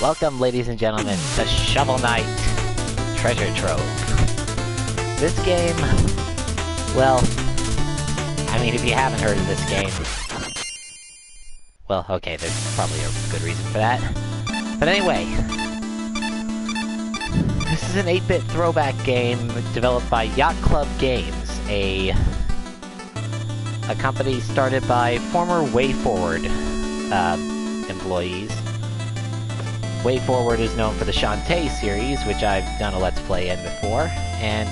Welcome, ladies and gentlemen, to Shovel Knight Treasure Trove. This game, well, I mean, if you haven't heard of this game, well, okay, there's probably a good reason for that. But anyway, this is an 8-bit throwback game developed by Yacht Club Games, a company started by former WayForward employees. WayForward is known for the Shantae series, which I've done a Let's Play in before, and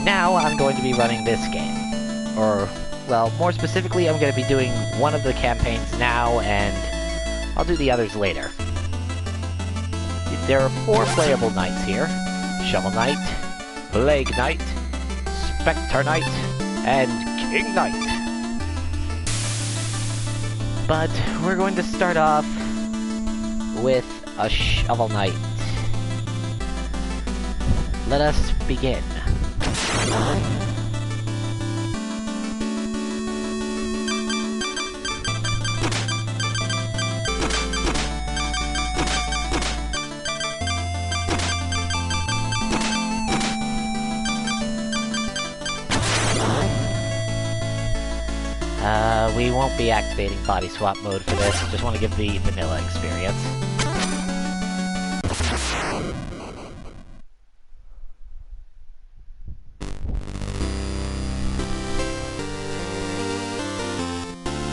now I'm going to be running this game. Or, well, more specifically, I'm going to be doing one of the campaigns now, and I'll do the others later. There are 4 playable knights here: Shovel Knight, Plague Knight, Spectre Knight, and King Knight. But we're going to start off with a Shovel Knight. Let us begin. We won't be activating body swap mode for this, just want to give the vanilla experience.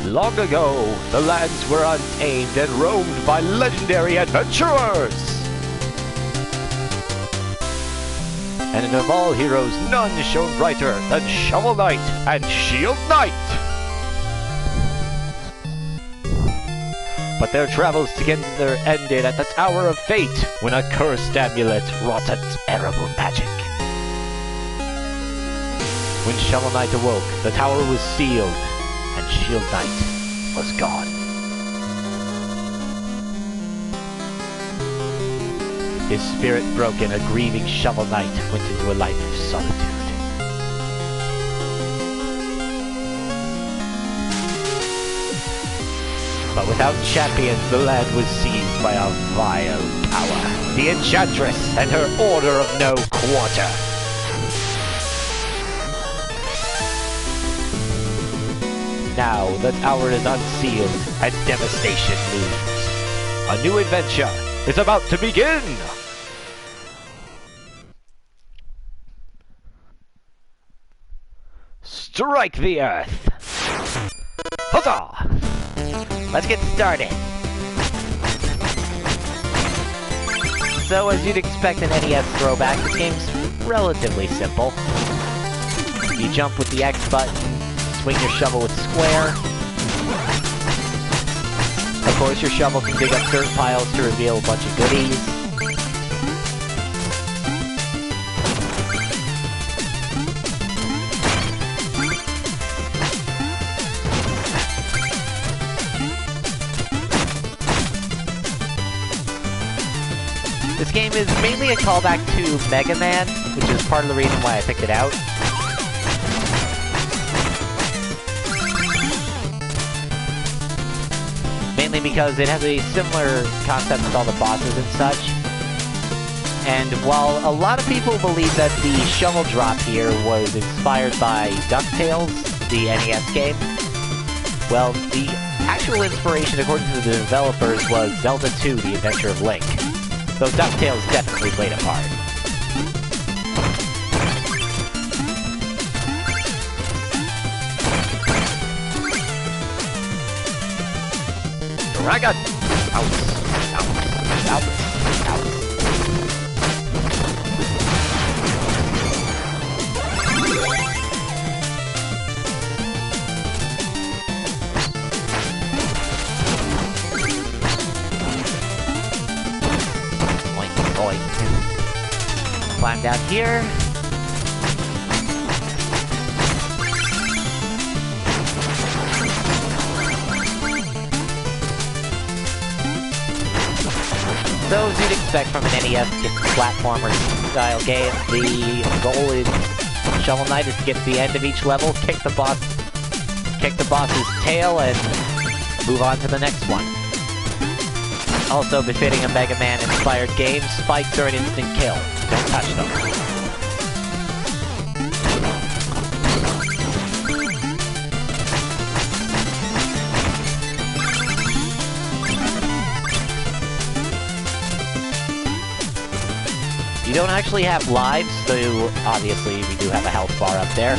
Long ago, the lands were untamed and roamed by legendary adventurers! And of all heroes, none shone brighter than Shovel Knight and Shield Knight! But their travels together ended at the Tower of Fate, when a cursed amulet wrought a terrible magic. When Shovel Knight awoke, the tower was sealed, and Shield Knight was gone. His spirit broken, a grieving Shovel Knight went into a life of solitude. But without champions, the land was seized by a vile power, the Enchantress and her Order of No Quarter. Now, the tower is unsealed, and devastation looms. A new adventure is about to begin! Strike the earth! Huzzah! Let's get started! So, as you'd expect an NES throwback, this game's relatively simple. You jump with the X button, swing your shovel with square. Of course, your shovel can dig up dirt piles to reveal a bunch of goodies. This game is mainly a callback to Mega Man, which is part of the reason why I picked it out. Mainly because it has a similar concept with all the bosses and such. And while a lot of people believe that the shovel drop here was inspired by DuckTales, the NES game, well, the actual inspiration, according to the developers, was Zelda 2: The Adventure of Link. Though DuckTales definitely played a part. Dragon! Out! Out! Out! Out! Climb down here. So, as you'd expect from an NES platformer-style game, the goal in Shovel Knight is to get to the end of each level, kick the boss's tail, and move on to the next one. Also befitting a Mega Man-inspired game, spikes are an instant kill. Don't touch them. You don't actually have lives, so obviously we do have a health bar up there.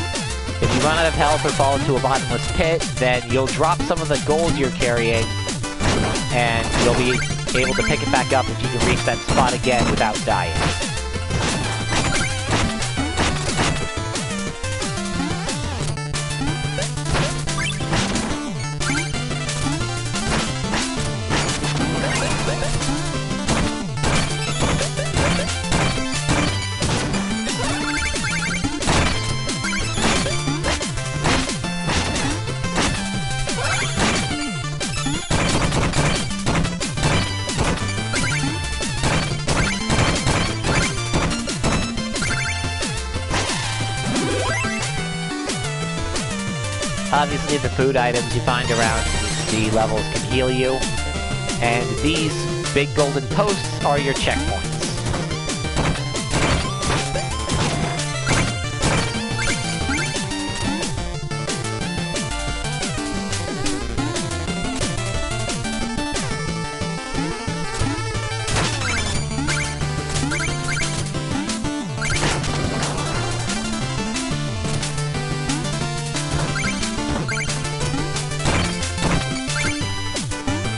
If you run out of health or fall into a bottomless pit, then you'll drop some of the gold you're carrying, and you'll be able to pick it back up if you can reach that spot again without dying. Obviously, the food items you find around the levels can heal you, and these big golden posts are your checkpoints.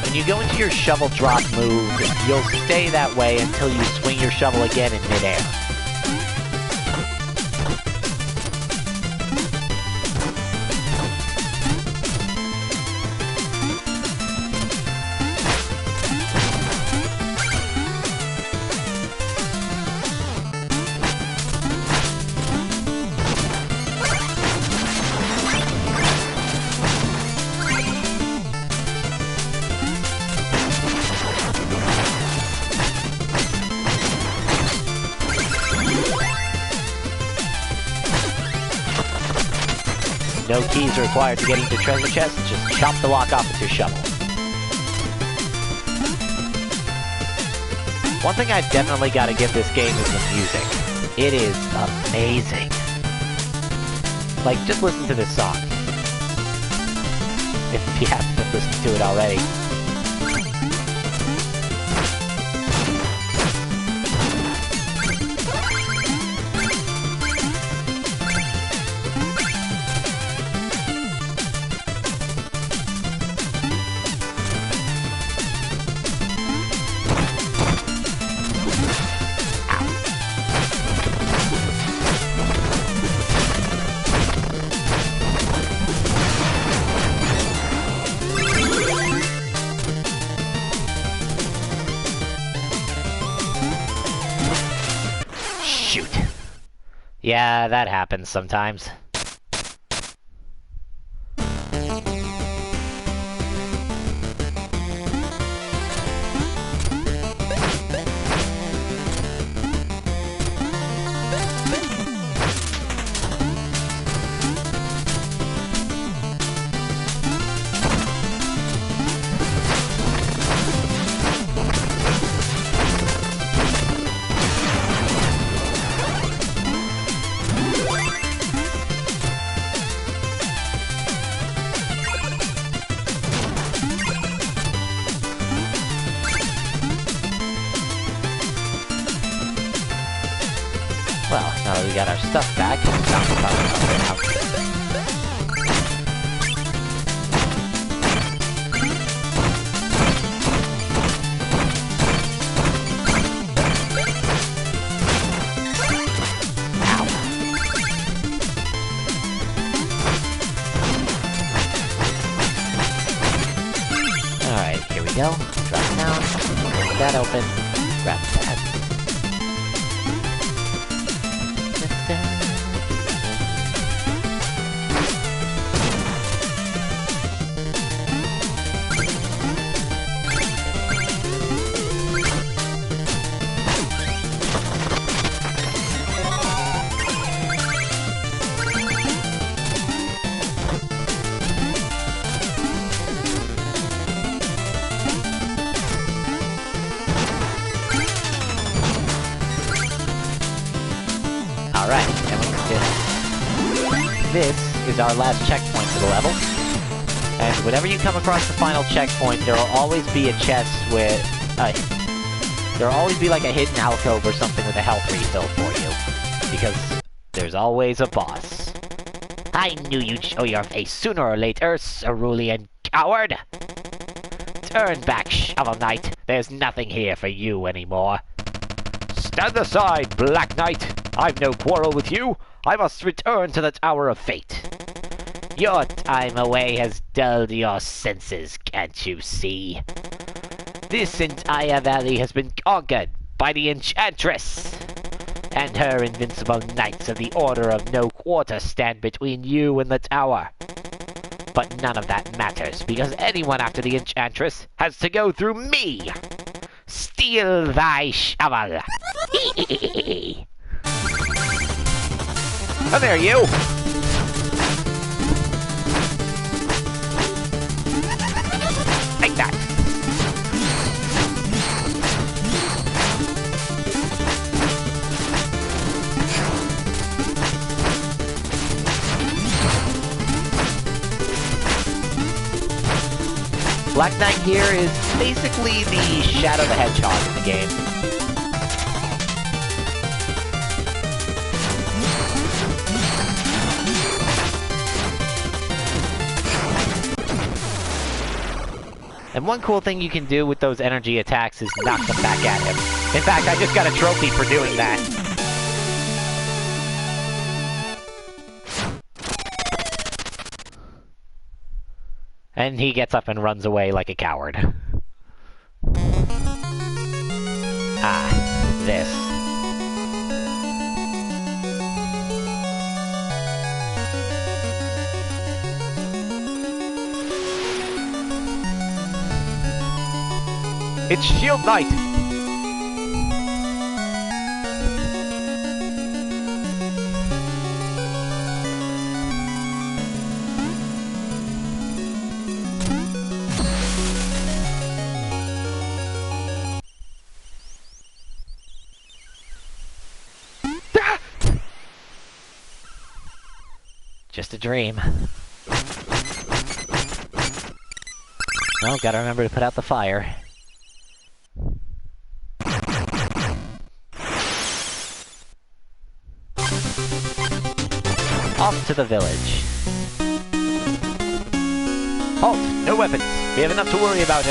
When you go into your shovel drop move, you'll stay that way until you swing your shovel again in midair. No keys are required to get into treasure chests, just chop the lock off with your shovel. One thing I've definitely got to give this game is the music. It is amazing. Like, just listen to this song. If you haven't listened to it already. Shoot. Yeah, that happens sometimes. Well, now that we got our stuff back, it's time to talk about it now. Alright, here we go. Drop down, break that open, grab that. Alright, and this is our last checkpoint for the level. And whenever you come across the final checkpoint, there will always be a chest with... there'll always be like a hidden alcove or something with a health refill for you. Because there's always a boss. I knew you'd show your face sooner or later, cerulean coward! Turn back, Shovel Knight. There's nothing here for you anymore. Stand aside, Black Knight! I've no quarrel with you! I must return to the Tower of Fate! Your time away has dulled your senses, can't you see? This entire valley has been conquered by the Enchantress! And her invincible Knights of the Order of No Quarter stand between you and the tower. But none of that matters, because anyone after the Enchantress has to go through me! Steal thy shovel! Come here, you! Take that! Black Knight here is basically the Shadow the Hedgehog in the game. And one cool thing you can do with those energy attacks is knock them back at him. In fact, I just got a trophy for doing that. And he gets up and runs away like a coward. Ah, this. It's Shield Knight! Just a dream. Oh, gotta remember to put out the fire. Off to the village. Halt! No weapons! We have enough to worry about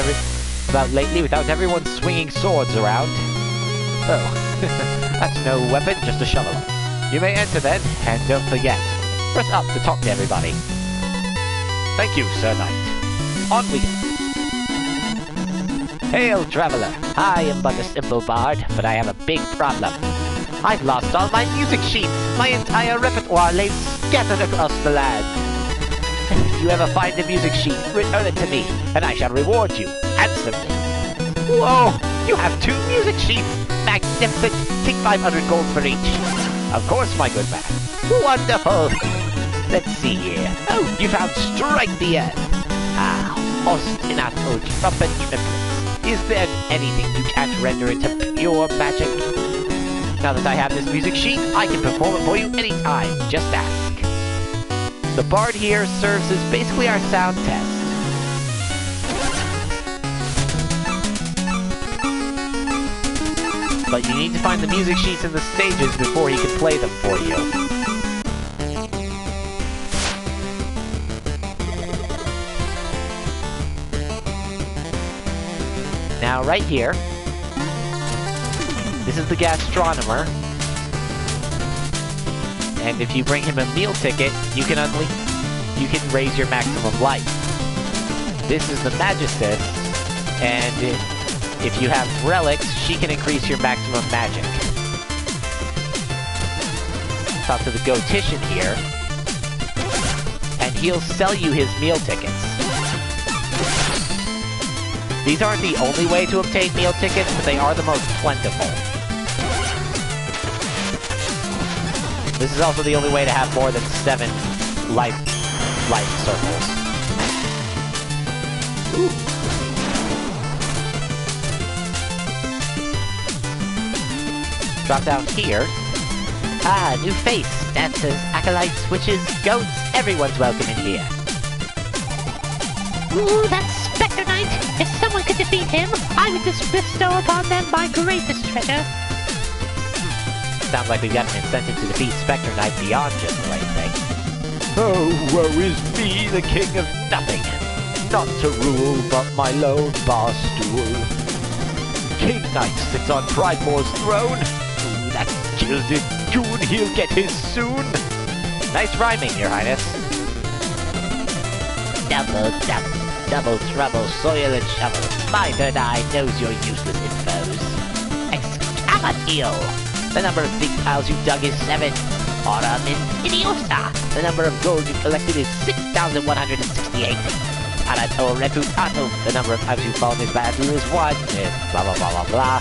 lately without everyone swinging swords around. Oh, that's no weapon, just a shovel. You may enter then, and don't forget, press up to talk to everybody. Thank you, Sir Knight. On we go. Hail, traveler! I am but a simple bard, but I have a big problem. I've lost all my music sheets! My entire repertoire lays scattered across the land. If you ever find a music sheet, return it to me, and I shall reward you handsomely. Whoa! You have 2 music sheets! Magnificent! Take 500 gold for each. Of course, my good man. Wonderful! Let's see here. Oh, you found Strike the Earth. Ah, ostinato trumpet triplets. Is there anything you can't render into pure magic? Now that I have this music sheet, I can perform it for you anytime. Just ask. The bard here serves as basically our sound test. But you need to find the music sheets in the stages before he can play them for you. Now, right here, this is the gastronomer, and if you bring him a meal ticket, you can raise your maximum life. This is the Magistus, and if you have relics, she can increase your maximum magic. Talk to the Gotician here, and he'll sell you his meal tickets. These aren't the only way to obtain meal tickets, but they are the most plentiful. This is also the only way to have more than 7 life circles. Ooh. Drop down here. Ah, new face. Dancers, acolytes, witches, goats, everyone's welcome in here. Ooh, that's Spectre Knight! If someone could defeat him, I would just bestow upon them my greatest treasure. Sounds like we've got an incentive to defeat Spectre Knight beyond just the right thing. Oh, woe is me, the king of nothing. Not to rule, but my lone bar stool. King Knight sits on Pridemoor's throne. Ooh, that gilded goon, he'll get his soon. Nice rhyming, Your Highness. Double trouble, soil and shovel. My third eye knows your useless infos. Excavatil! The number of big piles you've dug is 7. Aurum Insidiosa! The number of gold you've collected is 6,168. Parato Reputatum! The number of times you've fallen is bad is 1. Blah blah blah blah blah.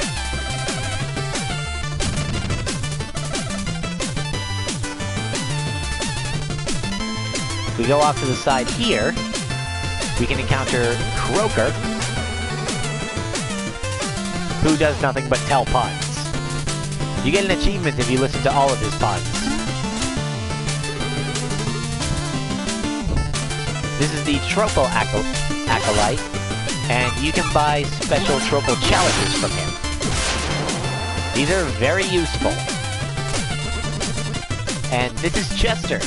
If we go off to the side here, we can encounter Croaker, who does nothing but tell puns. You get an achievement if you listen to all of his puns. This is the Tropal Acolyte, and you can buy special Tropal chalices from him. These are very useful. And this is Chester.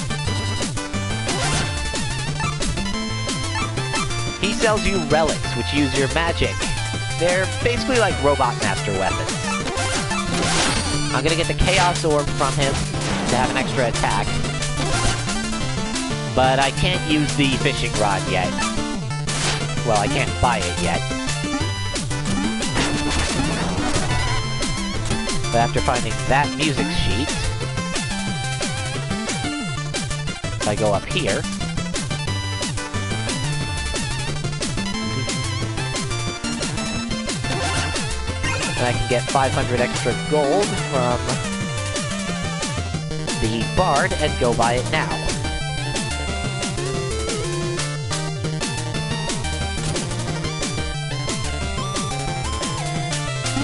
He sells you relics, which use your magic. They're basically like Robot Master weapons. I'm gonna get the Chaos Orb from him to have an extra attack. But I can't use the fishing rod yet. Well, I can't buy it yet. But after finding that music sheet, if I go up here, and I can get 500 extra gold from the Bard and go buy it now.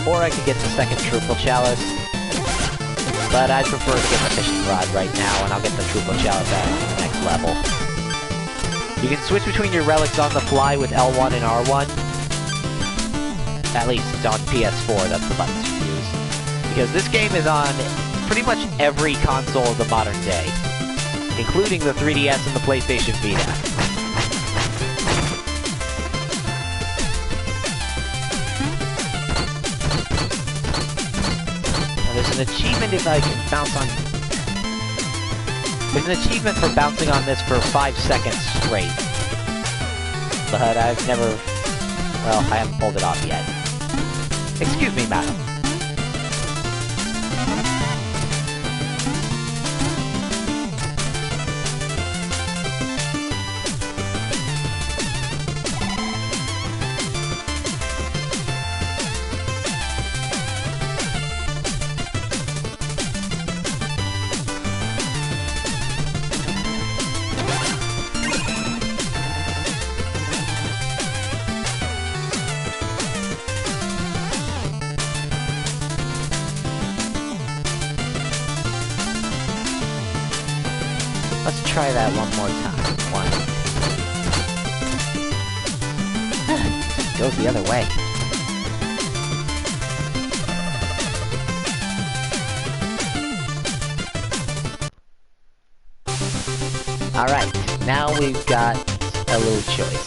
Or I could get the second Tropal Chalice, but I'd prefer to get the fishing rod right now, and I'll get the Tropal Chalice at the next level. You can switch between your relics on the fly with L1 and R1. At least on PS4, that's the buttons you use. Because this game is on pretty much every console of the modern day, including the 3DS and the PlayStation Vita. There's an achievement if I can bounce on... There's an achievement for bouncing on this for 5 seconds straight. But I've never... Well, I haven't pulled it off yet. Excuse me, madam. Let's try that one more time. Goes the other way. Alright, now we've got a little choice.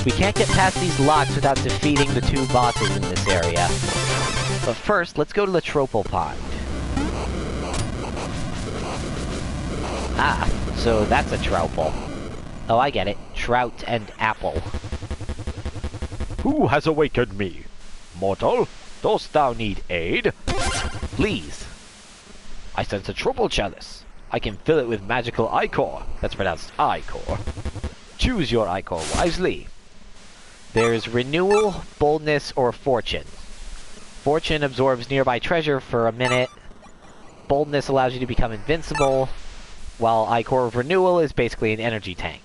We can't get past these locks without defeating the 2 bosses in this area. But first, let's go to the Tropal Pond. Ah, so that's a Troupal. Oh, I get it. Trout and apple. Who has awakened me? Mortal, dost thou need aid? Please. I sense a Tropal chalice. I can fill it with magical ichor. That's pronounced ichor. Choose your ichor wisely. There's Renewal, Boldness, or Fortune. Fortune absorbs nearby treasure for a minute. Boldness allows you to become invincible, while Ichor of Renewal is basically an energy tank.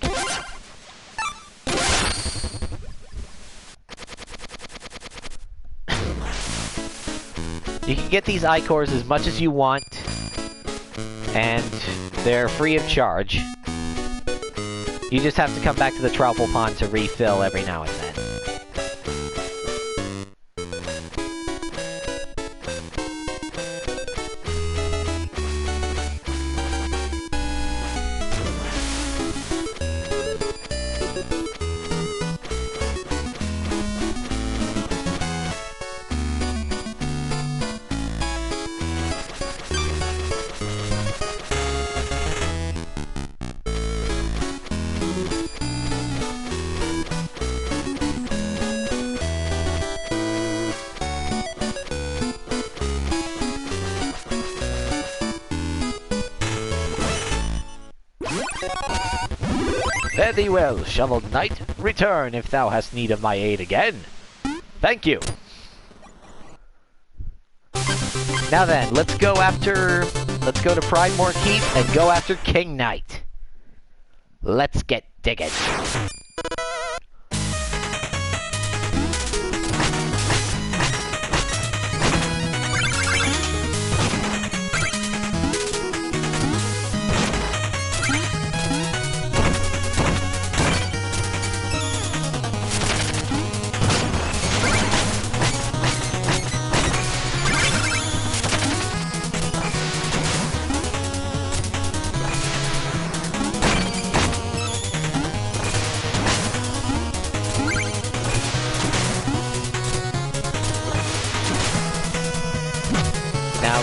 You can get these Icors as much as you want, and they're free of charge. You just have to come back to the Troupple Pond to refill every now and then. Fare thee well, Shovel Knight. Return if thou hast need of my aid again. Thank you. Now then, let's go to Pridemore Keep and go after King Knight. Let's get digging.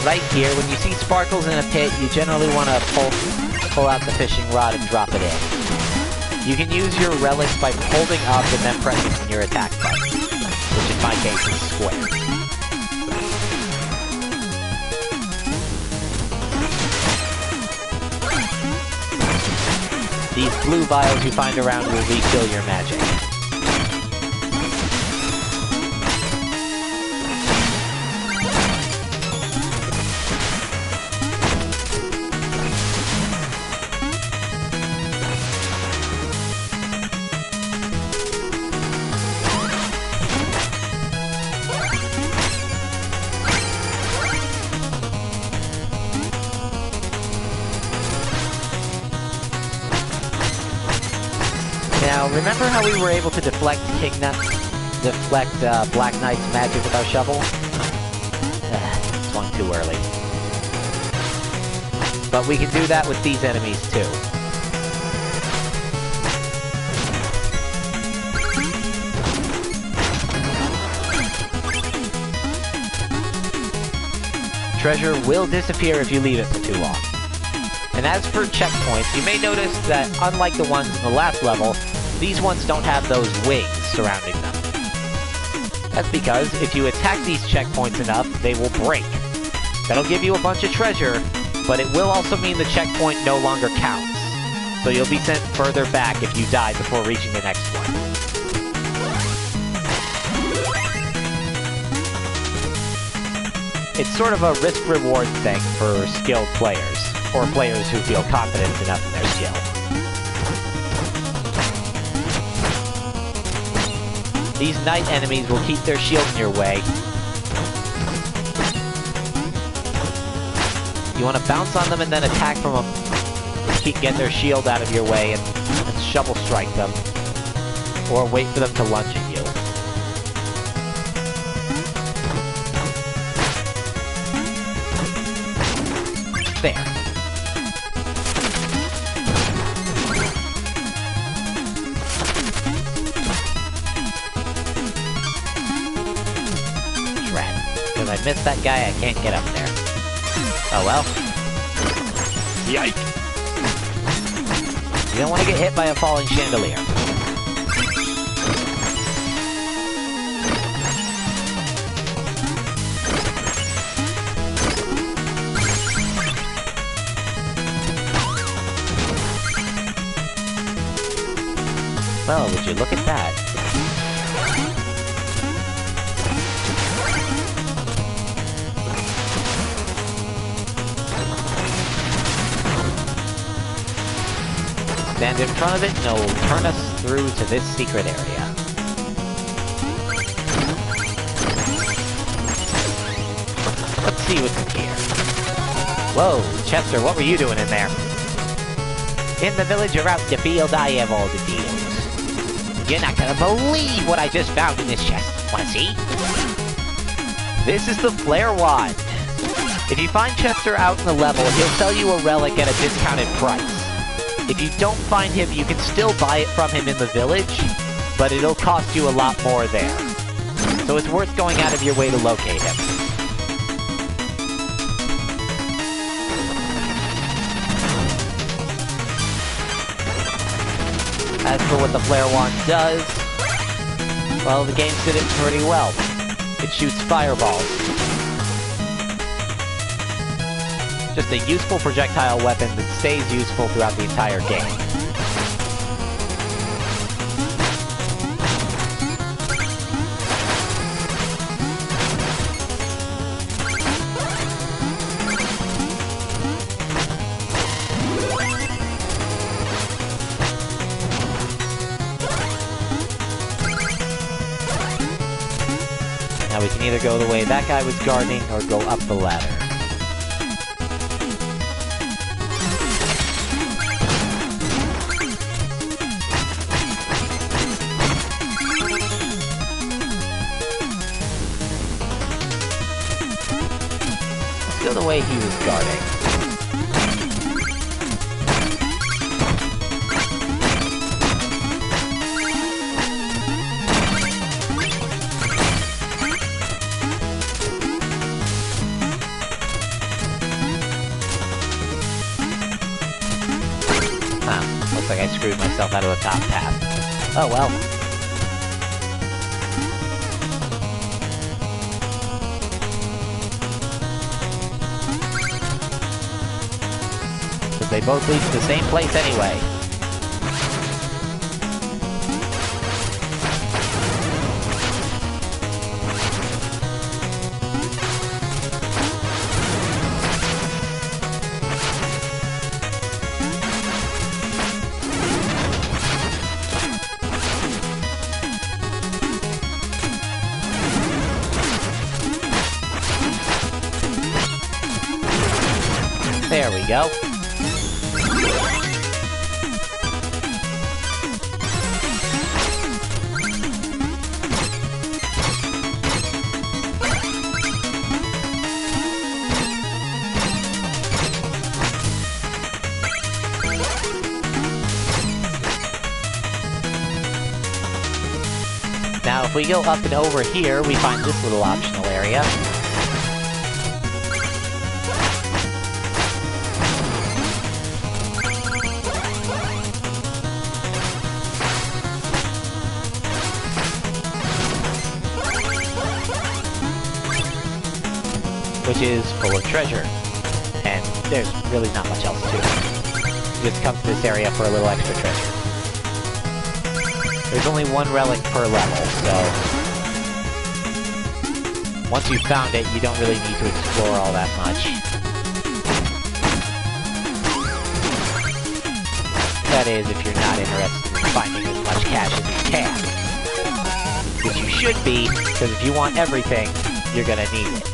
Right here, when you see sparkles in a pit, you generally want to pull out the fishing rod and drop it in. You can use your relics by holding up and then pressing your attack button, which in my case is square. These blue vials you find around will refill your magic. Now, remember how we were able to deflect Black Knight's magic with our shovel? Swung too early. But we can do that with these enemies too. Treasure will disappear if you leave it for too long. And as for checkpoints, you may notice that unlike the ones in the last level, these ones don't have those wings surrounding them. That's because if you attack these checkpoints enough, they will break. That'll give you a bunch of treasure, but it will also mean the checkpoint no longer counts. So you'll be sent further back if you die before reaching the next one. It's sort of a risk-reward thing for skilled players, or players who feel confident enough in their skill. These knight enemies will keep their shield in your way. You want to bounce on them and then attack from them. Get their shield out of your way and shovel strike them. Or wait for them to lunge at you. There. Because I missed that guy, I can't get up there. Oh well. Yike! You don't want to get hit by a falling chandelier. Well, would you look at that? Stand in front of it and it'll turn us through to this secret area. see what's in here. Whoa, Chester, what were you doing in there? In the village around the field, I have all the deals. You're not gonna believe what I just found in this chest. Wanna see? This is the Flare Wand. If you find Chester out in the level, he'll sell you a relic at a discounted price. If you don't find him, you can still buy it from him in the village, but it'll cost you a lot more there. So it's worth going out of your way to locate him. As for what the Flare Wand does, well, the game did it pretty well. It shoots fireballs. Just a useful projectile weapon that stays useful throughout the entire game. Now we can either go the way that guy was guarding, or go up the ladder. Let's go the way he was guarding. Looks like I screwed myself out of the top path. Oh well. Because they both lead to the same place anyway. There we go. Now, if we go up and over here, we find this little optional area. Which is full of treasure. And there's really not much else to it. You just come to this area for a little extra treasure. There's only one relic per level, so once you've found it, you don't really need to explore all that much. That is, if you're not interested in finding as much cash as you can. Which you should be, because if you want everything, you're gonna need it.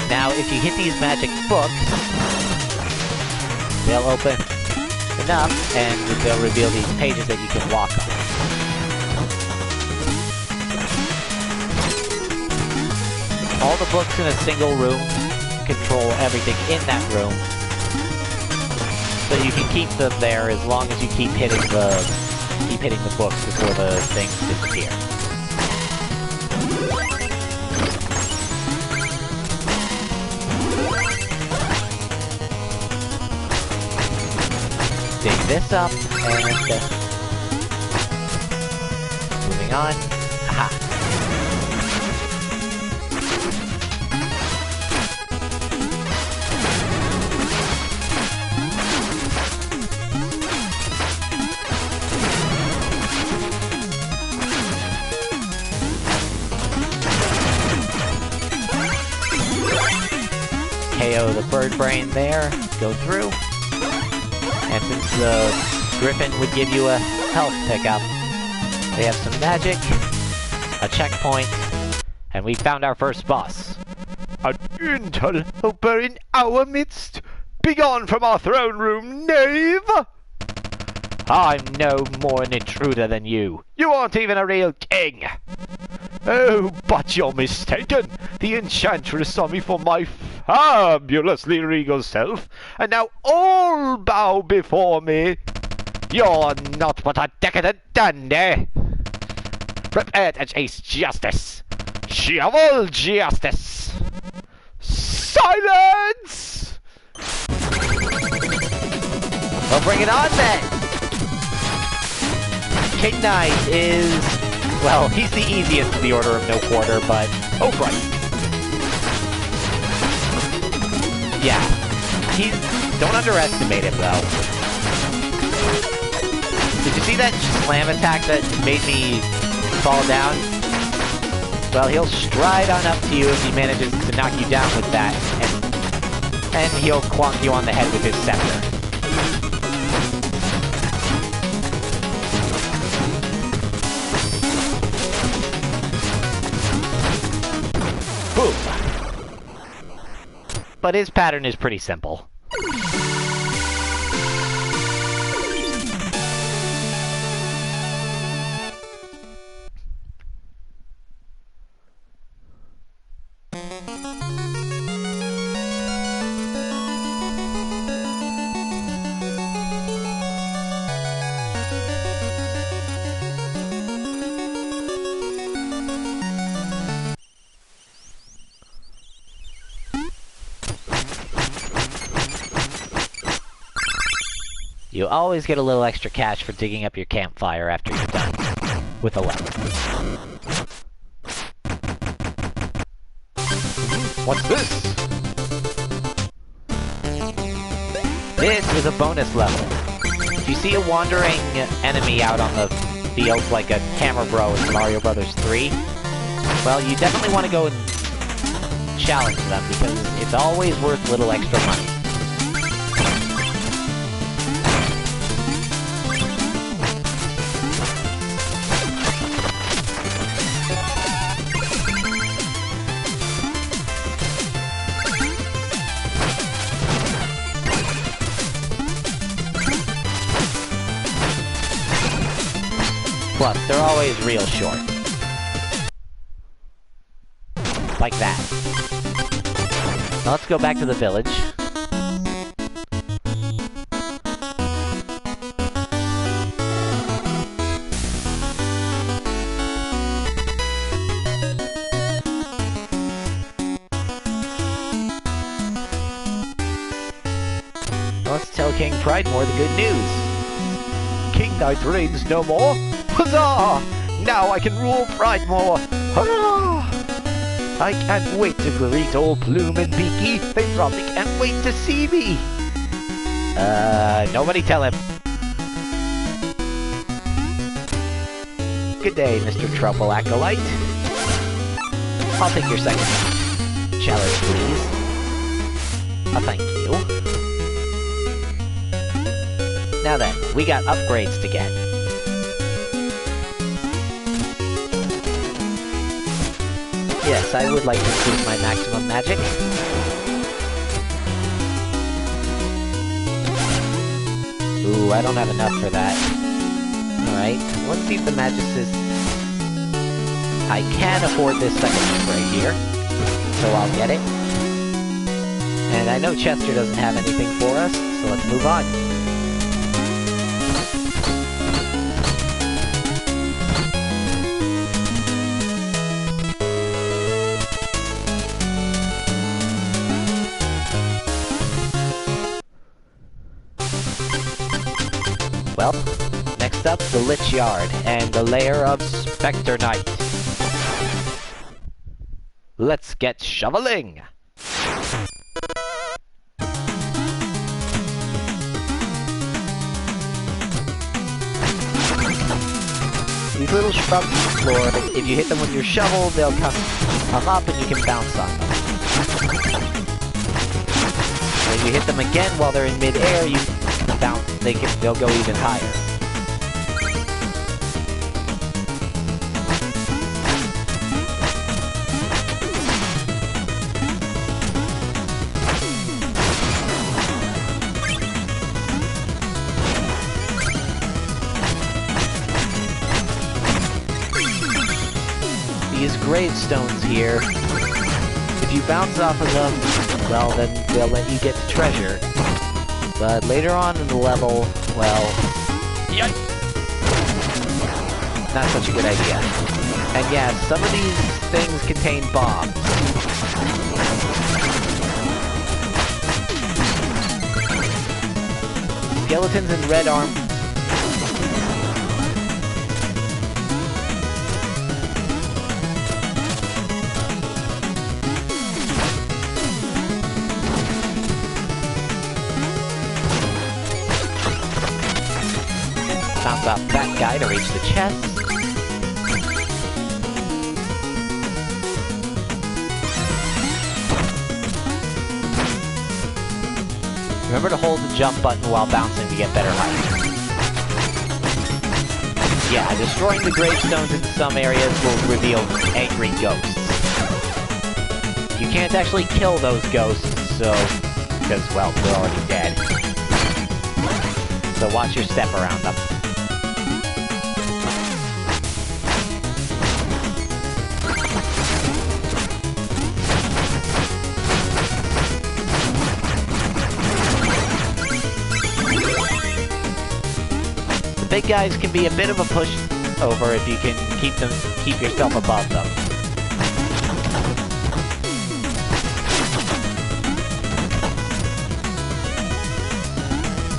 Now, if you hit these magic books, They'll open enough, and they'll reveal these pages that you can walk on. All the books in a single room control everything in that room, so you can keep them there as long as you keep hitting the books before the things disappear. Dig this up, and moving on. Aha! KO the bird brain there, go through. And since the Griffin would give you a health pickup, we have some magic, a checkpoint, and we found our first boss. An interloper in our midst! Begone from our throne room, knave! I'm no more an intruder than you. You aren't even a real king! Oh, but you're mistaken! The Enchantress saw me for my fabulously regal self, and now all bow before me! You're not but a decadent dandy! Prepare to chase justice! Shovel justice! Silence! Well, bring it on then! King Knight is... well, he's the easiest in the Order of No Quarter, but... oh, right. yeah. Don't underestimate him, though. Did you see that slam attack that made me fall down? Well, he'll stride on up to you if he manages to knock you down with that, and he'll clonk you on the head with his scepter. Boom! But his pattern is pretty simple. You always get a little extra cash for digging up your campfire after you're done with a level. What's this? This is a bonus level. If you see a wandering enemy out on the field like a Hammer Bro in Mario Bros. 3, well, you definitely want to go and challenge them because it's always worth a little extra money. Plus, they're always real short. Like that. Now let's go back to the village. Let's tell King Pridemore the good news. King Knight reigns no more? Huzzah! Now I can rule Pridemore! Hurrah! I can't wait to greet old Plume and Beaky. They probably can't wait to see me. Nobody tell him. Good day, Mr. Trouble Acolyte. I'll take your second chalice, please. Thank you. Now then, we got upgrades to get. Yes, I would like to increase my maximum magic. Ooh, I don't have enough for that. Alright, let's see if the Magus. I can afford this second spray here, so I'll get it. And I know Chester doesn't have anything for us, so let's move on. Well, next up, the Lich Yard, and the lair of Spectre Knight. Let's get shoveling! These little shrubs on the floor, if you hit them with your shovel, they'll come up and you can bounce on them. And if you hit them again while they're in mid-air, you bounce, they'll go even higher. These gravestones here, if you bounce off of them, well, then they'll let you get to treasure. But later on in the level, well, yikes! Not such a good idea. And yeah, some of these things contain bombs. Skeletons in red armor. Bounce off that guy to reach the chest. Remember to hold the jump button while bouncing to get better height. Yeah, destroying the gravestones in some areas will reveal angry ghosts. You can't actually kill those ghosts, so... because, well, they're already dead. So watch your step around them. The big guys can be a bit of a push over if you can keep yourself above them.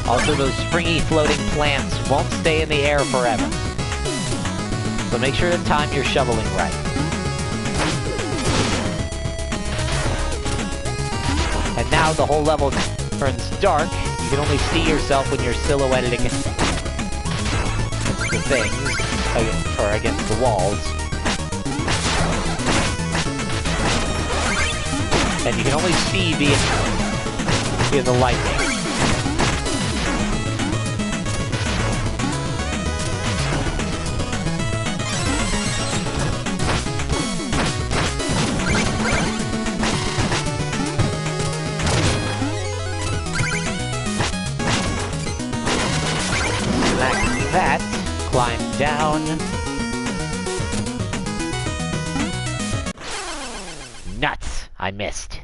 Also, those springy floating plants won't stay in the air forever. So make sure to time your shoveling right. And now the whole level turns dark. You can only see yourself when you're silhouetted against the things, or against the walls. And you can only see via the lightning. That, climb down. Nuts! I missed.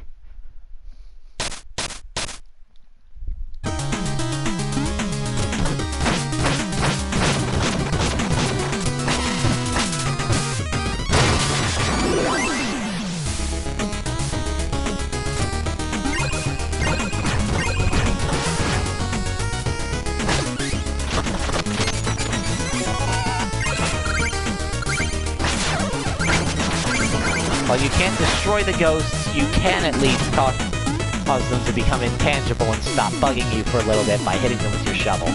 While you can't destroy the ghosts, you can at least cause them to become intangible and stop bugging you for a little bit by hitting them with your shovel.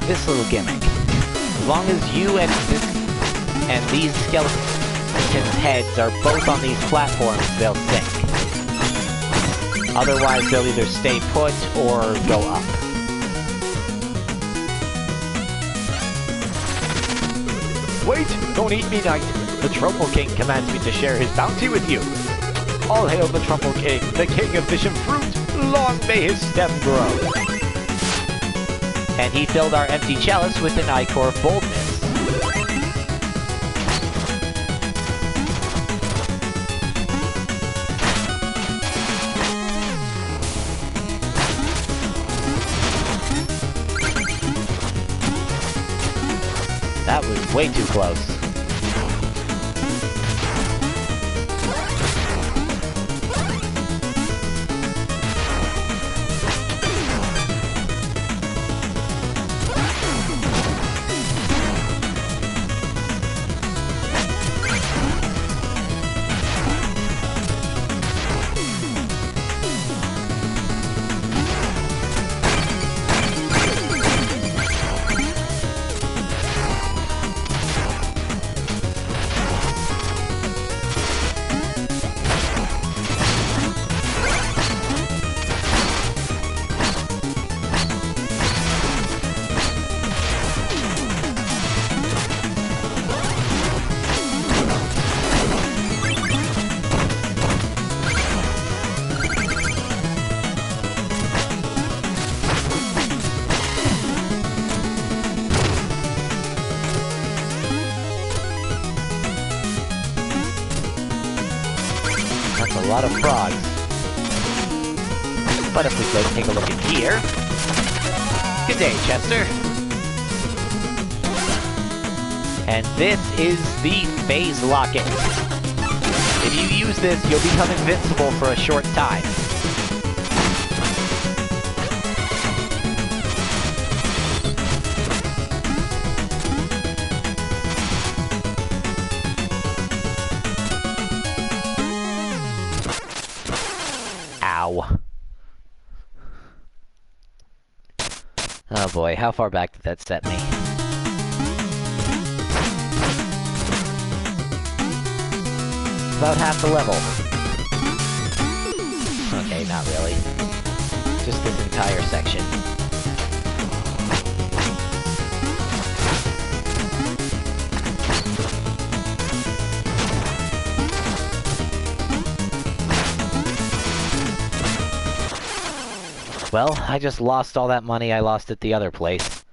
this little gimmick. As long as you and these skeletons' heads are both on these platforms, they'll sink. Otherwise, they'll either stay put or go up. Wait! Don't eat me, knight! The Truffle King commands me to share his bounty with you! All hail the Truffle King, the king of fish and fruit! Long may his stem grow! And he filled our empty chalice with an ichor of boldness. That was way too close. A lot of frogs. But if we go take a look in here... Good day, Chester. And this is the Phase Locket. If you use this, you'll become invincible for a short time. Oh boy, how far back did that set me? About half the level. Okay, not really. Just this entire section. Well, I just lost all that money I lost at the other place.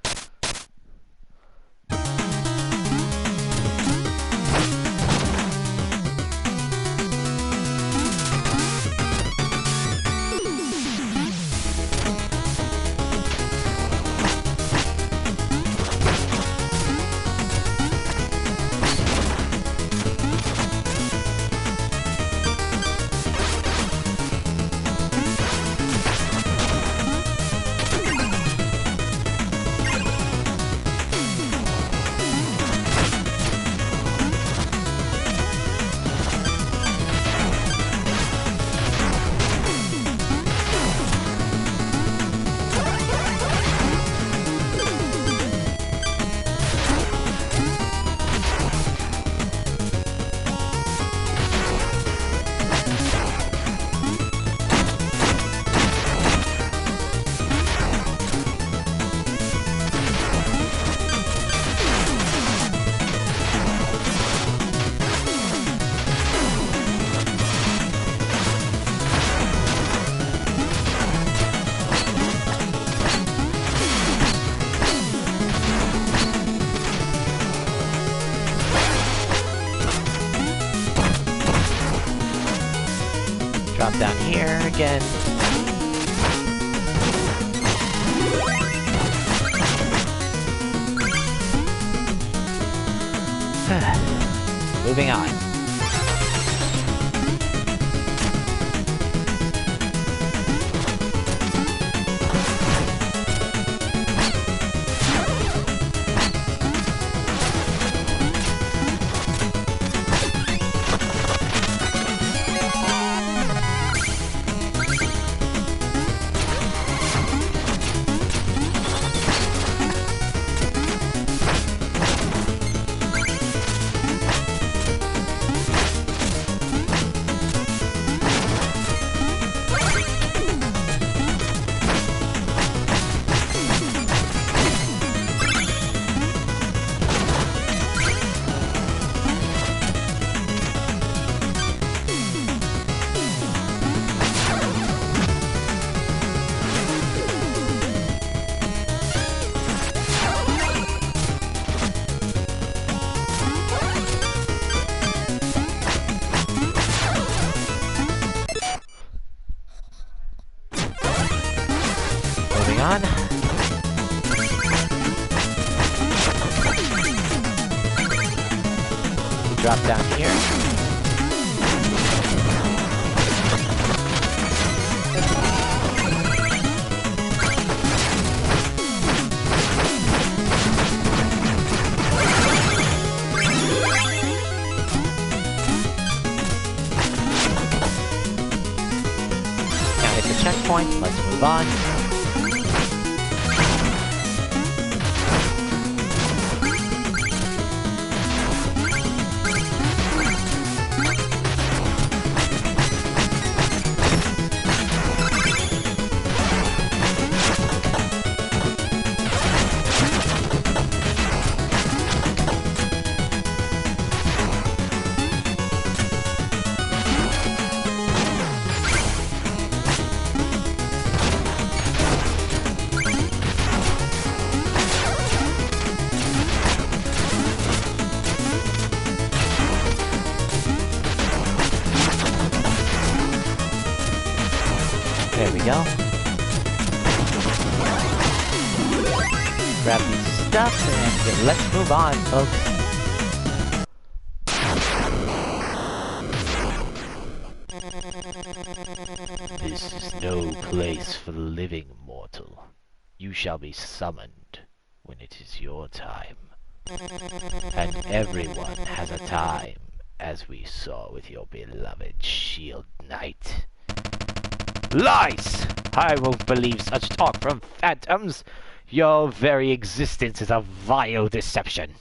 Drop down here again. Moving on. drop down here. Now hit the checkpoint, let's move on. There we go. Grab these stuff and let's move on, folks. This is no place for the living, mortal. You shall be summoned when it is your time. And everyone has a time, as we saw with your beloved Shield Knight. Lies! I won't believe such talk from phantoms. Your very existence is a vile deception.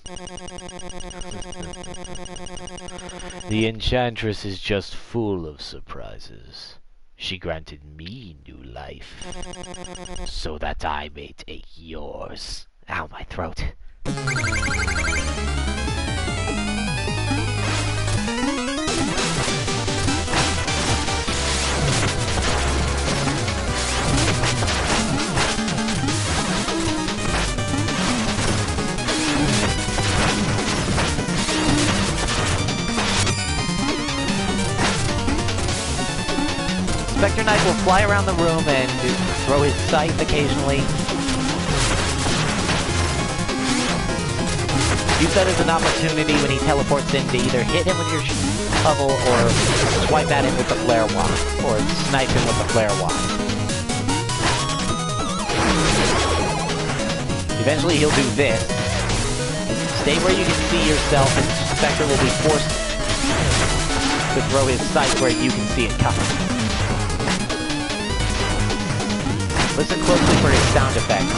The Enchantress is just full of surprises. She granted me new life, so that I may take yours. Ow, my throat. Spectre Knight will fly around the room and throw his scythe occasionally. Use that as an opportunity when he teleports in to either hit him with your shovel or swipe at him with the flare wand, or snipe him with the flare wand. Eventually he'll do this. Stay where you can see yourself and Spectre will be forced to throw his scythe where you can see it coming. Listen closely for his sound effects.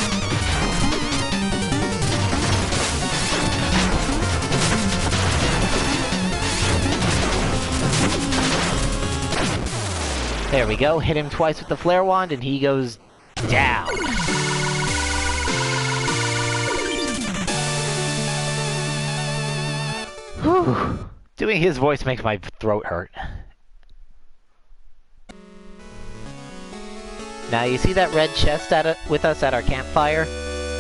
There we go. Hit him twice with the flare wand and he goes down. Whew. Doing his voice makes my throat hurt. Now, you see that red chest with us at our campfire?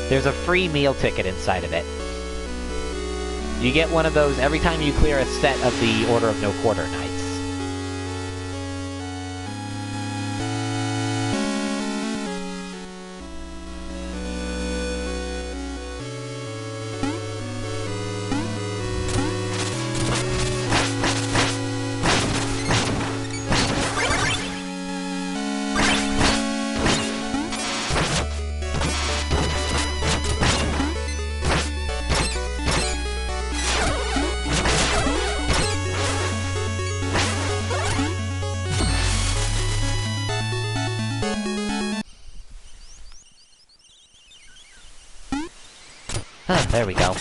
There's a free meal ticket inside of it. You get one of those every time you clear a set of the Order of No Quarter Knights. There we go.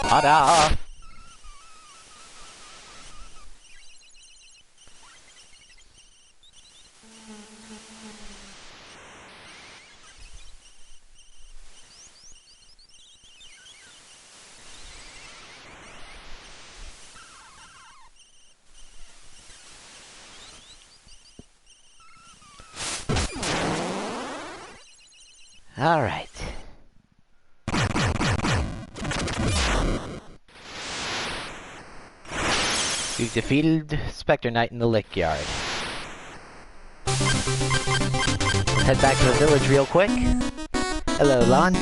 Ta-da! All right. You've defeated Spectre Knight in the Lick Yard. Let's head back to the village real quick. Hello, Lon.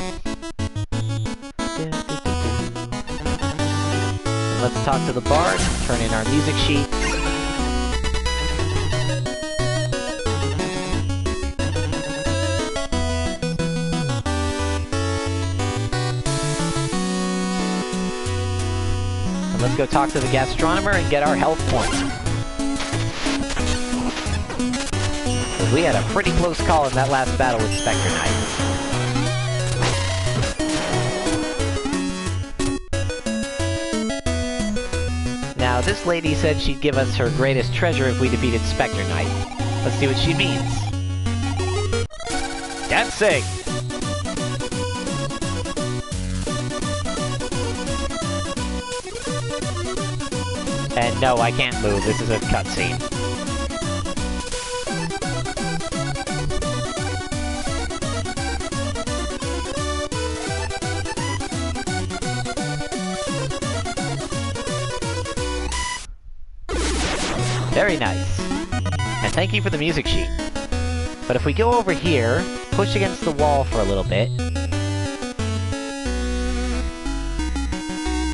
let's talk to the bard, turn in our music sheet. And let's go talk to the gastronomer and get our health points. We had a pretty close call in that last battle with Spectre Knight. Now, this lady said she'd give us her greatest treasure if we defeated Spectre Knight. Let's see what she means. Dancing! And no, I can't move. This is a cutscene. Very nice. And thank you for the music sheet. But if we go over here, push against the wall for a little bit.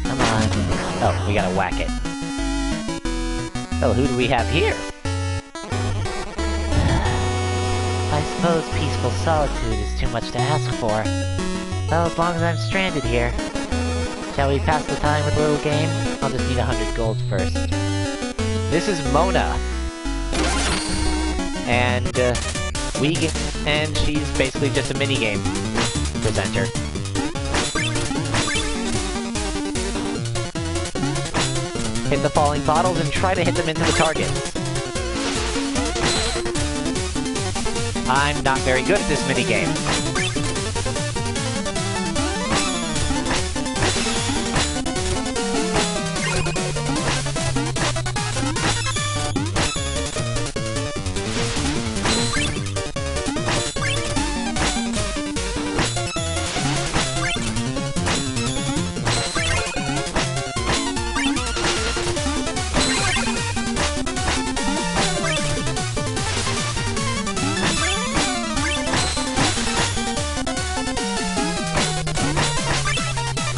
Come on. Oh, we gotta whack it. Well, who do we have here? I suppose peaceful solitude is too much to ask for. Well, as long as I'm stranded here. Shall we pass the time with a little game? I'll just need 100 gold first. This is Mona. And, and she's basically just a minigame presenter. Hit the falling bottles and try to hit them into the targets. I'm not very good at this minigame.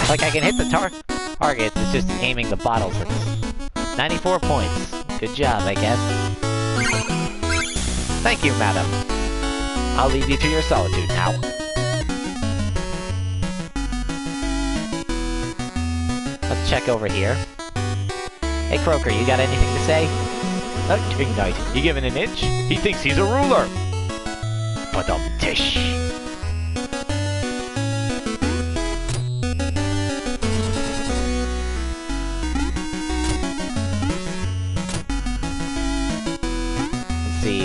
Like I can hit the targets, it's just aiming the bottles at us. 94 points. Good job, I guess. Thank you, madam. I'll leave you to your solitude now. Let's check over here. Hey, Croaker, you got anything to say? King Knight, you giving an inch? He thinks he's a ruler! Ba-dum-tish!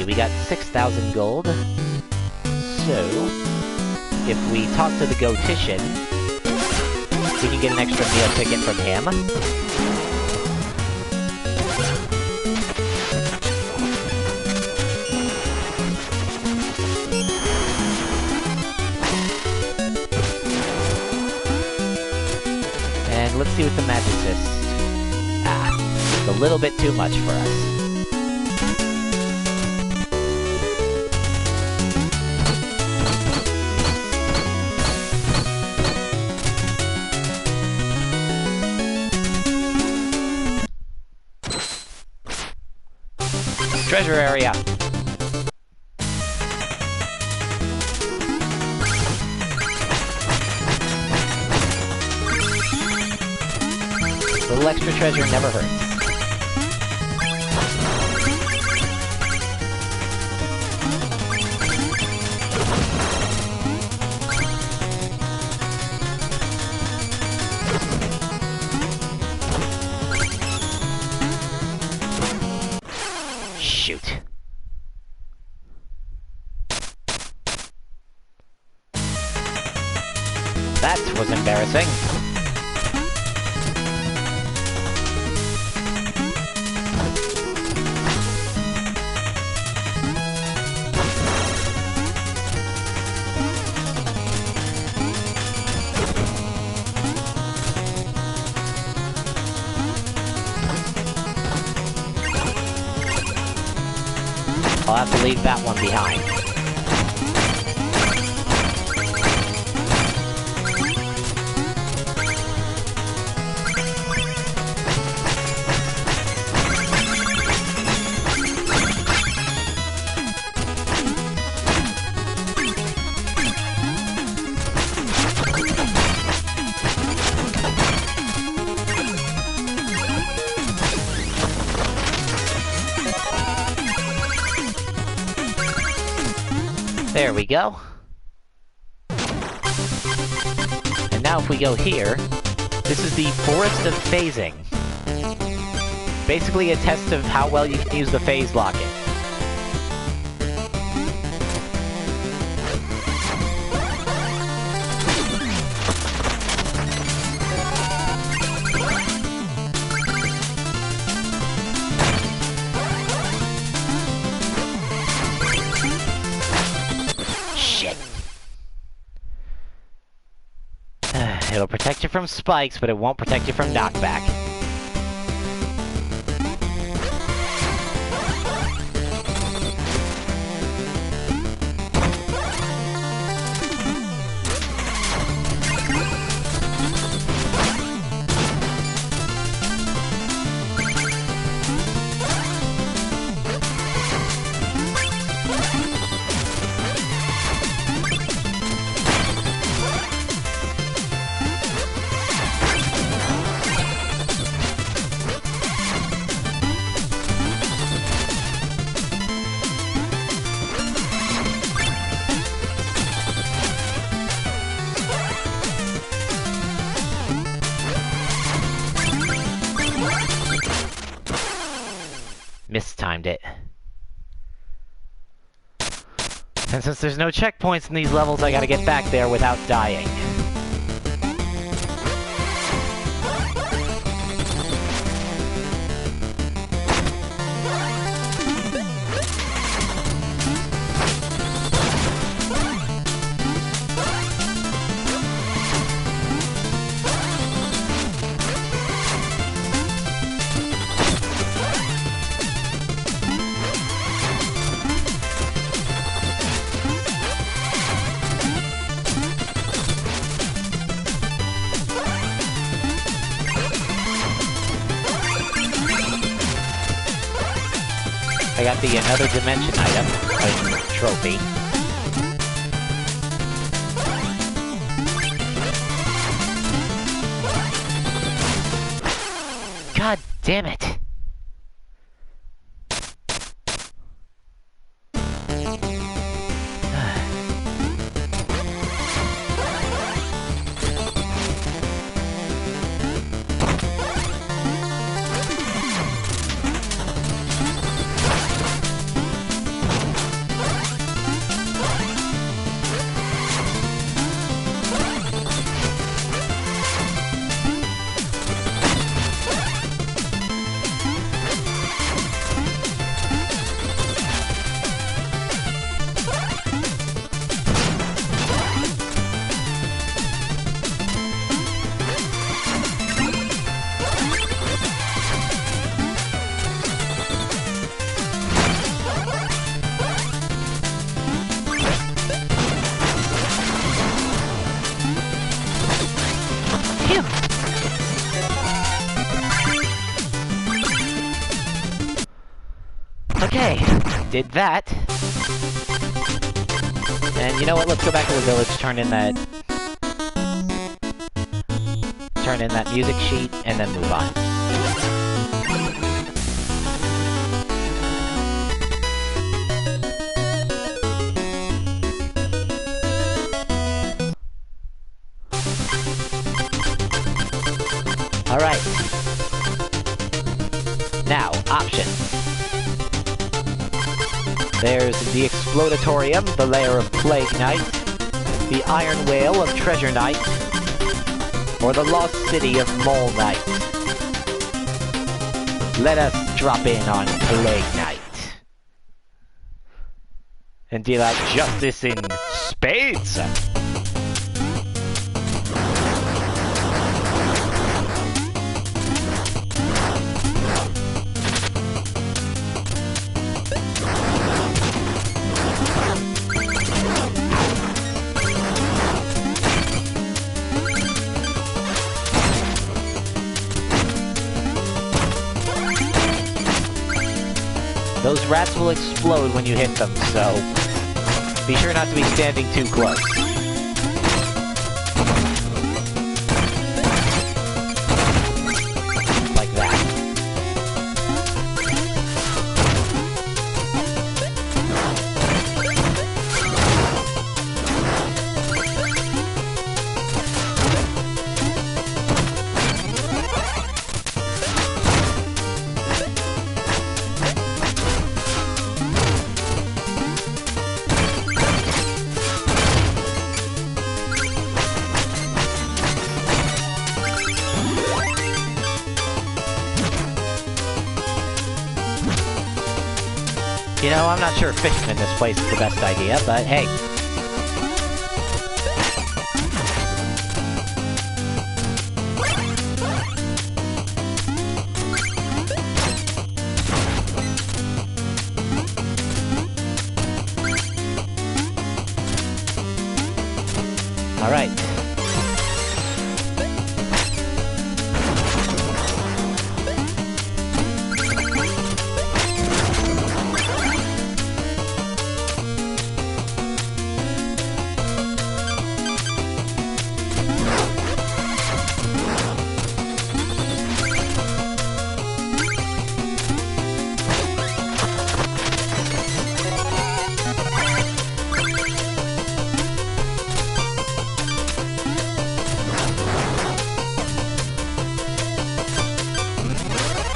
We got 6,000 gold. So, if we talk to the Gotician, we can get an extra meal ticket from him. And let's see what the Magicist. It's a little bit too much for us. Treasure area. A little extra treasure never hurts. Shoot. That was embarrassing. I'll have to leave that one behind. There we go. And now if we go here, this is the Forest of Phasing. Basically a test of how well you can use the phase locket. It'll protect you from spikes, but it won't protect you from knockback. Mistimed it. And since there's no checkpoints in these levels, I gotta get back there without dying. I got the Another Dimension item, trophy. God damn it! Okay, did that. And you know what, let's go back to the village, turn in that music sheet, and then move on. Alright. Now, options. There's the Explodatorium, the Lair of Plague Knight, the Iron Whale of Treasure Knight, or the Lost City of Mole Knight. Let us drop in on Plague Knight and deal out justice in spades. Those rats will explode when you hit them, so be sure not to be standing too close. Like that. You know, I'm not sure fishing in this place is the best idea, but hey. Alright.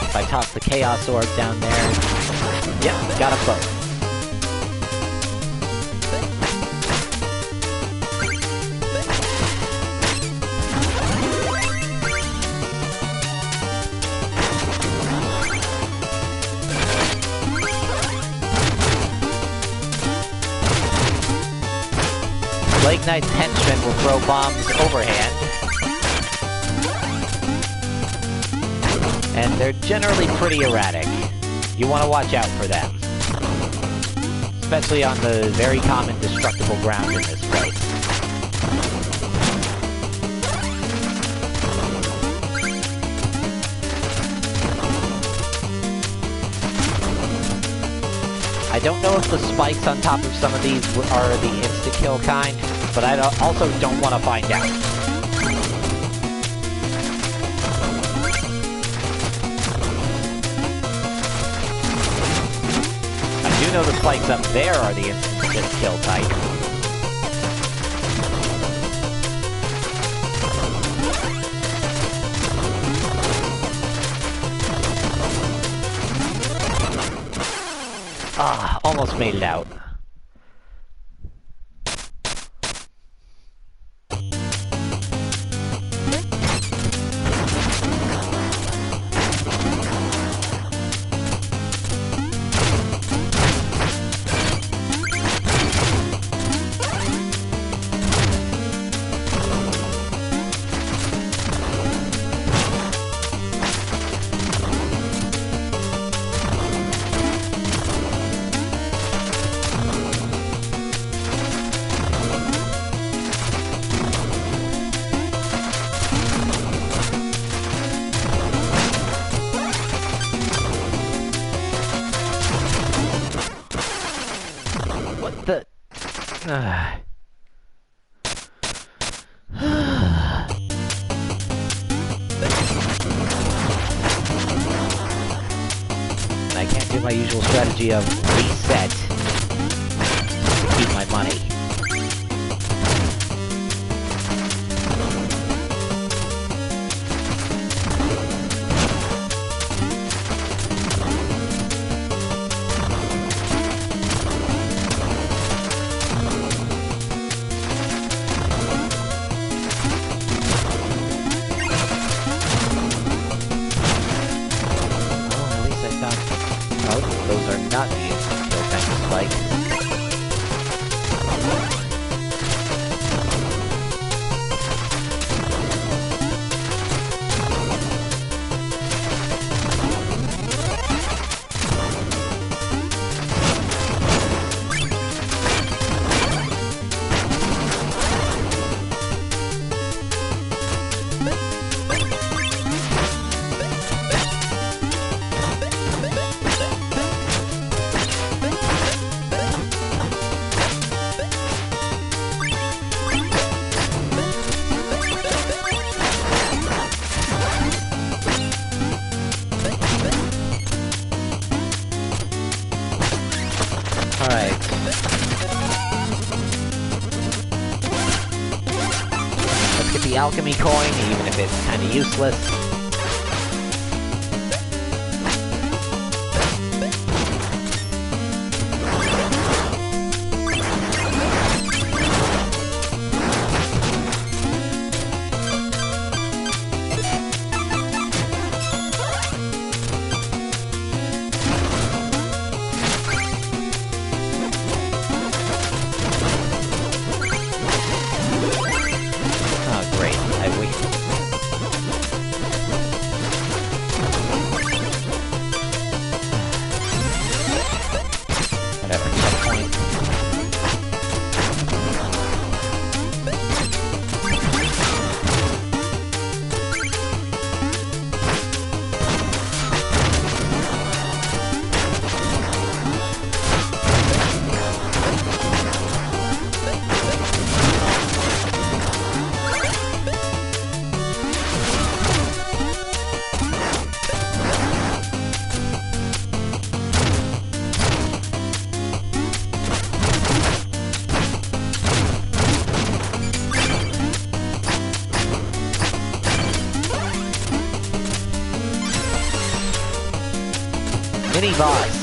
If I toss the Chaos Orb down there... Yep, got them both. Plague Knight's henchmen will throw bombs overhand. And they're generally pretty erratic. You want to watch out for them. Especially on the very common destructible ground in this place. I don't know if the spikes on top of some of these are the insta-kill kind, but I also don't want to find out. I do know the spikes up there are the instant-kill type. Ah, almost made it out. What the... I can't do my usual strategy of reset to keep my money. Those are not the instant kill kind of spikes. Alright. Let's get the alchemy coin, even if it's kinda useless. mini-boss.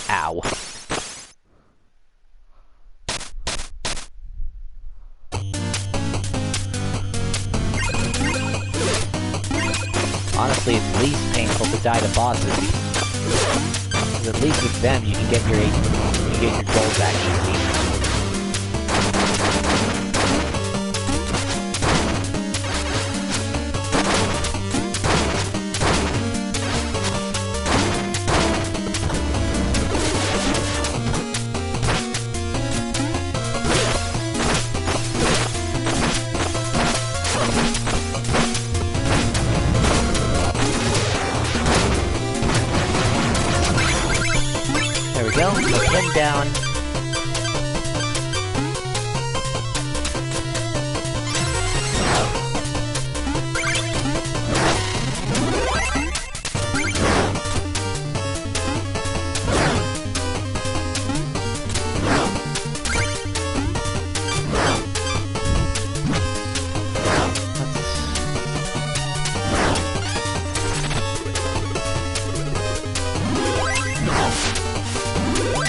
Ow. Honestly, it's least painful to die to bosses. Because at least with them, you can get your gold back easy. There we go. Put him down.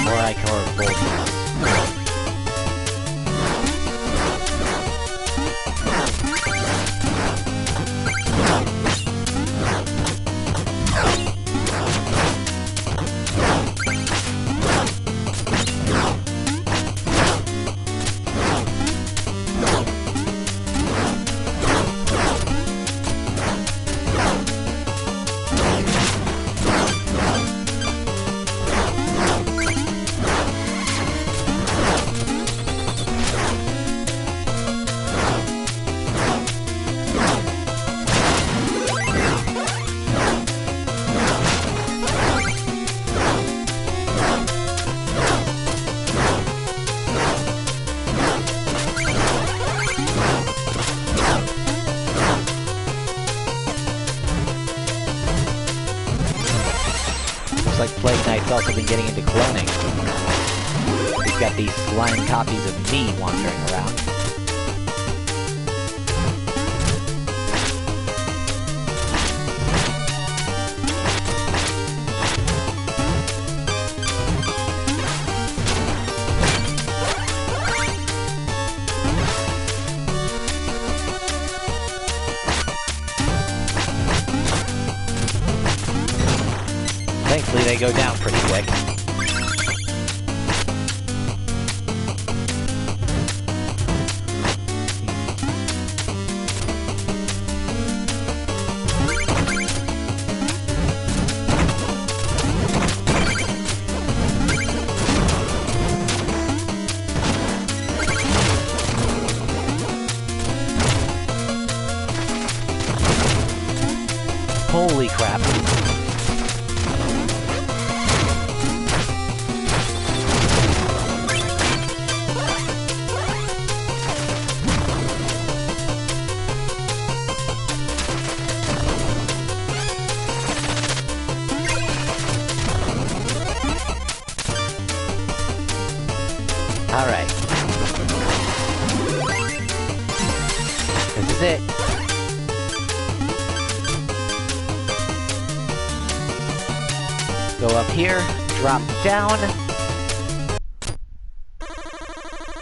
Or I can both. Looks like Plague Knight's also been getting into cloning. He's got these slime copies of me wandering around. Thankfully, they go down pretty quick. Holy crap. Alright. This is it. Go up here, drop down.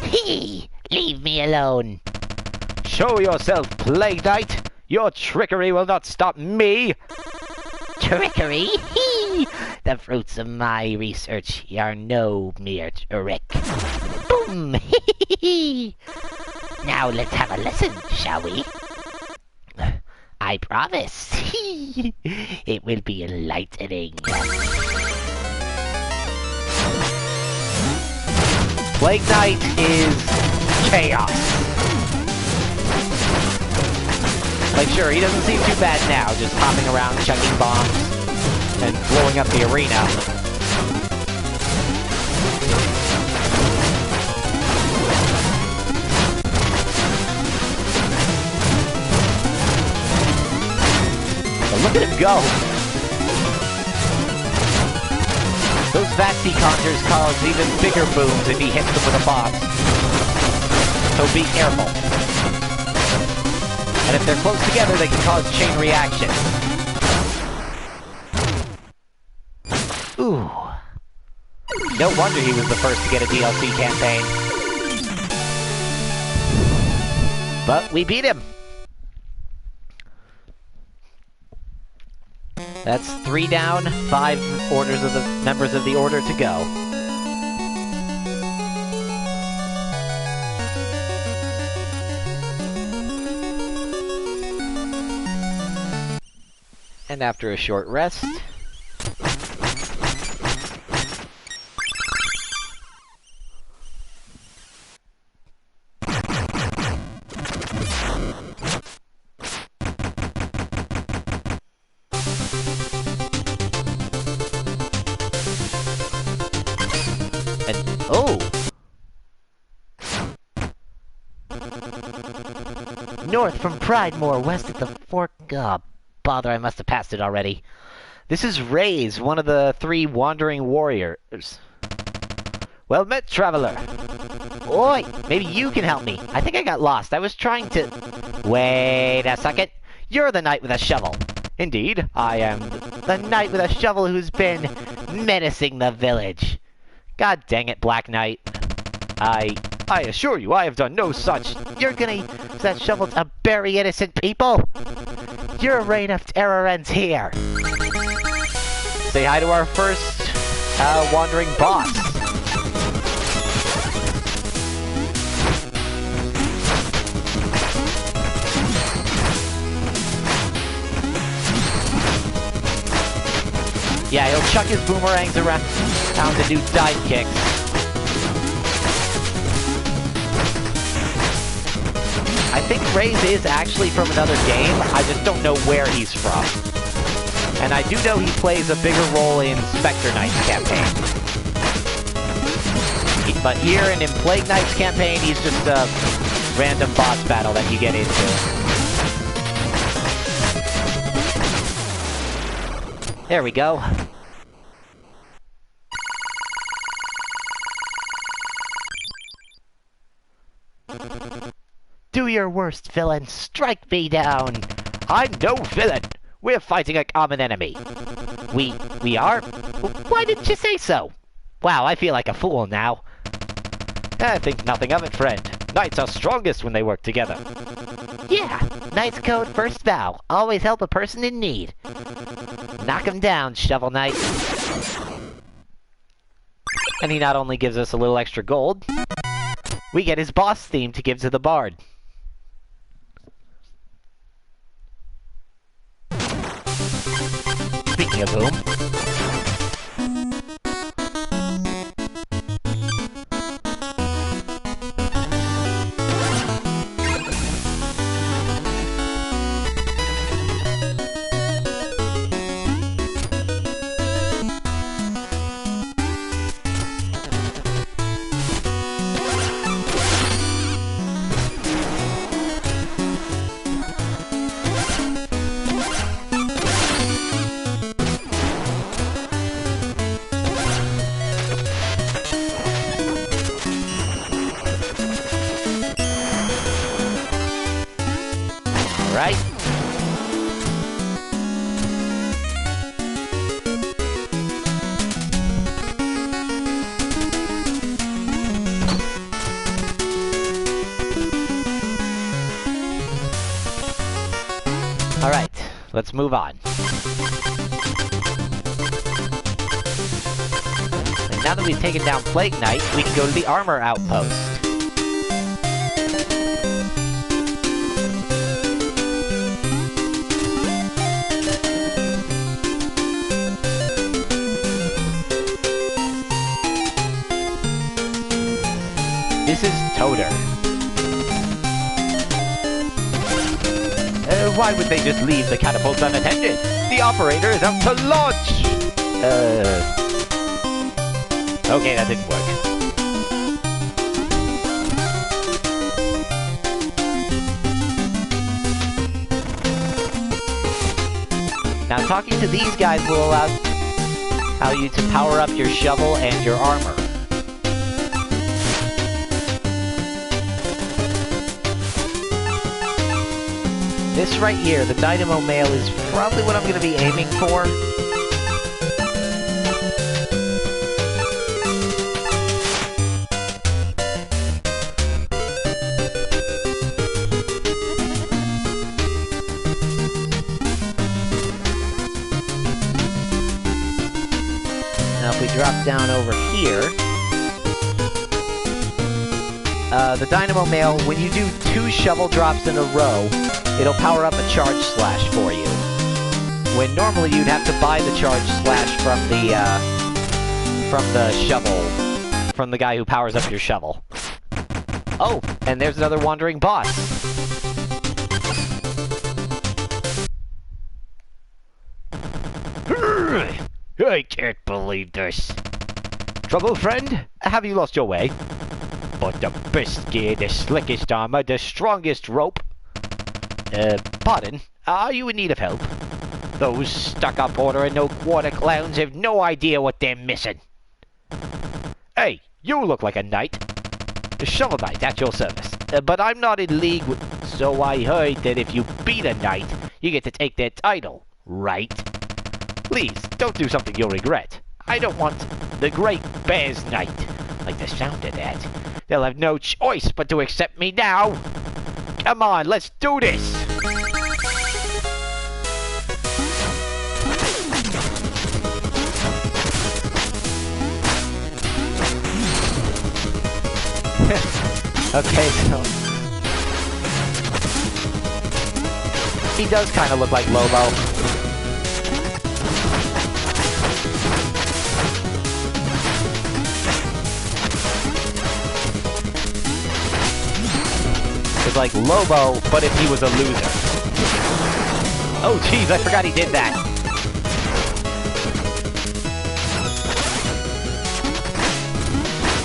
Hee! Leave me alone. Show yourself, Plague Knight! Your trickery will not stop me! Trickery? Hee! The fruits of my research are no mere trick. Boom! Hee! Now let's have a listen, shall we? I promise. It will be enlightening. Plague Knight is chaos. Like, sure, he doesn't seem too bad now, just hopping around, chucking bombs, and blowing up the arena. But look at him go! Those Vaxi conjures cause even bigger booms if he hits them with a box. So be careful. And if they're close together, they can cause chain reaction. Ooh. No wonder he was the first to get a DLC campaign. But we beat him. That's 3 down, 5 orders of the members of the Order to go. And after a short rest... Oh! North from Pridemore, west at the fork... Oh, bother, I must have passed it already. This is Raze, one of the 3 wandering warriors. Well met, traveler. Oi, maybe you can help me. I think I got lost. I was trying to... Wait a second. You're the knight with a shovel. Indeed, I am the knight with a shovel who's been menacing the village. God dang it, Black Knight. I assure you, I have done no such... You're gonna use that shovel to bury innocent people? Your reign of terror ends here. Say hi to our first, wandering boss. Yeah, he'll chuck his boomerangs around to do dive kicks. I think Raze is actually from another game, I just don't know where he's from. And I do know he plays a bigger role in Spectre Knight's campaign. But here and in Plague Knight's campaign, he's just a random boss battle that you get into. There we go. Do your worst, villain. Strike me down. I'm no villain. We're fighting a common enemy. We are? Why didn't you say so? Wow, I feel like a fool now. I think nothing of it, friend. Knights are strongest when they work together. Yeah, Knight's Code first vow. Always help a person in need. Knock him down, Shovel Knight. And he not only gives us a little extra gold, we get his boss theme to give to the bard. Speaking of whom... Right? Alright, let's move on. And now that we've taken down Plague Knight, we can go to the armor outpost. This is Toter. Why would they just leave the catapults unattended? The operator is out to launch! Okay, that didn't work. Now, talking to these guys will allow you to power up your shovel and your armor. This right here, the Dynamo Mail, is probably what I'm going to be aiming for. Now if we drop down over here, the Dynamo Mail, when you do 2 shovel drops in a row, it'll power up a Charge Slash for you. When normally you'd have to buy the Charge Slash from the shovel, from the guy who powers up your shovel. Oh, and there's another wandering boss. I can't believe this. Trouble, friend? Have you lost your way? But the best gear, the slickest armor, the strongest rope. Pardon? Are you in need of help? Those stuck-up order and no-quarter clowns have no idea what they're missing. Hey, you look like a knight. A Shovel Knight at your service. But I'm not in league with... So I heard that if you beat a knight, you get to take their title, right? Please, don't do something you'll regret. I don't want the Great Bear's Knight. Like the sound of that. They'll have no choice but to accept me now. Come on, let's do this! Okay, so... he does kind of look like Lobo. It's like Lobo, but if he was a loser. Oh, jeez, I forgot he did that.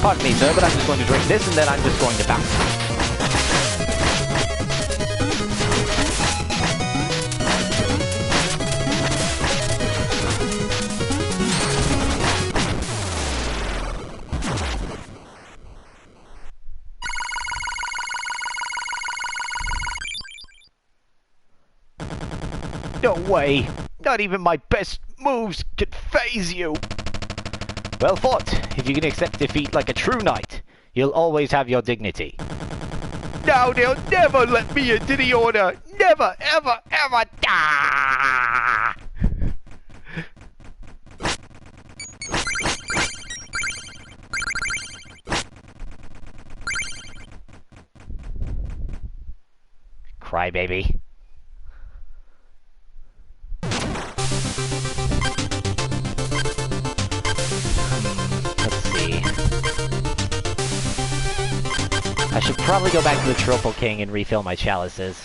Pardon me, sir, but I'm just going to drink this, and then I'm just going to bounce. No way! Not even my best moves can faze you! Well fought. If you can accept defeat like a true knight, you'll always have your dignity. Now they'll never let me into the order! Never, ever, ever! Ah! Crybaby. I should probably go back to the Tropal King and refill my chalices.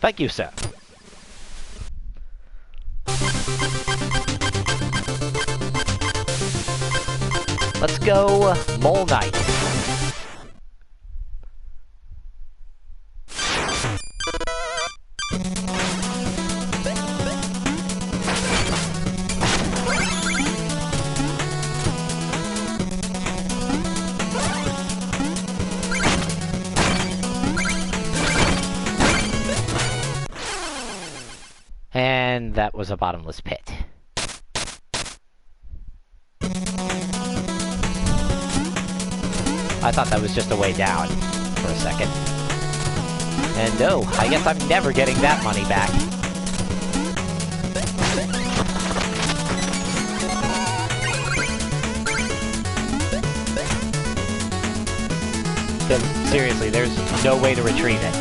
Thank you, sir. Let's go Mole Knight. And that was a bottomless pit. I thought that was just a way down for a second. And no, I guess I'm never getting that money back. Seriously, there's no way to retrieve it.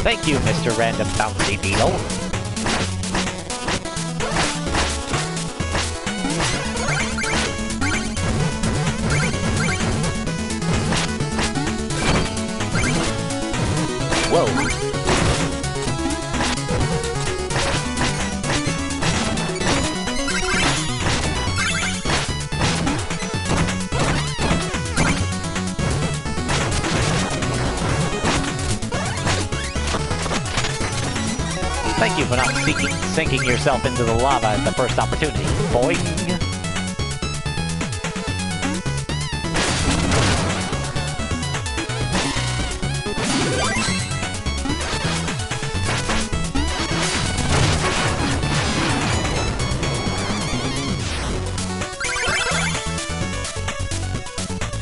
Thank you, Mr. Random Bouncy Beetle. Whoa. Thank you for not sinking yourself into the lava at the first opportunity. Boing!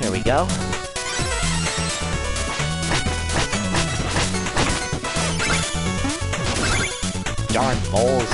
There we go. Darn moles.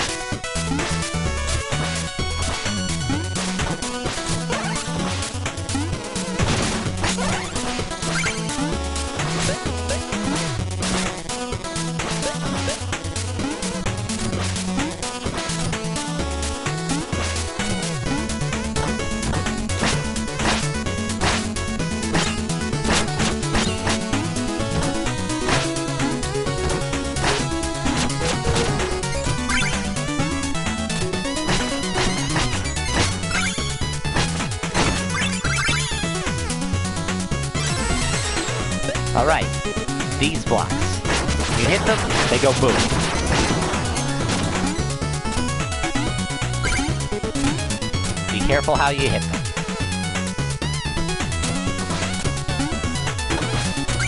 Alright, these blocks. You hit them, they go boom. Be careful how you hit them.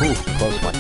Ooh, close one.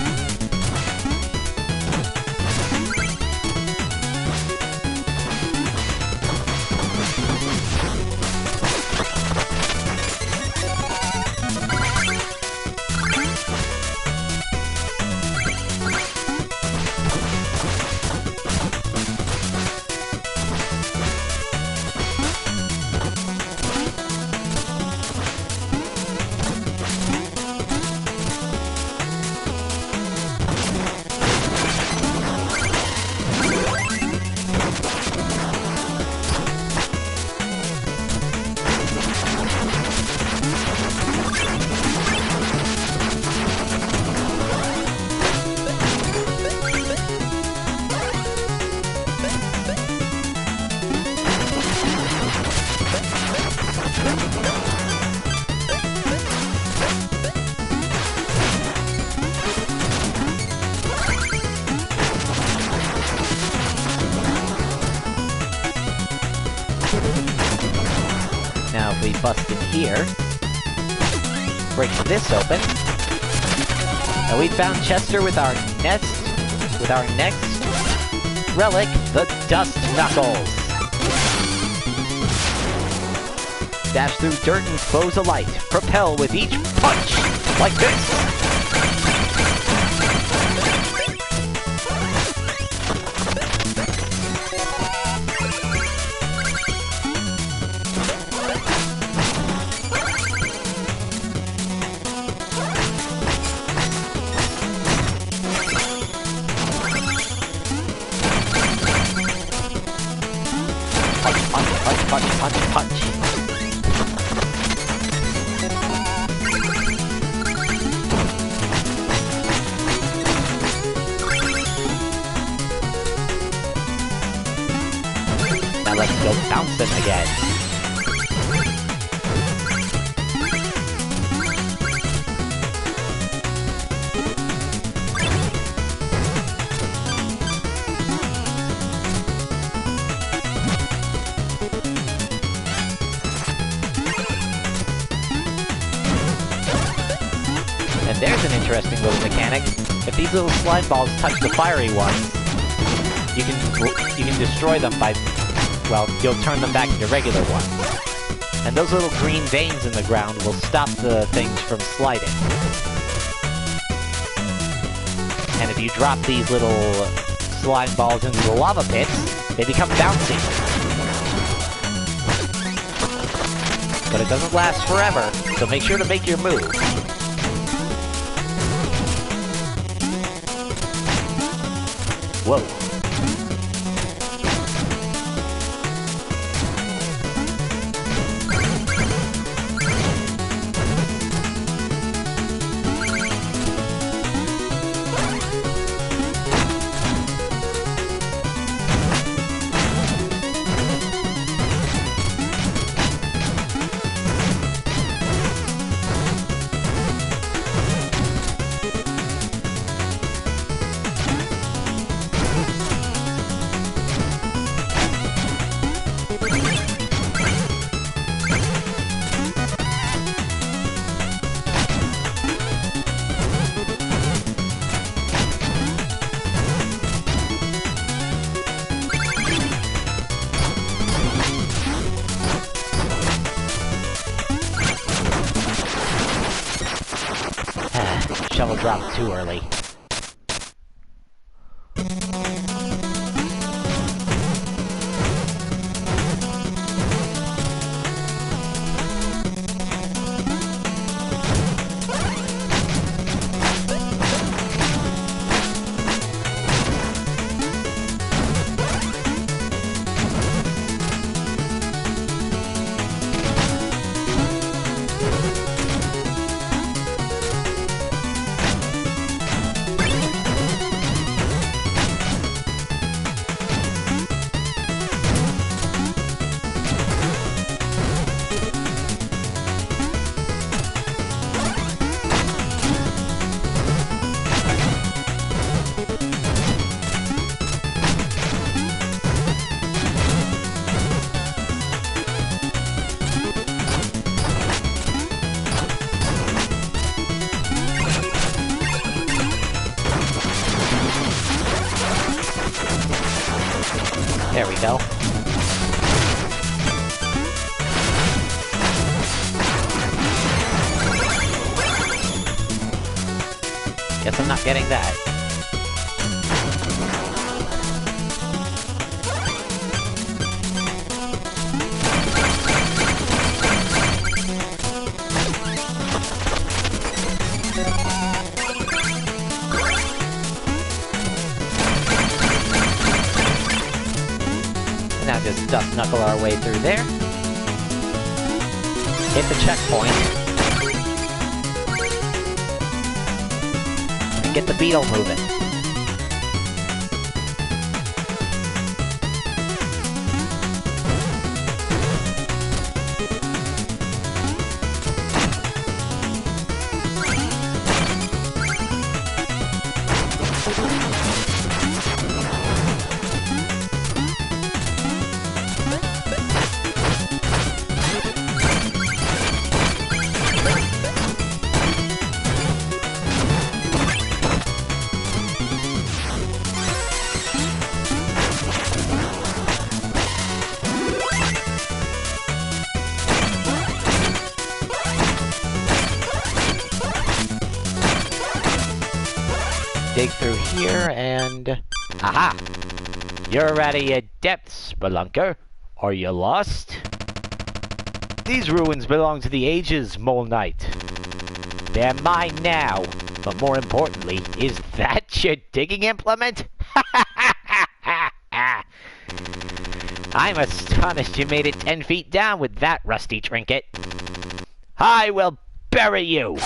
Now if we bust in here, break this open, and we found Chester with our next relic, the Dust Knuckles. Dash through dirt and foes alike. Propel with each punch, like this. Punch. Now let's go bounce them again. And there's an interesting little mechanic. If these little slime balls touch the fiery ones, you can destroy them by, well, you'll turn them back into regular ones. And those little green veins in the ground will stop the things from sliding. And if you drop these little slime balls into the lava pits, they become bouncy. But it doesn't last forever, so make sure to make your move. Whoa. Shovel dropped too early. There we go. Guess I'm not getting that. Now just dust knuckle our way through there. Hit the checkpoint. And get the beetle moving. Dig through here and... Aha! You're out of your depths, Spelunker. Are you lost? These ruins belong to the ages, Mole Knight. They're mine now, but more importantly, is that your digging implement? I'm astonished you made it 10 feet down with that rusty trinket. I will bury you!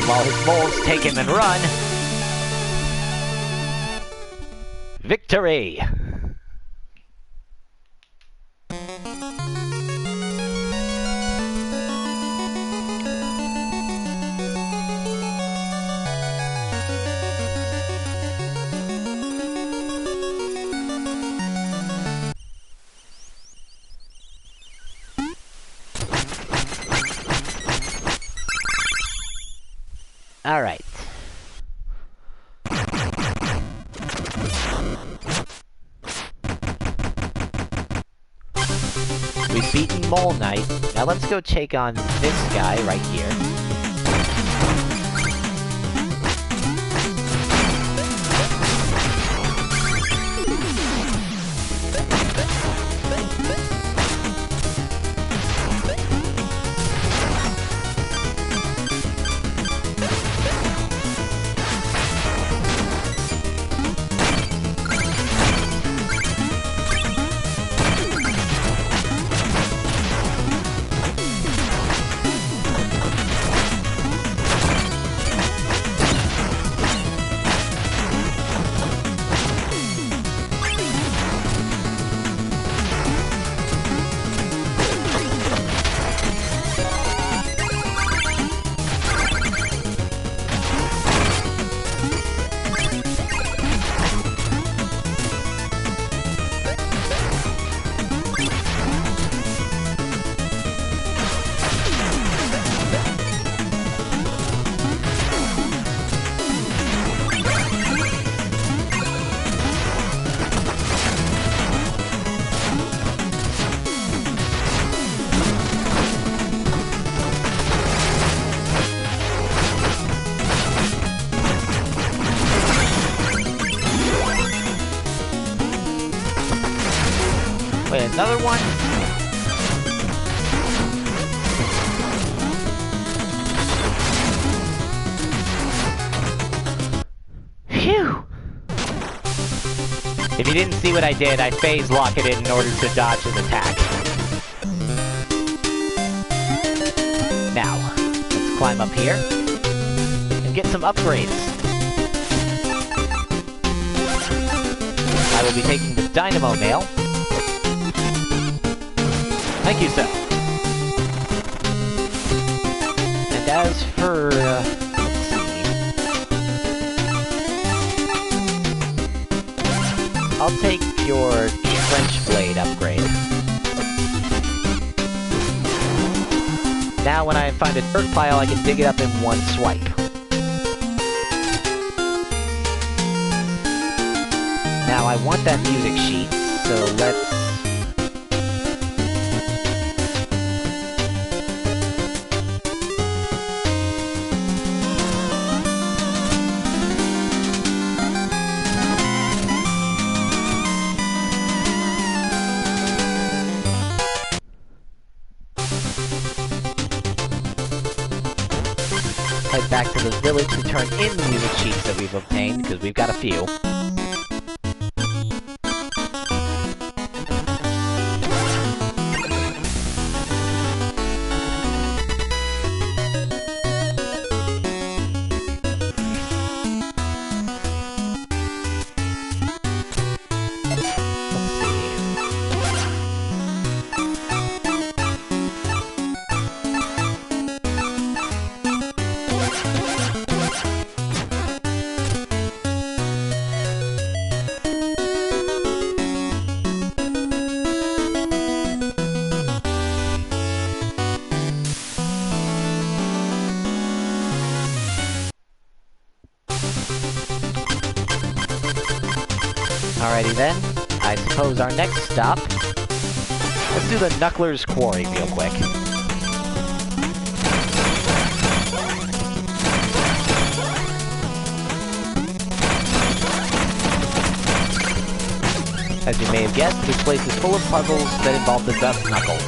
While his moles take him and run. Victory! Alright. We've beaten Mole Knight. Now let's go take on this guy right here. Wait, another one? Phew! If you didn't see what I did, I phase lock it in order to dodge his attack. Now, let's climb up here and get some upgrades. I will be taking the Dynamo Nail. Thank you, sir. And as for, let's see. I'll take your Trench Blade upgrade. Now when I find a dirt pile, I can dig it up in one swipe. Now I want that music sheet, so let's... head back to the village to turn in the music sheets that we've obtained, because we've got a few. Alrighty then, I suppose our next stop... Let's do the Knuckler's Quarry real quick. As you may have guessed, this place is full of puzzles that involve the Dust Knuckles.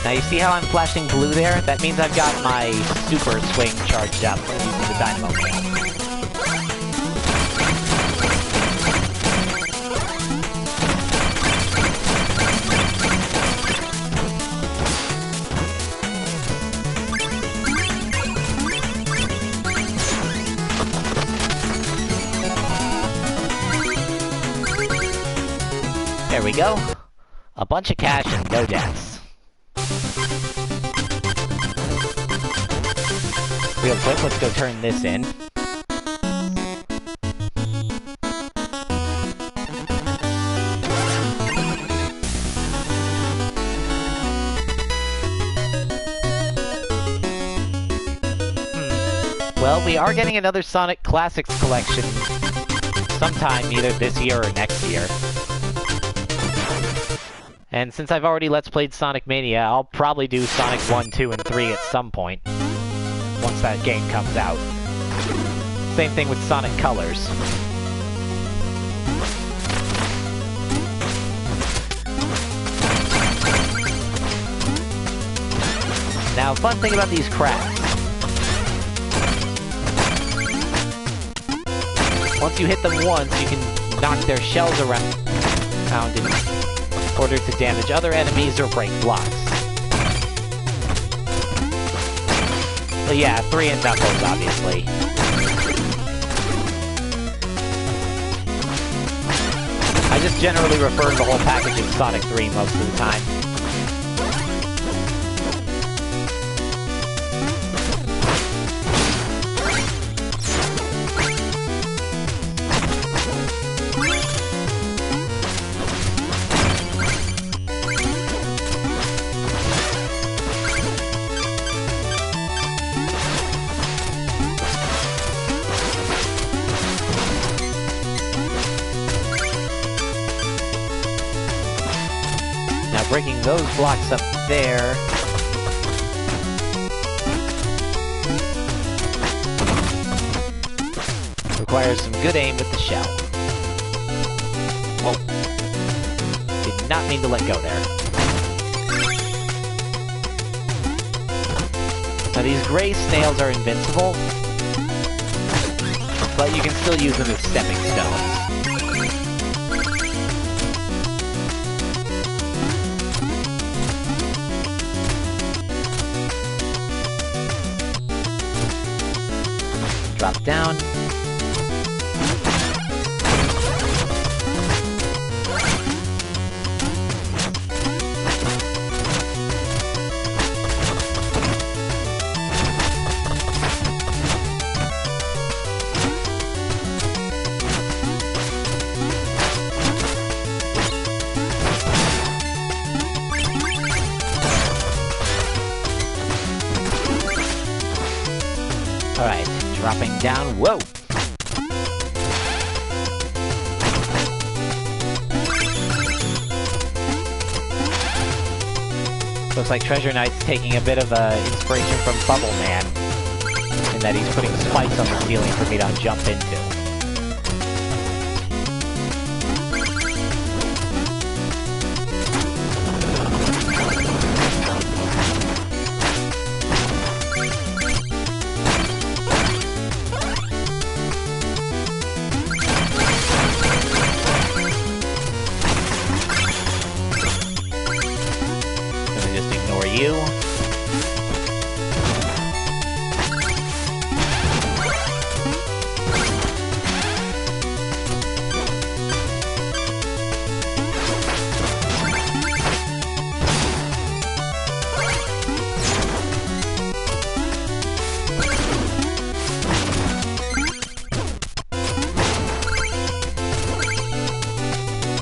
Now you see how I'm flashing blue there? That means I've got my super swing charged up using the Dynamo Tail. There we go. A bunch of cash and no deaths. Real quick, let's go turn this in. Well, we are getting another Sonic Classics collection sometime either this year or next year. And since I've already Let's Played Sonic Mania, I'll probably do Sonic 1, 2, and 3 at some point, once that game comes out. Same thing with Sonic Colors. Now, fun thing about these crabs. Once you hit them once, you can knock their shells around in order to damage other enemies or break blocks. But yeah, 3 and Knuckles, obviously. I just generally refer to the whole package as Sonic 3 most of the time. Breaking those blocks up there. Requires some good aim with the shell. Whoa. Did not mean to let go there. Now these gray snails are invincible, but you can still use them as stepping stones. Drop down. Alright, dropping down. Whoa! Looks like Treasure Knight's taking a bit of inspiration from Bubble Man, in that he's putting spikes on the ceiling for me to jump into. You.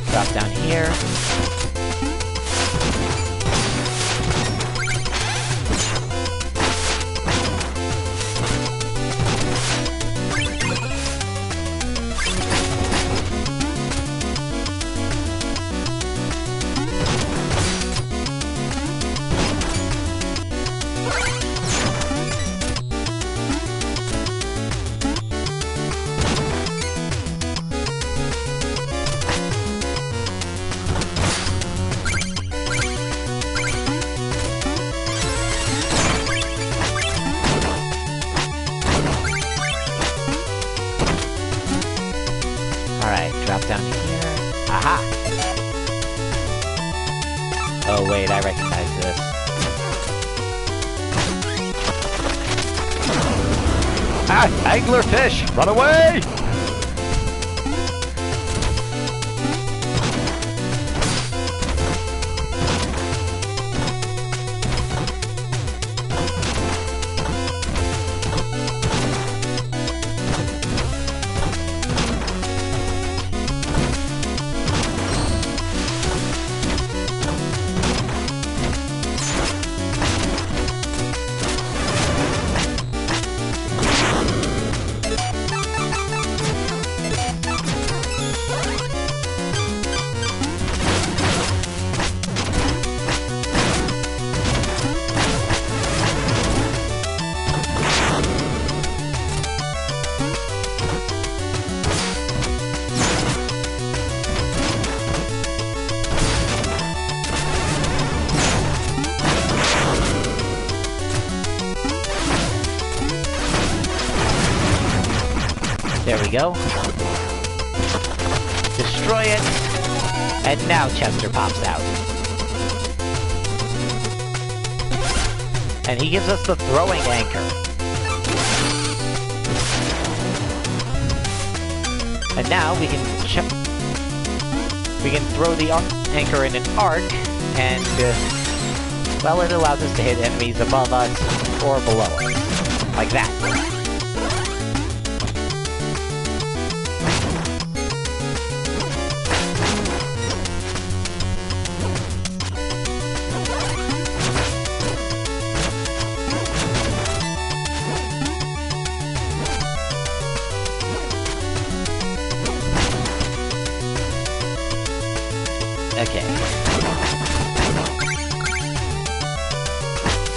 Drop down here. Oh wait, I recognize this. Ah! Anglerfish! Run away! There we go. Destroy it. And now Chester pops out. And he gives us the throwing anchor. And now we can throw the anchor in an arc, and well, it allows us to hit enemies above us or below us. Like that. Okay.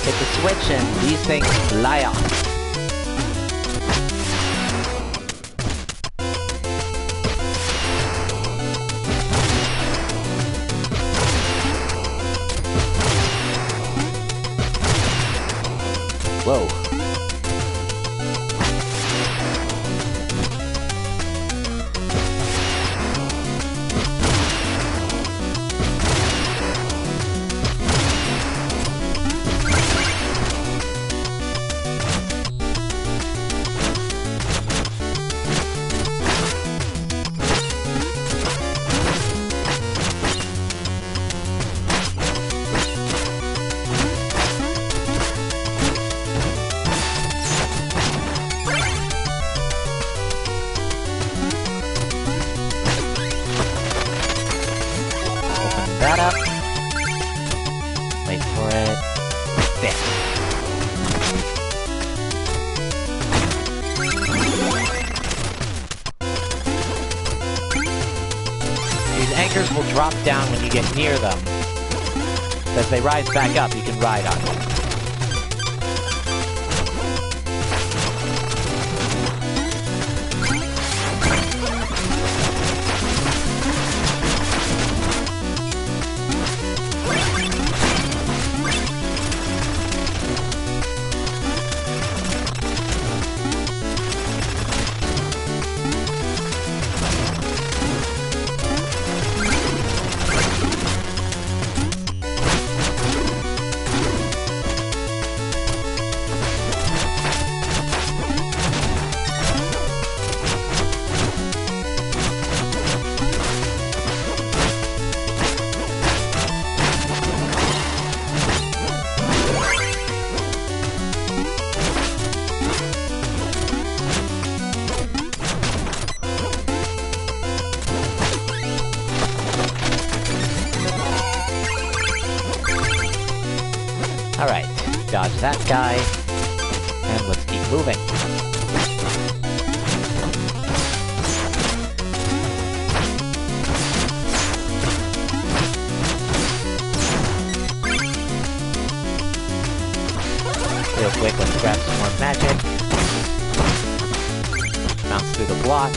Hit the switch and these things fly off. Whoa. That up. Wait for it. There. These anchors will drop down when you get near them. As they rise back up, you can ride on them. Alright, dodge that guy, and let's keep moving. Real quick, let's grab some more magic. Bounce through the blocks.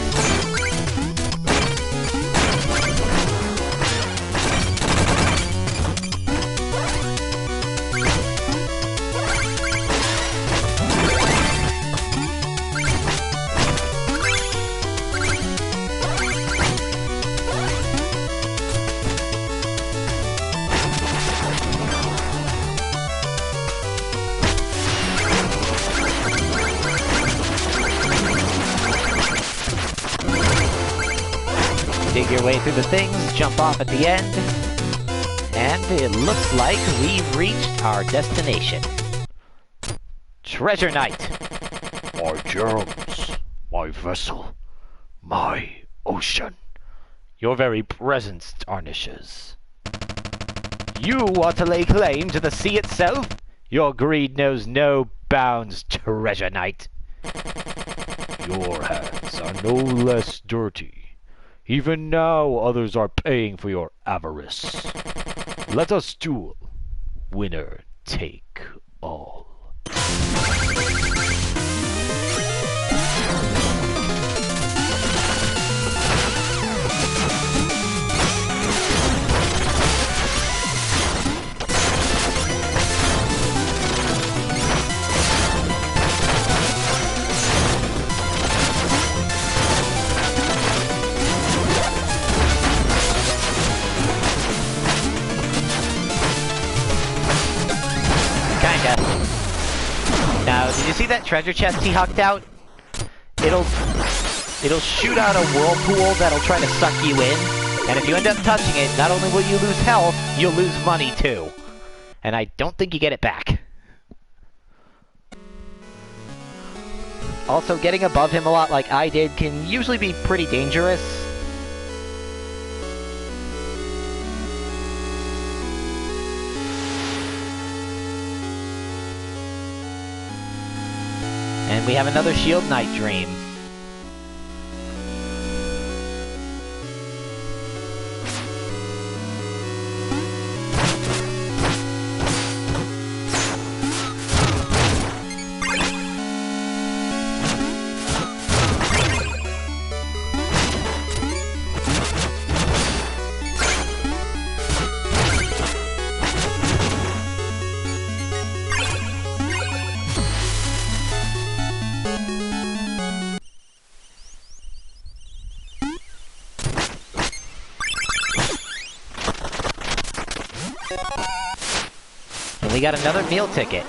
Dig your way through the things, jump off at the end, and it looks like we've reached our destination. Treasure Night! My germs, my vessel, my ocean. Your very presence tarnishes. You want to lay claim to the sea itself? Your greed knows no bounds, Treasure Knight. Your hands are no less dirty. Even now others are paying for your avarice. Let us duel. Winner take all. Now, did you see that treasure chest he hucked out? It'll shoot out a whirlpool that'll try to suck you in, and if you end up touching it, not only will you lose health, you'll lose money too. And I don't think you get it back. Also, getting above him a lot like I did can usually be pretty dangerous. And we have another Shield Knight dream. And we got another meal ticket.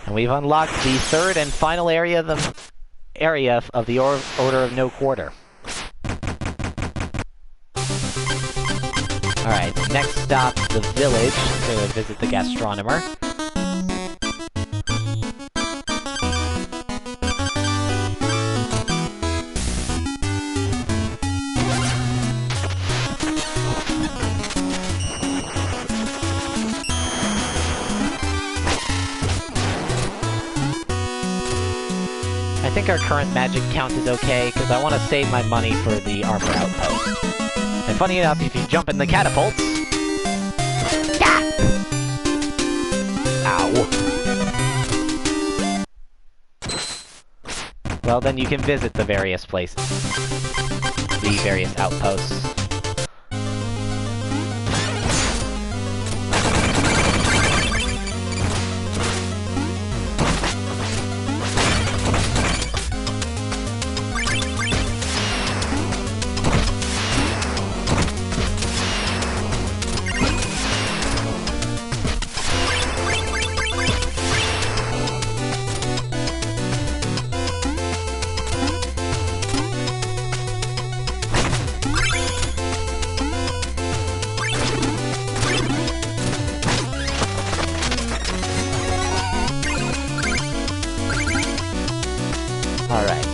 And we've unlocked the third and final area of the Order of No Quarter. Alright, next stop, the village, to visit the gastronomer. I think our current magic count is okay, because I want to save my money for the armor outpost. And funny enough, if you jump in the catapults... Ah! Ow. Well, then you can visit the various places. The various outposts. Alright.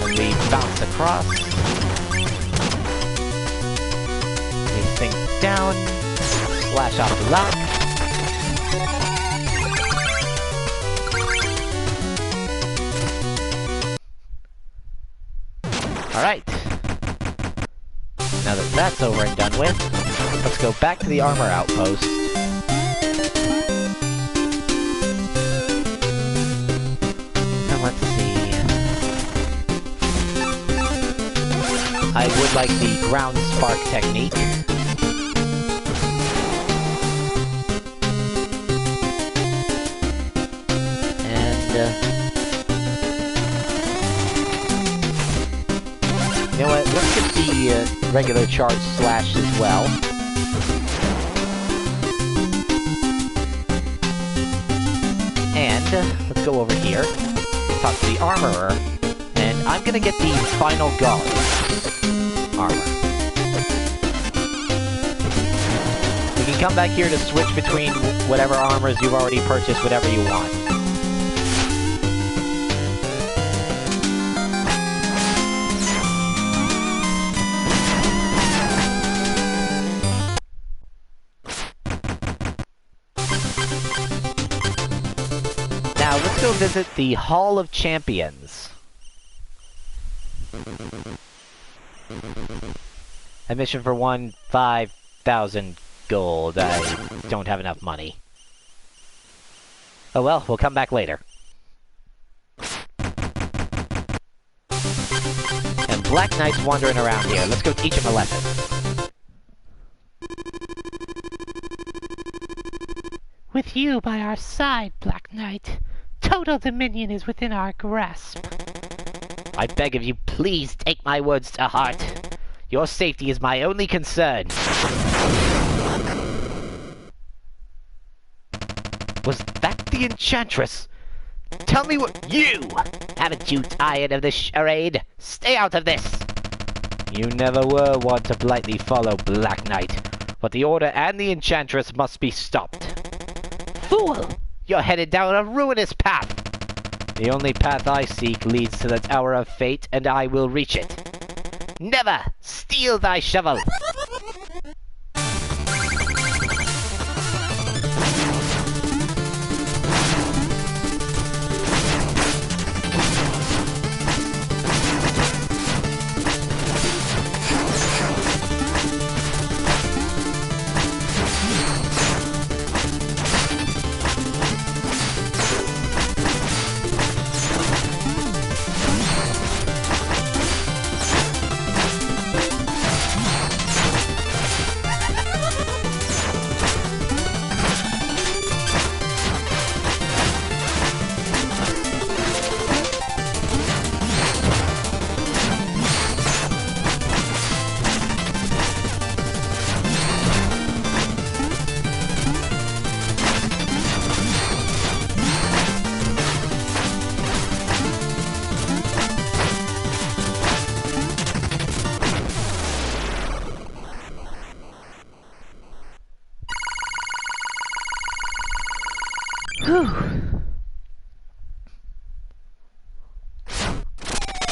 And we bounce across. We sink down. Slash off the lock. Alright. Now that that's over and done with, let's go back to the armor outpost. And let's see. I would like the ground spark technique. And know what? Let's get the regular charge slash as well. And let's go over here, talk to the armorer, and I'm gonna get the final guard armor. You can come back here to switch between whatever armors you've already purchased, whatever you want. Now, let's go visit the Hall of Champions. A mission for 5,000 gold. I don't have enough money. Oh well, we'll come back later. And Black Knight's wandering around here. Let's go teach him a lesson. With you by our side, Black Knight, total dominion is within our grasp. I beg of you, please take my words to heart. Your safety is my only concern. Was that the Enchantress? Tell me what you... Haven't you tired of this charade? Stay out of this! You never were one to blindly follow, Black Knight. But the Order and the Enchantress must be stopped. Fool! You're headed down a ruinous path! The only path I seek leads to the Tower of Fate, and I will reach it. Never! Steal thy shovel!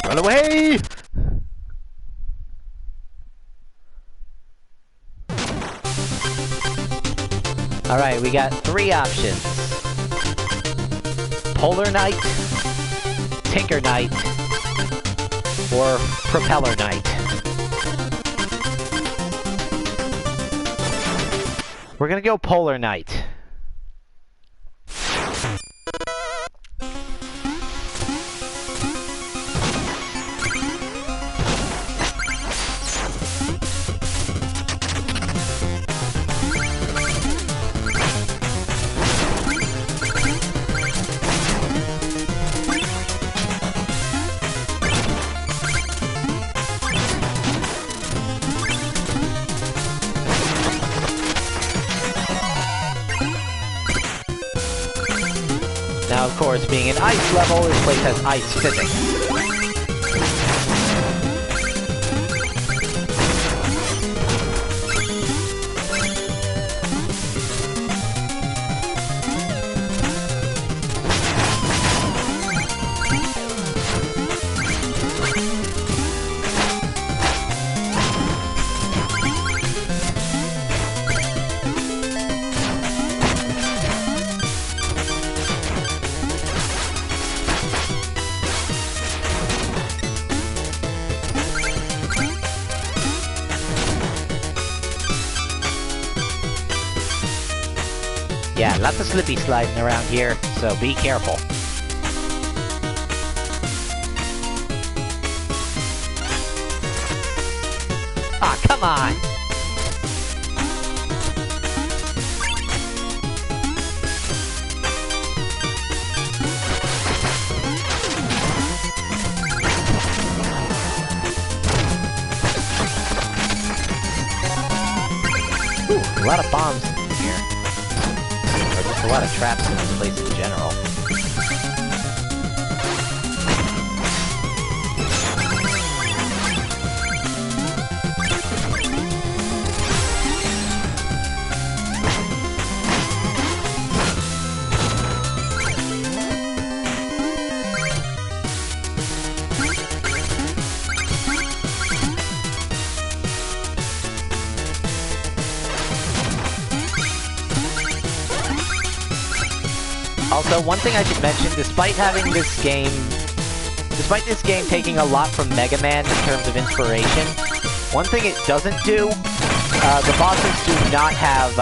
Run away! Alright, we got 3 options. Polar Knight, Tinker Knight, or Propeller Knight. We're gonna go Polar Knight. Now, of course, being an ice level, this place has ice physics. Yeah, lots of slippy sliding around here, so be careful. Ah, come on! Ooh, a lot of bombs in here. Or just a lot of traps in this place in general. Also, one thing I should mention, despite this game taking a lot from Mega Man in terms of inspiration, one thing it doesn't do, the bosses do not have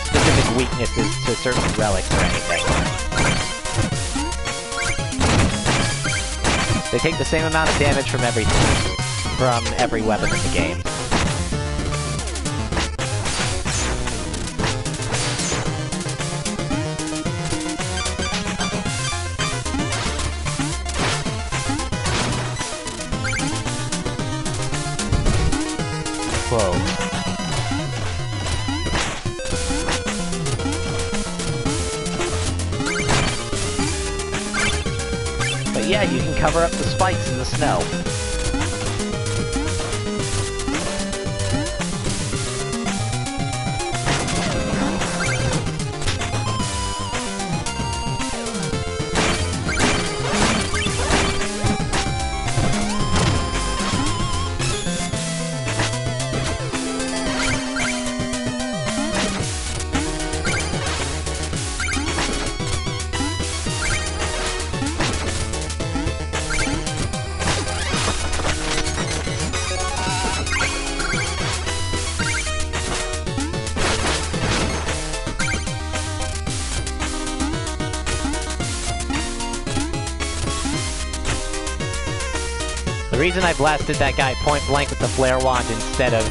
specific weaknesses to certain relics or anything. They take the same amount of damage from every weapon in the game. Whoa. But yeah, you can cover up the spikes in the snow. The reason I blasted that guy point blank with the flare wand instead of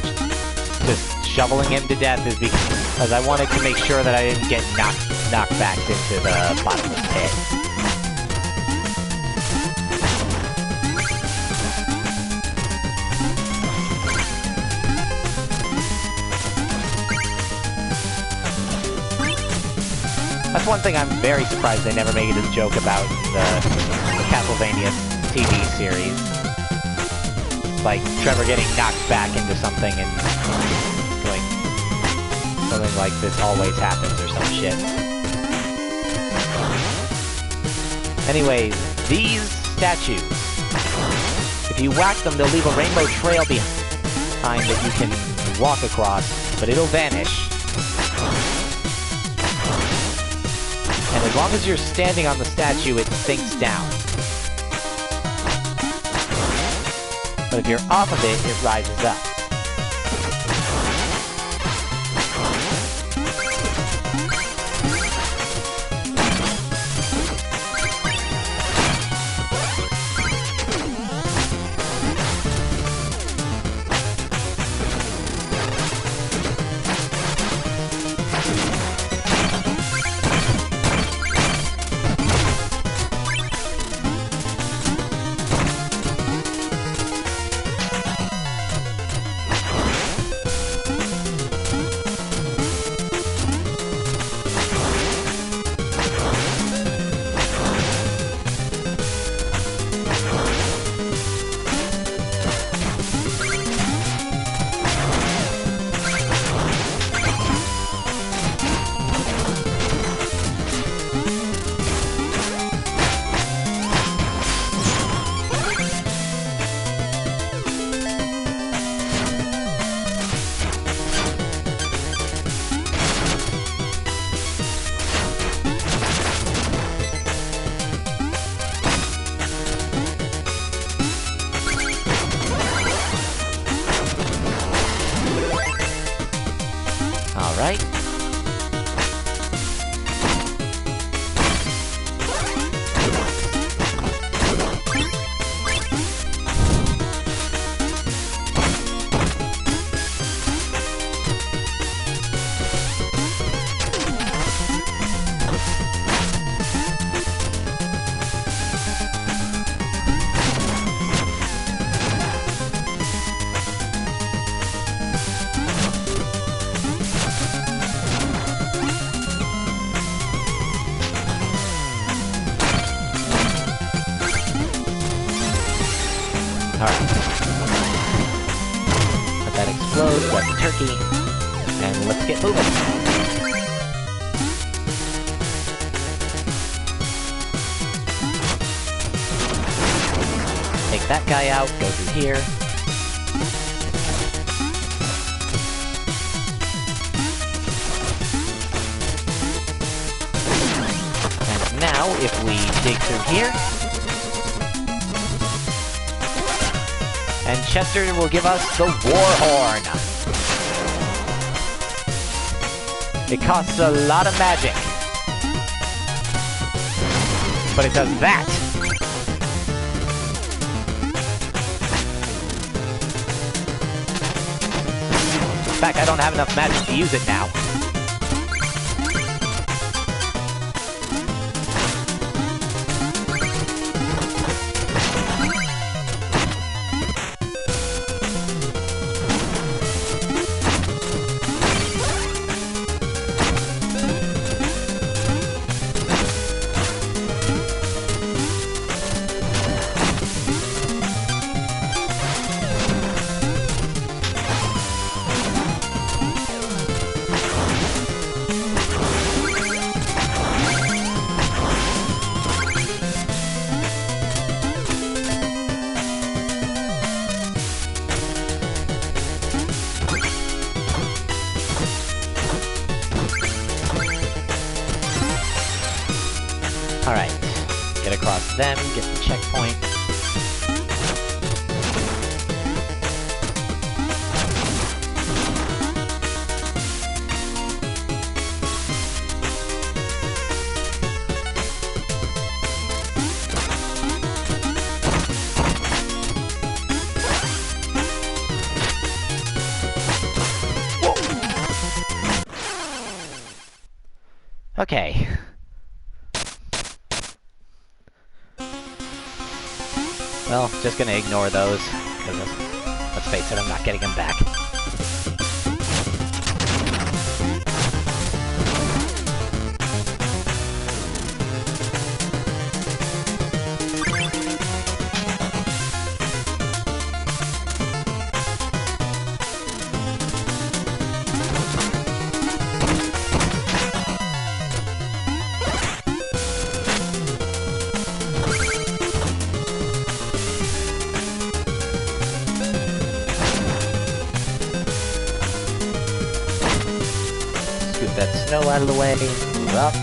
just shoveling him to death is because I wanted to make sure that I didn't get knocked back into the bottomless pit. That's one thing I'm very surprised they never made a joke about in the Castlevania TV series. Like Trevor getting knocked back into something and going something like this always happens or some shit. Anyways, these statues, if you whack them, they'll leave a rainbow trail behind that you can walk across, but it'll vanish. And as long as you're standing on the statue, it sinks down. But if you're off of it, it rises up. Alright. potatoes, grab the turkey, and let's get moving. Take that guy out, go through here. And now, if we dig through here, and Chester will give us the War Horn. It costs a lot of magic, but it does that. In fact, I don't have enough magic to use it now. Alright, get across them, get the checkpoint. Okay. Well, just gonna ignore those, because let's face it, I'm not getting them back. Scoop that snow out of the way, move up.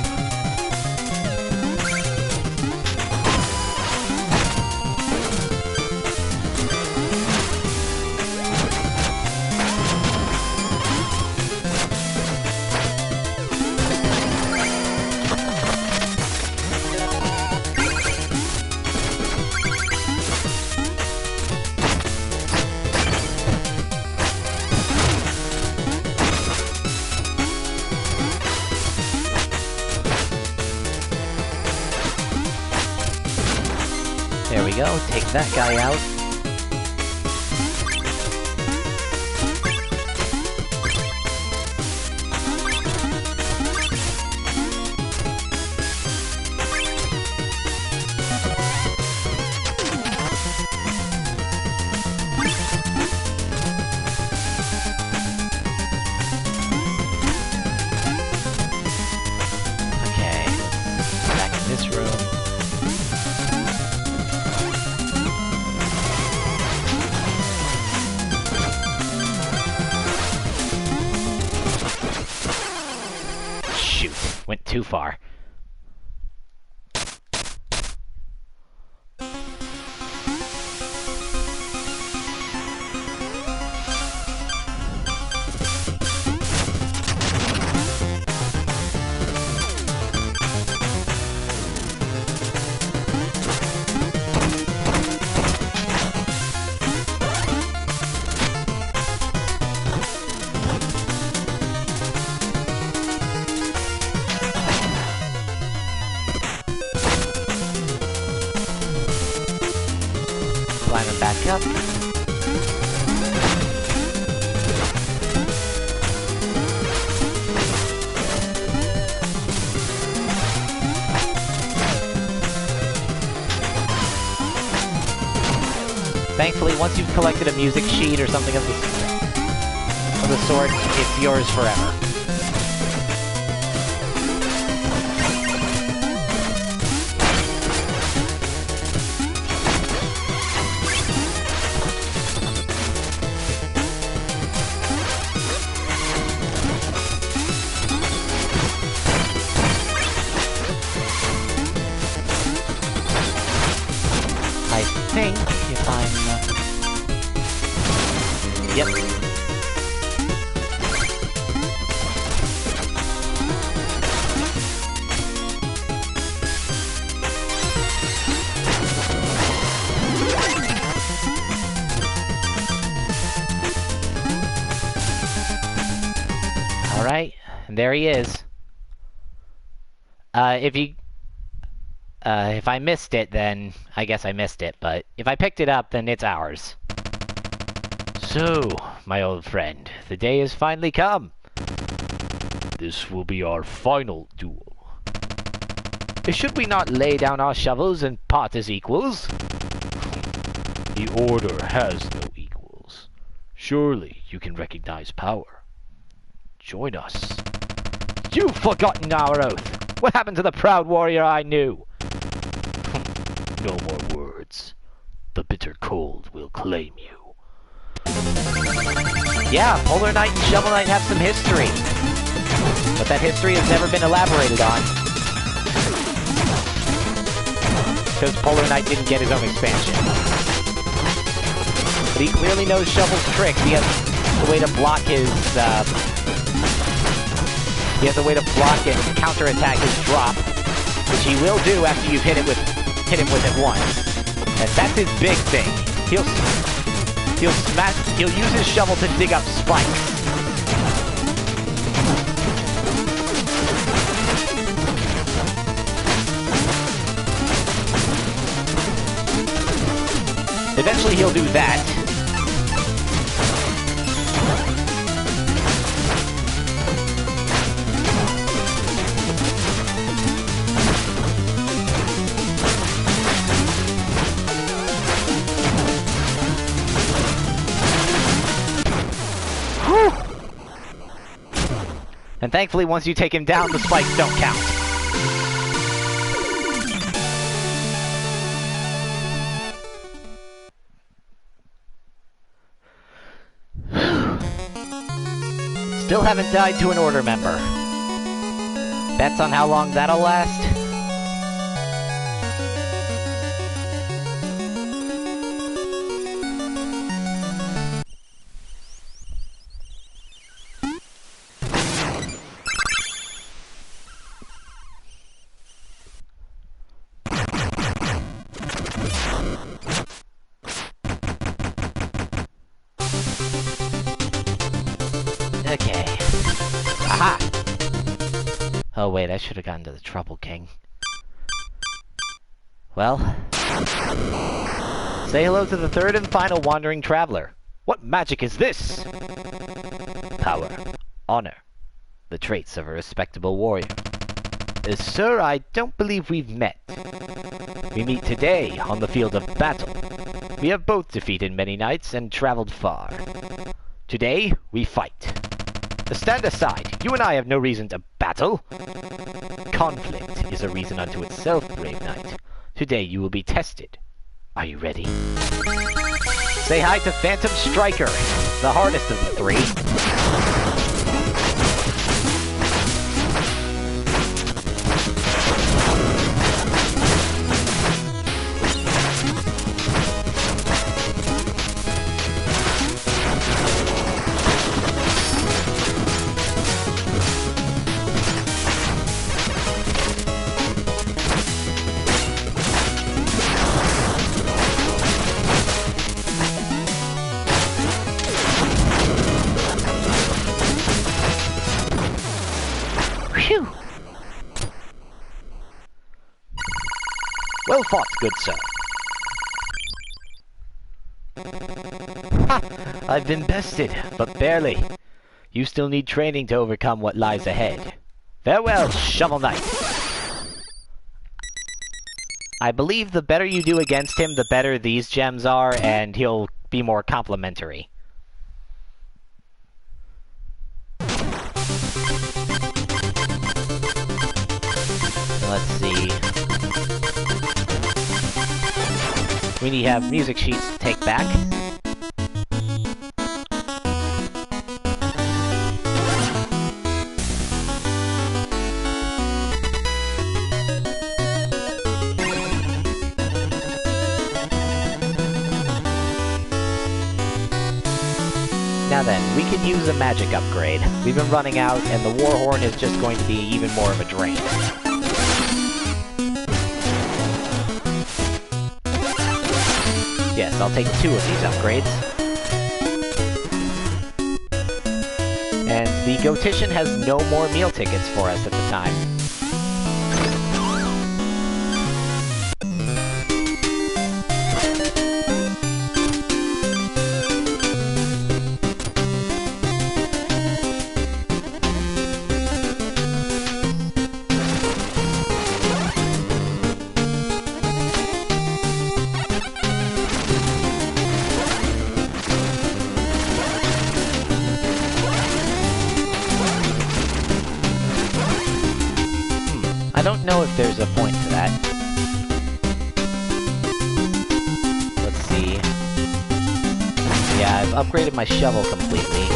There we go, take that guy out. Okay, back in this room. Went too far. Climbing back up. Thankfully, once you've collected a music sheet or something of this... the sort, it's yours forever. I think if I'm... Yep. Alright, and there he is. If I missed it, then I guess I missed it, but if I picked it up, then it's ours. So, my old friend, the day has finally come. This will be our final duel. Should we not lay down our shovels and part as equals? The Order has no equals. Surely you can recognize power. Join us. You've forgotten our oath. What happened to the proud warrior I knew? No more words. The bitter cold will claim you. Yeah, Polar Knight and Shovel Knight have some history. But that history has never been elaborated on. Because Polar Knight didn't get his own expansion. But he clearly knows Shovel's tricks. He has a way to block his, he has a way to block and counterattack his drop, which he will do after you've hit him with it once. And that's his big thing. He'll use his shovel to dig up spikes. Eventually he'll do that. And thankfully, once you take him down, the spikes don't count. Still haven't died to an Order member. Bets on how long that'll last? Okay. Aha! Oh wait, I should have gotten to the Trouble King. Well... Say hello to the third and final Wandering Traveler. What magic is this? Power. Honor. The traits of a respectable warrior. Sir, I don't believe we've met. We meet today on the field of battle. We have both defeated many knights and traveled far. Today, we fight. Stand aside. You and I have no reason to battle. Conflict is a reason unto itself, brave knight. Today you will be tested. Are you ready? Say hi to Phantom Striker, the hardest of the three. Phew! Well fought, good sir. Ha! I've been bested, but barely. You still need training to overcome what lies ahead. Farewell, Shovel Knight! I believe the better you do against him, the better these gems are, and he'll be more complimentary. We have music sheets to take back. Now then, we could use a magic upgrade. We've been running out, and the Warhorn is just going to be even more of a drain. Yes, I'll take 2 of these upgrades. And the Gotician has no more meal tickets for us at the time. I don't know if there's a point to that. Let's see. Yeah, I've upgraded my shovel completely.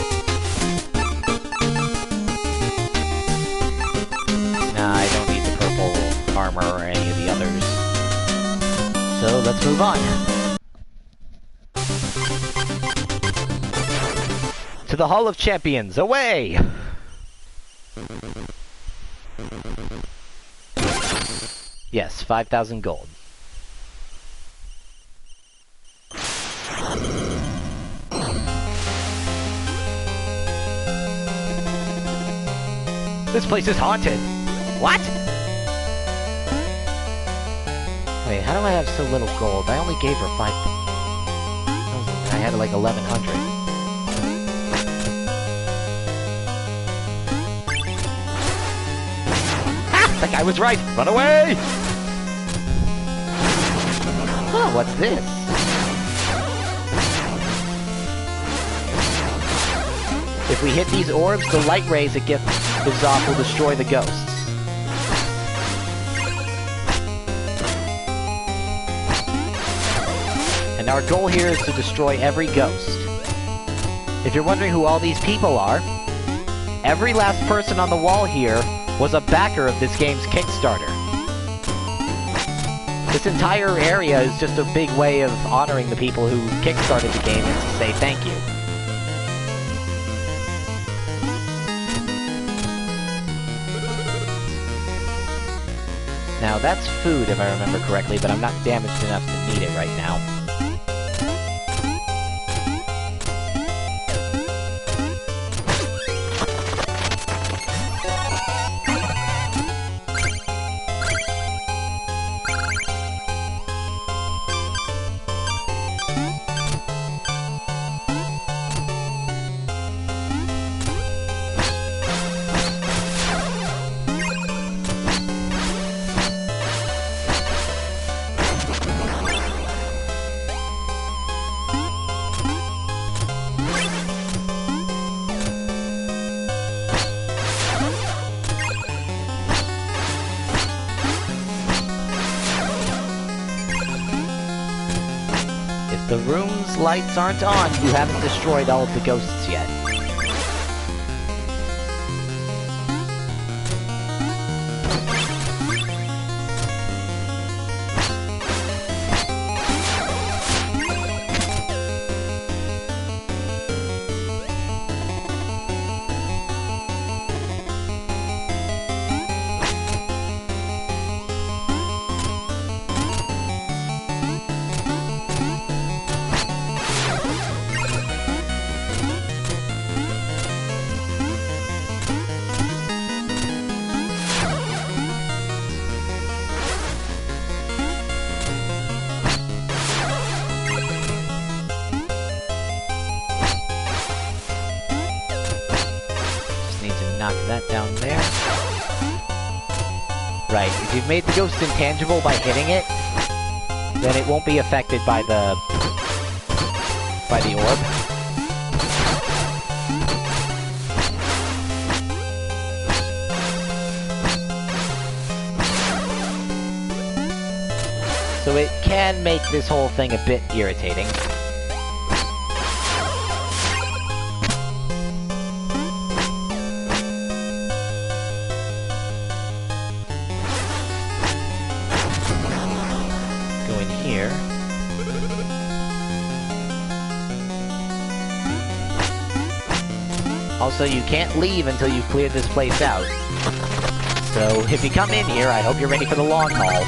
Nah, I don't need the purple armor or any of the others. So, let's move on. To the Hall of Champions, away! Yes, 5,000 gold. This place is haunted! What? Wait, how do I have so little gold? I only gave her 5... I had like 1,100. Ah! That guy was right! Run away! Oh, what's this? If we hit these orbs, the light rays it gives off will destroy the ghosts. And our goal here is to destroy every ghost. If you're wondering who all these people are, every last person on the wall here was a backer of this game's Kickstarter. This entire area is just a big way of honoring the people who kickstarted the game and to say thank you. Now that's food if I remember correctly, but I'm not damaged enough to need it right now. The room's lights aren't on. You haven't destroyed all of the ghosts yet. Knock that down there. Right, if you've made the ghost intangible by hitting it, then it won't be affected by the orb. So it can make this whole thing a bit irritating. Go in here. Also, you can't leave until you've cleared this place out. So, if you come in here, I hope you're ready for the long haul.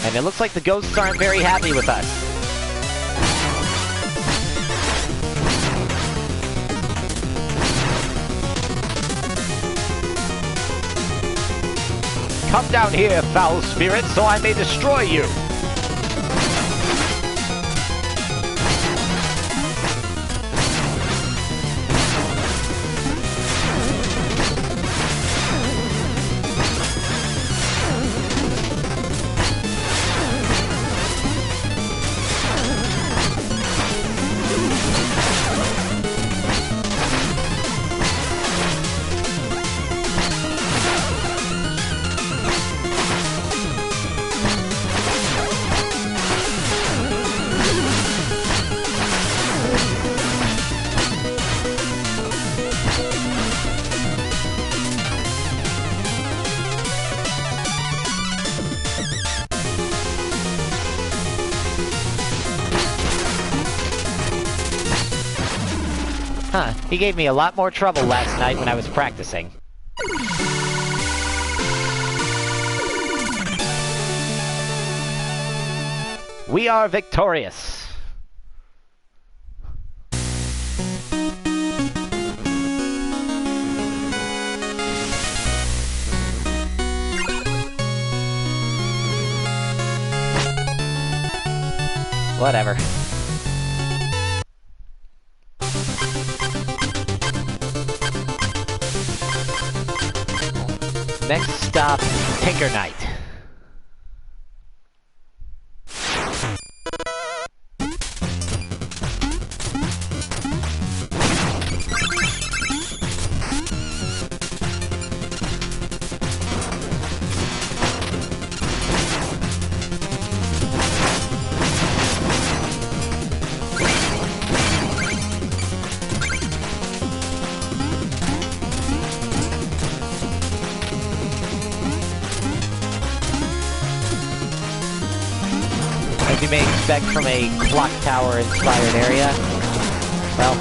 And it looks like the ghosts aren't very happy with us. Come down here, foul spirit, so I may destroy you! Huh, he gave me a lot more trouble last night when I was practicing. We are victorious! Whatever. Next stop, Tinker Knight. As you may expect from a clock tower inspired area, well,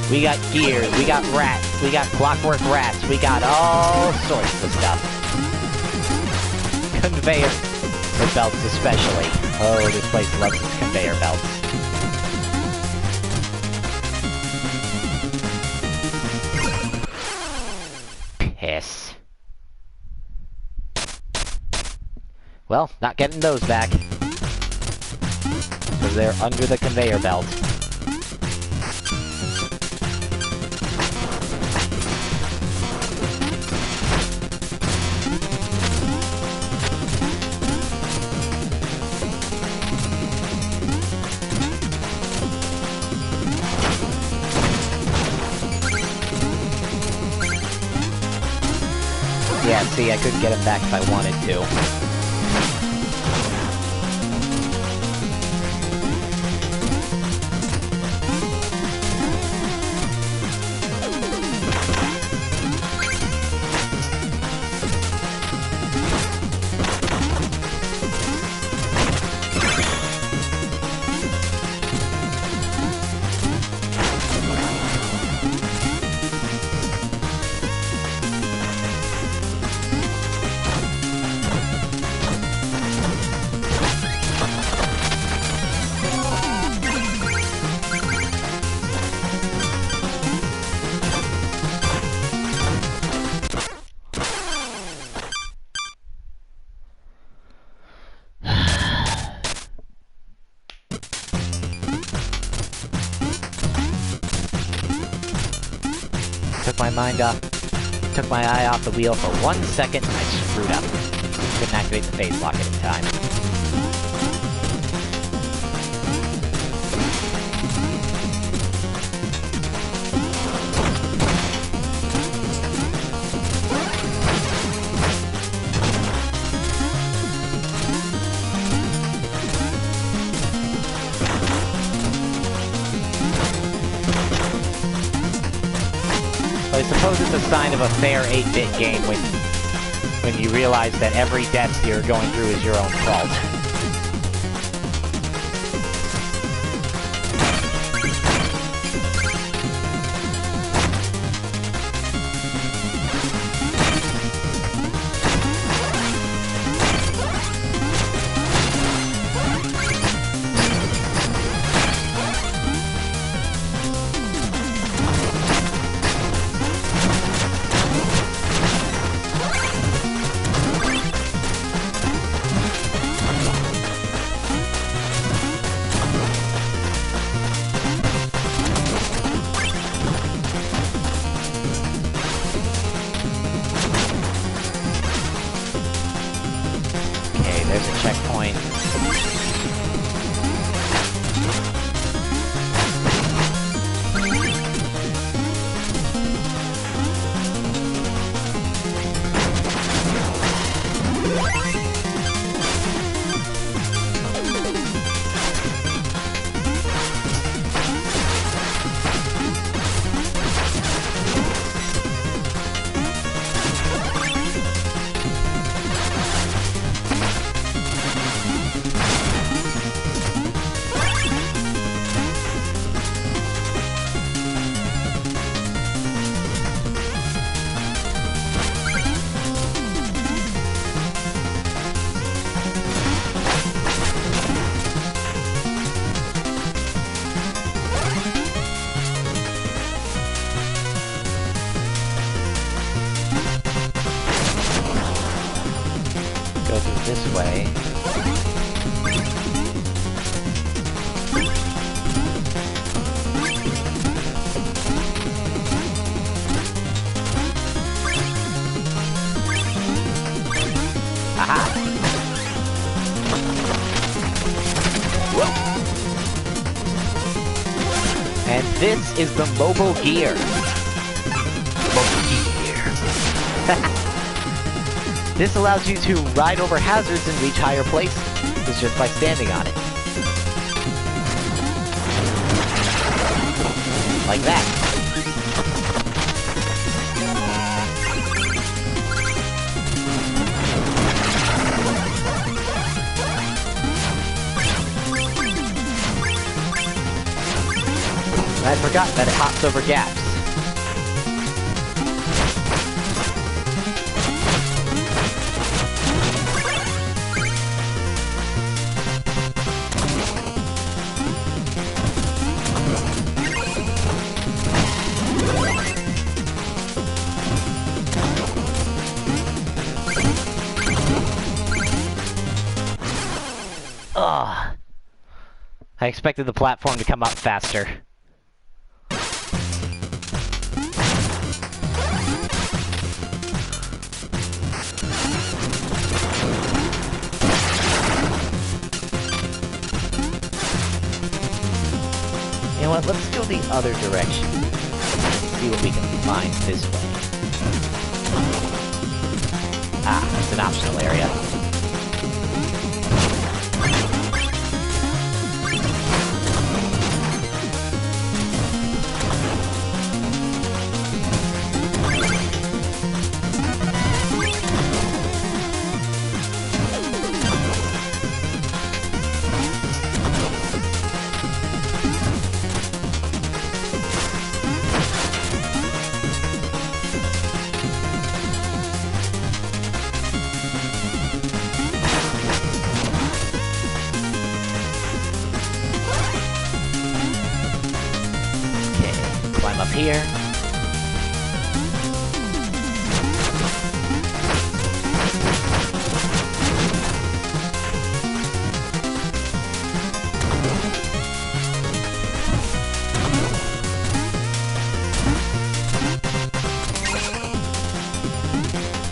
we got gears, we got rats, we got clockwork rats, we got all sorts of stuff. Conveyor belts especially. Oh, this place loves its conveyor belts. Piss. Well, not getting those back. Because they're under the conveyor belt. Yeah, see, I could get him back if I wanted to. took my mind off, took my eye off the wheel for 1 second, and I screwed up. Couldn't activate the phase lock in time. I suppose it's a sign of a fair 8-bit game when you realize that every death you're going through is your own fault. There's a checkpoint. Go through this way. Aha! Whoa! And this is the mobile gear. Mobile gear. This allows you to ride over hazards and reach higher places. It's just by standing on it. Like that. I forgot that it hops over gaps. Ugh. I expected the platform to come up faster. You know what, let's go the other direction. See what we can find this way. Ah, that's an optional area. Climb up here.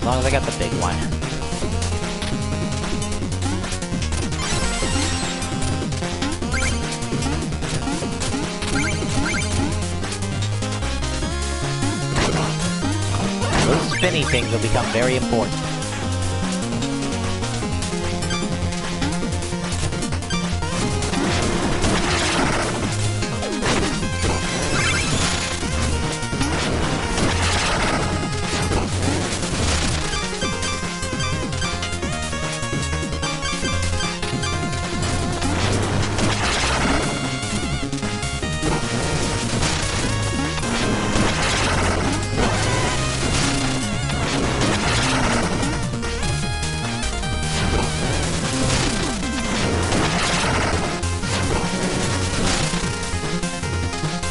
long as I got the big one. Those spinny things will become very important.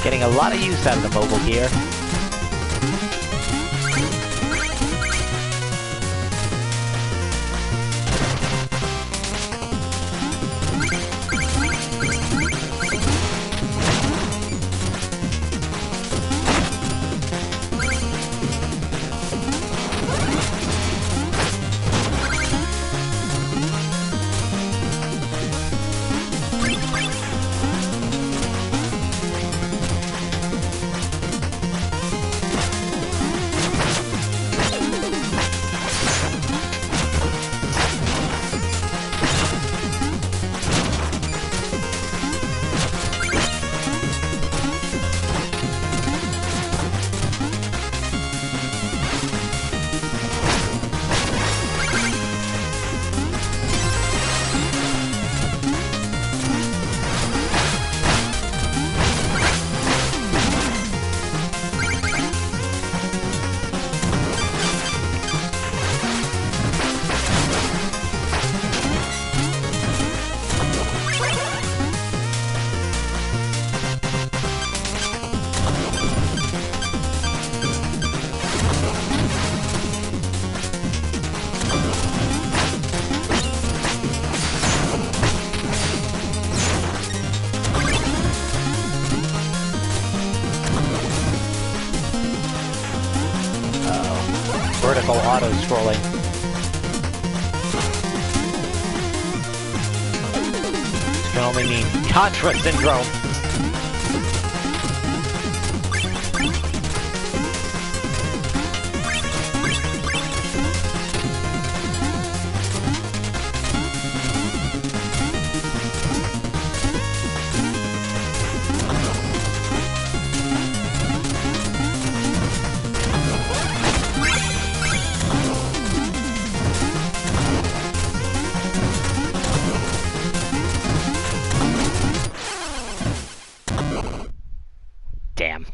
Getting a lot of use out of the mobile gear. Vertical auto-scrolling. This can only mean Contra Syndrome. Damn.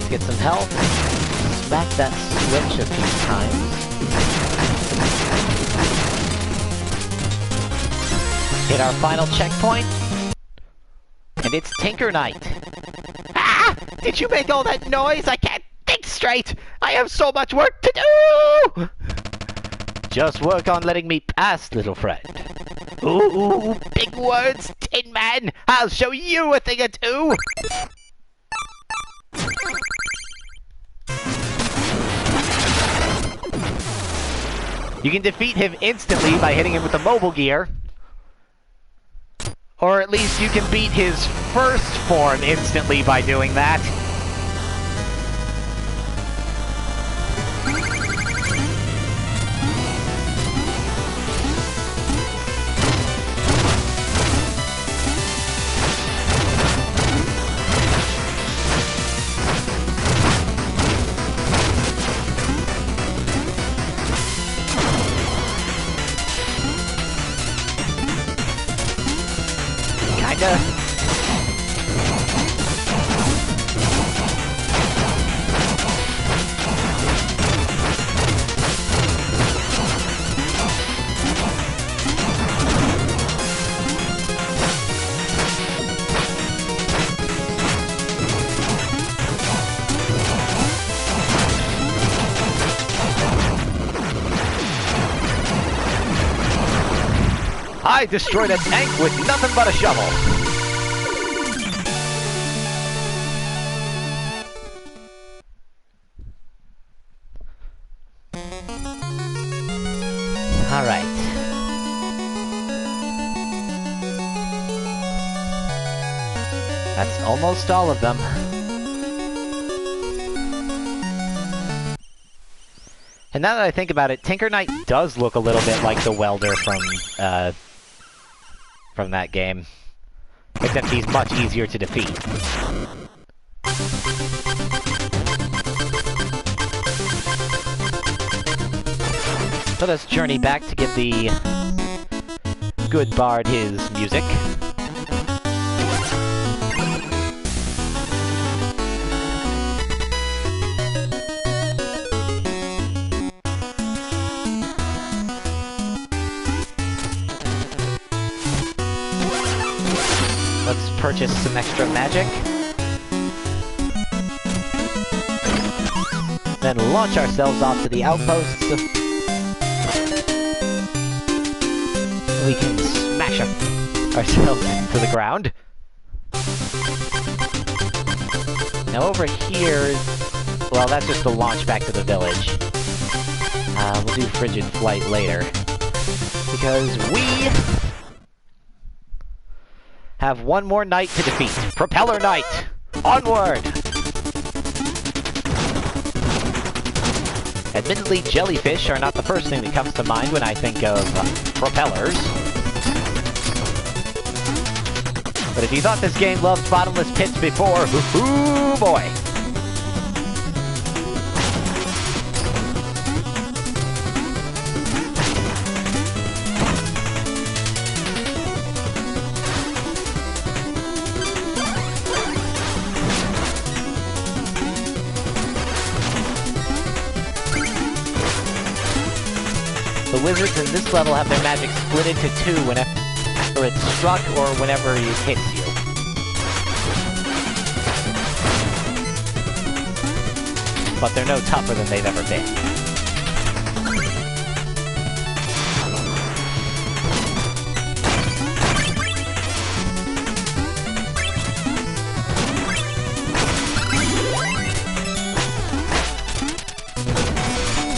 Get some health. Smack that switch a few times. Hit our final checkpoint. And it's Tinker Night. Ah! Did you make all that noise? I can't think straight! I have so much work to do! Just work on letting me pass, little friend. Ooh, big words, Tin Man! I'll show you a thing or two! You can defeat him instantly by hitting him with the mobile gear. Or at least you can beat his first form instantly by doing that. Kinda. I destroyed a tank with nothing but a shovel. All right. That's almost all of them. And now that I think about it, Tinker Knight does look a little bit like the welder from that game. Except he's much easier to defeat. So let's journey back to give the good bard his music. Let's purchase some extra magic. Then launch ourselves off to the outposts. We can smash ourselves into the ground. Now over here, well, that's just the launch back to the village. We'll do Frigid Flight later. Because we have one more knight to defeat. Propeller Knight! Onward! Admittedly, jellyfish are not the first thing that comes to mind when I think of propellers. But if you thought this game loved bottomless pits before, hoo-hoo boy! The wizards in this level have their magic split into two whenever it's struck or whenever it hits you. But they're no tougher than they've ever been.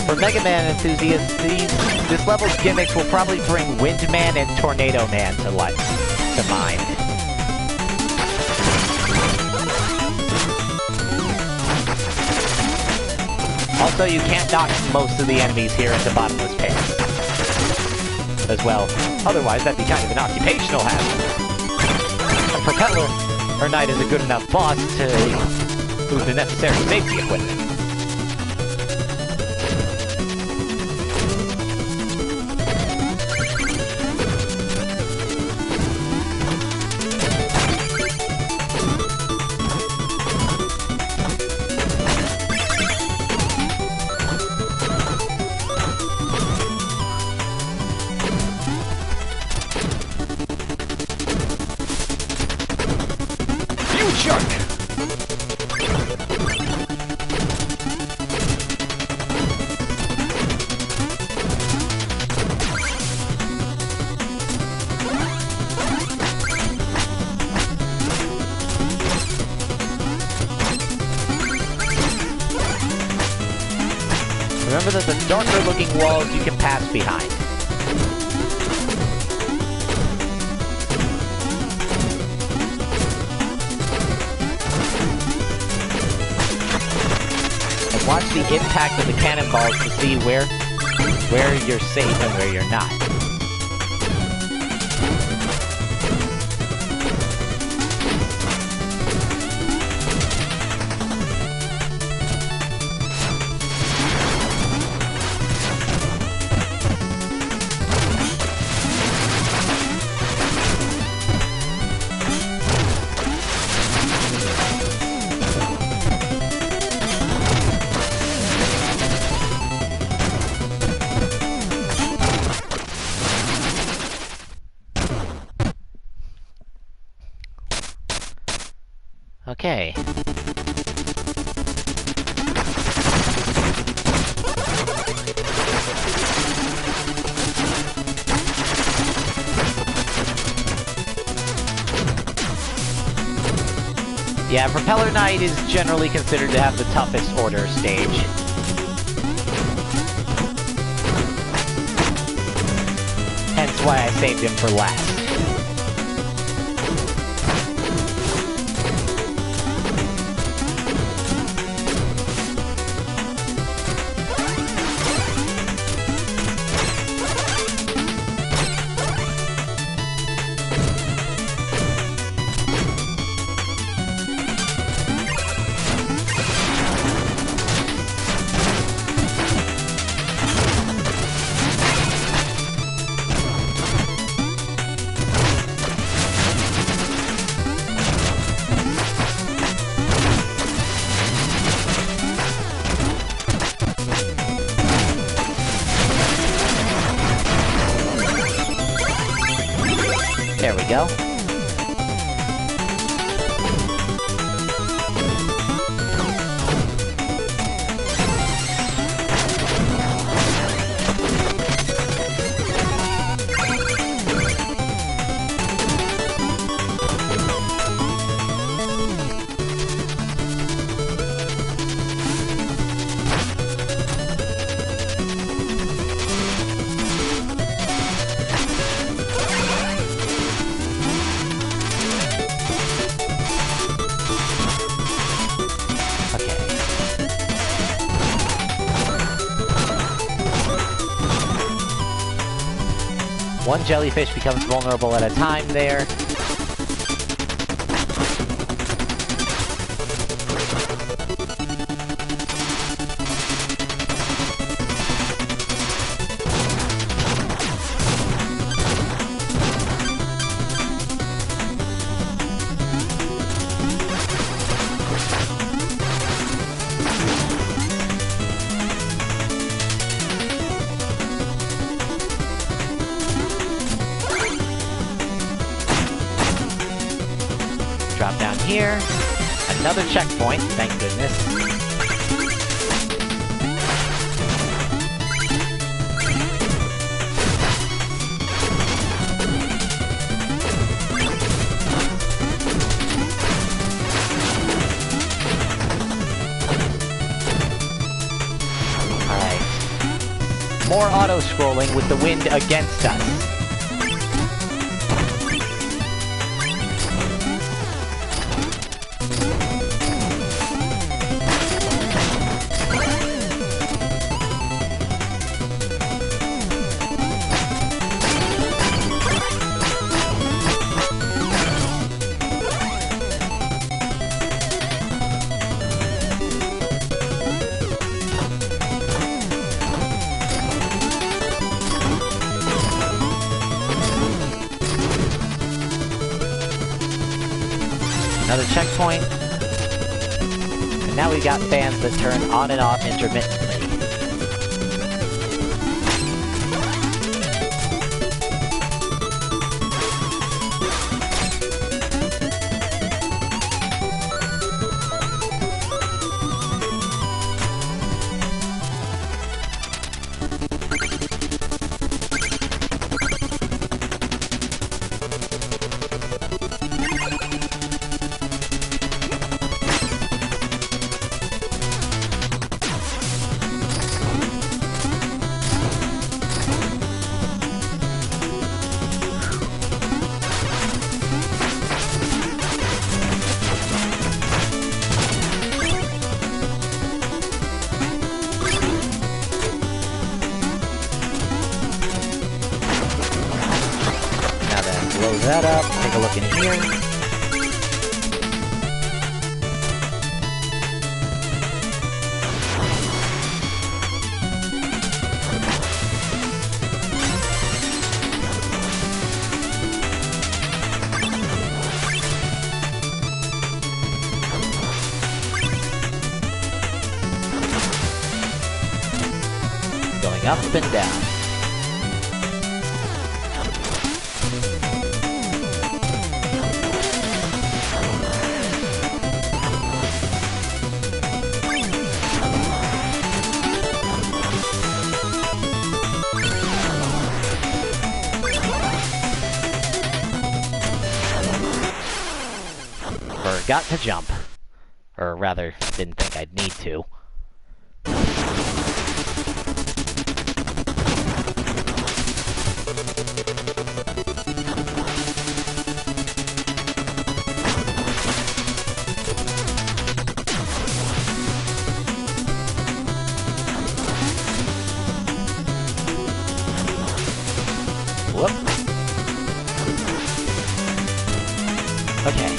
For Mega Man enthusiasts, this level's gimmicks will probably bring Wind Man and Tornado Man to mind. Also, you can't knock most of the enemies here into bottomless pits as well. Otherwise, that'd be kind of an occupational hazard. A Propeller or Knight is a good enough boss to move the necessary safety equipment. Remember that the darker looking walls you can pass behind. And watch the impact of the cannonballs to see where you're safe and where you're not. Okay. Yeah, Propeller Knight is generally considered to have the toughest order stage. Hence why I saved him for last. There we go. One jellyfish becomes vulnerable at a time there. Drop down here. Another checkpoint, thank goodness. Alright. More auto-scrolling with the wind against us. Another checkpoint. And now we got fans that turn on and off intermittently. that up. Take a look in here. Going up and down. Forgot to jump. Or rather, didn't think I'd need to. Whoop. Okay.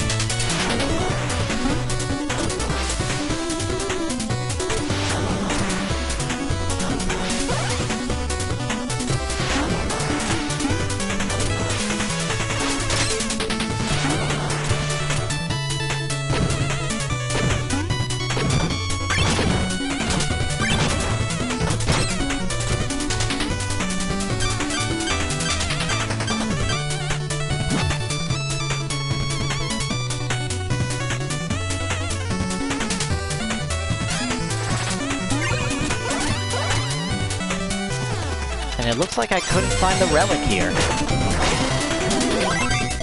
And it looks like I couldn't find the relic here.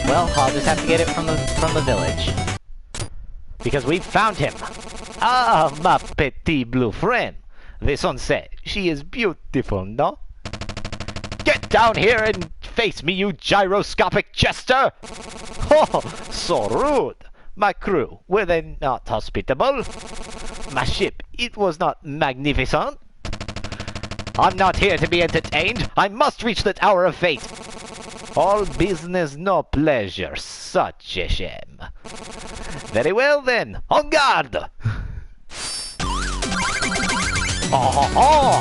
Well, I'll just have to get it from the village. Because we found him! Ah, ma petit blue friend! The sun said she is beautiful, no? Get down here and face me, you gyroscopic jester! Oh, so rude! My crew, were they not hospitable? My ship, it was not magnificent? I'm not here to be entertained. I must reach the Tower of Fate. All business, no pleasure. Such a shame. Very well then. En garde! Oh, oh.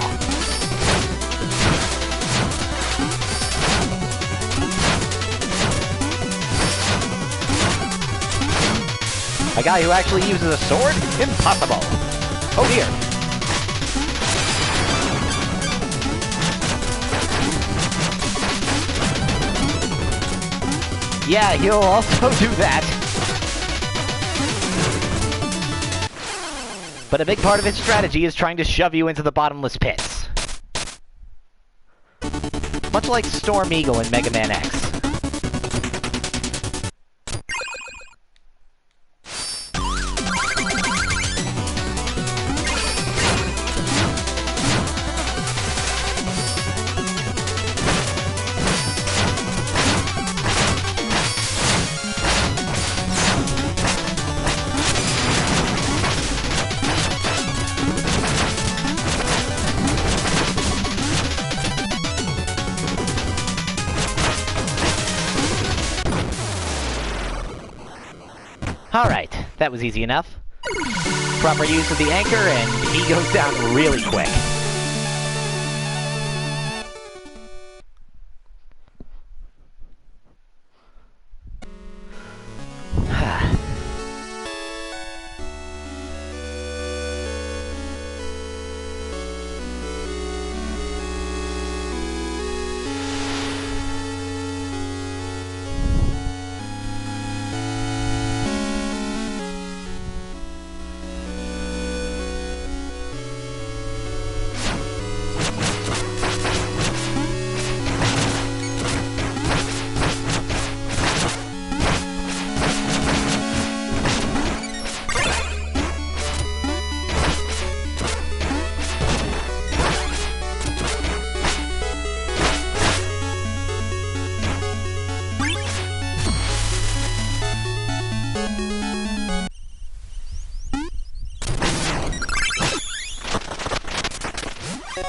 A guy who actually uses a sword? Impossible! Oh dear. Yeah, he'll also do that. But a big part of his strategy is trying to shove you into the bottomless pits. Much like Storm Eagle in Mega Man X. Alright, that was easy enough. Proper use of the anchor, and he goes down really quick.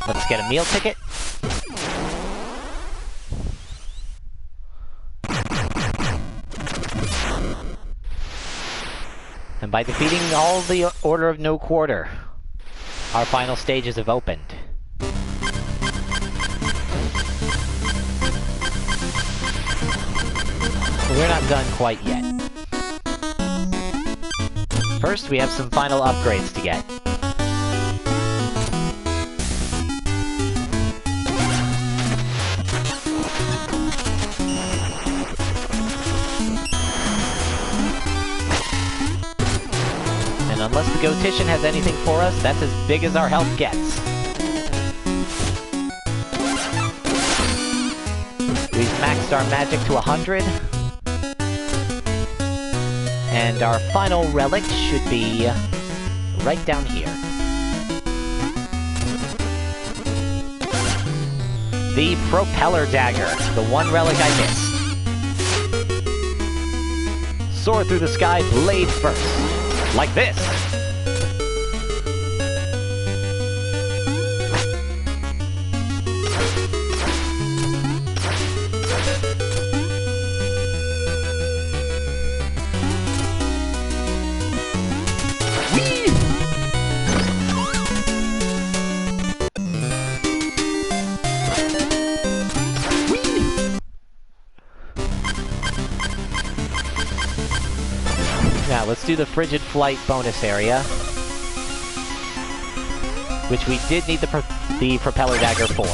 Let's get a meal ticket. By defeating all the Order of No Quarter, our final stages have opened. We're not done quite yet. First, we have some final upgrades to get. And unless the Goatician has anything for us, that's as big as our health gets. We've maxed our magic to 100. And our final relic should be right down here. The Propeller Dagger, the one relic I missed. Soar through the sky, blade first. Like this! Now, let's do the Frigid Flight bonus area. Which we did need the Propeller Dagger for.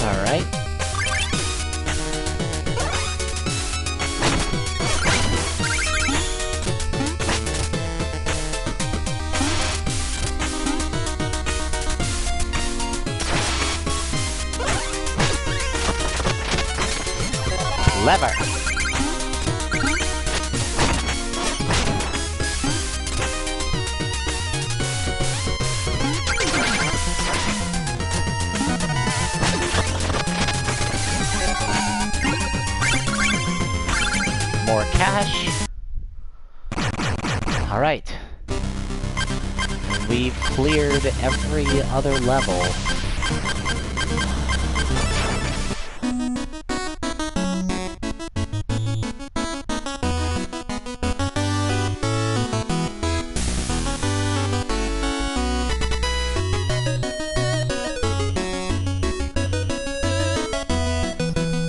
Alright. Lever. More cash. Alright. We've cleared every other level.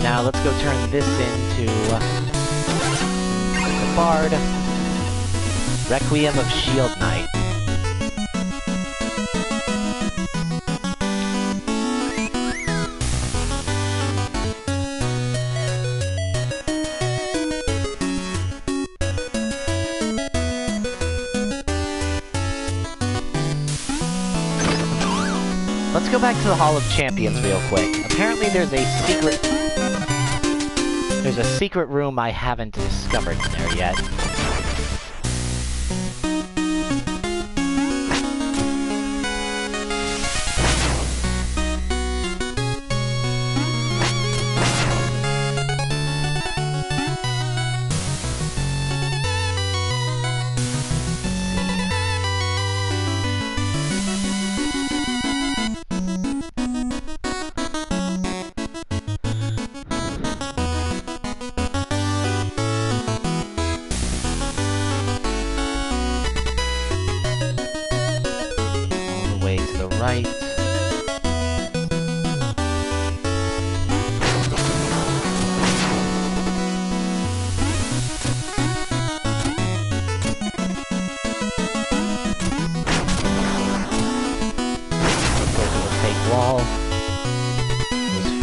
Now let's go turn this into the Bard. Requiem of Shield Knight. Let's go back to the Hall of Champions real quick. Apparently there's a secret room I haven't discovered in there yet.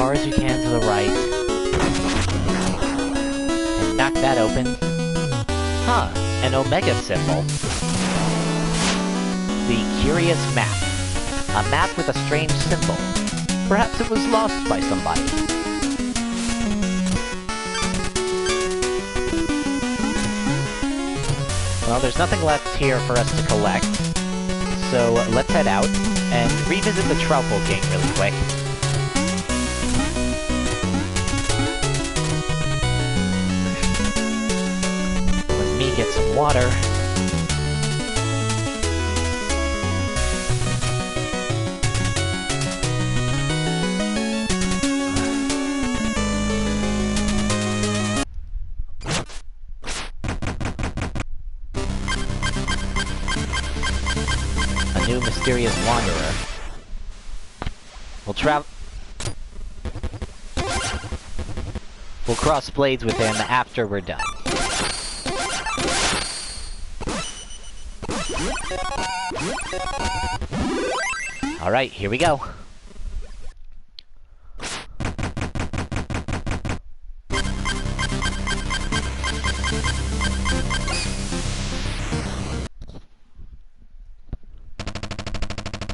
far as you can to the right. And knock that open. Huh, an Omega symbol. The Curious Map. A map with a strange symbol. Perhaps it was lost by somebody. Well, there's nothing left here for us to collect. So let's head out and revisit the Troupple King really quick. Let me get some water. New mysterious wanderer. We'll cross blades with him after we're done. Alright, here we go.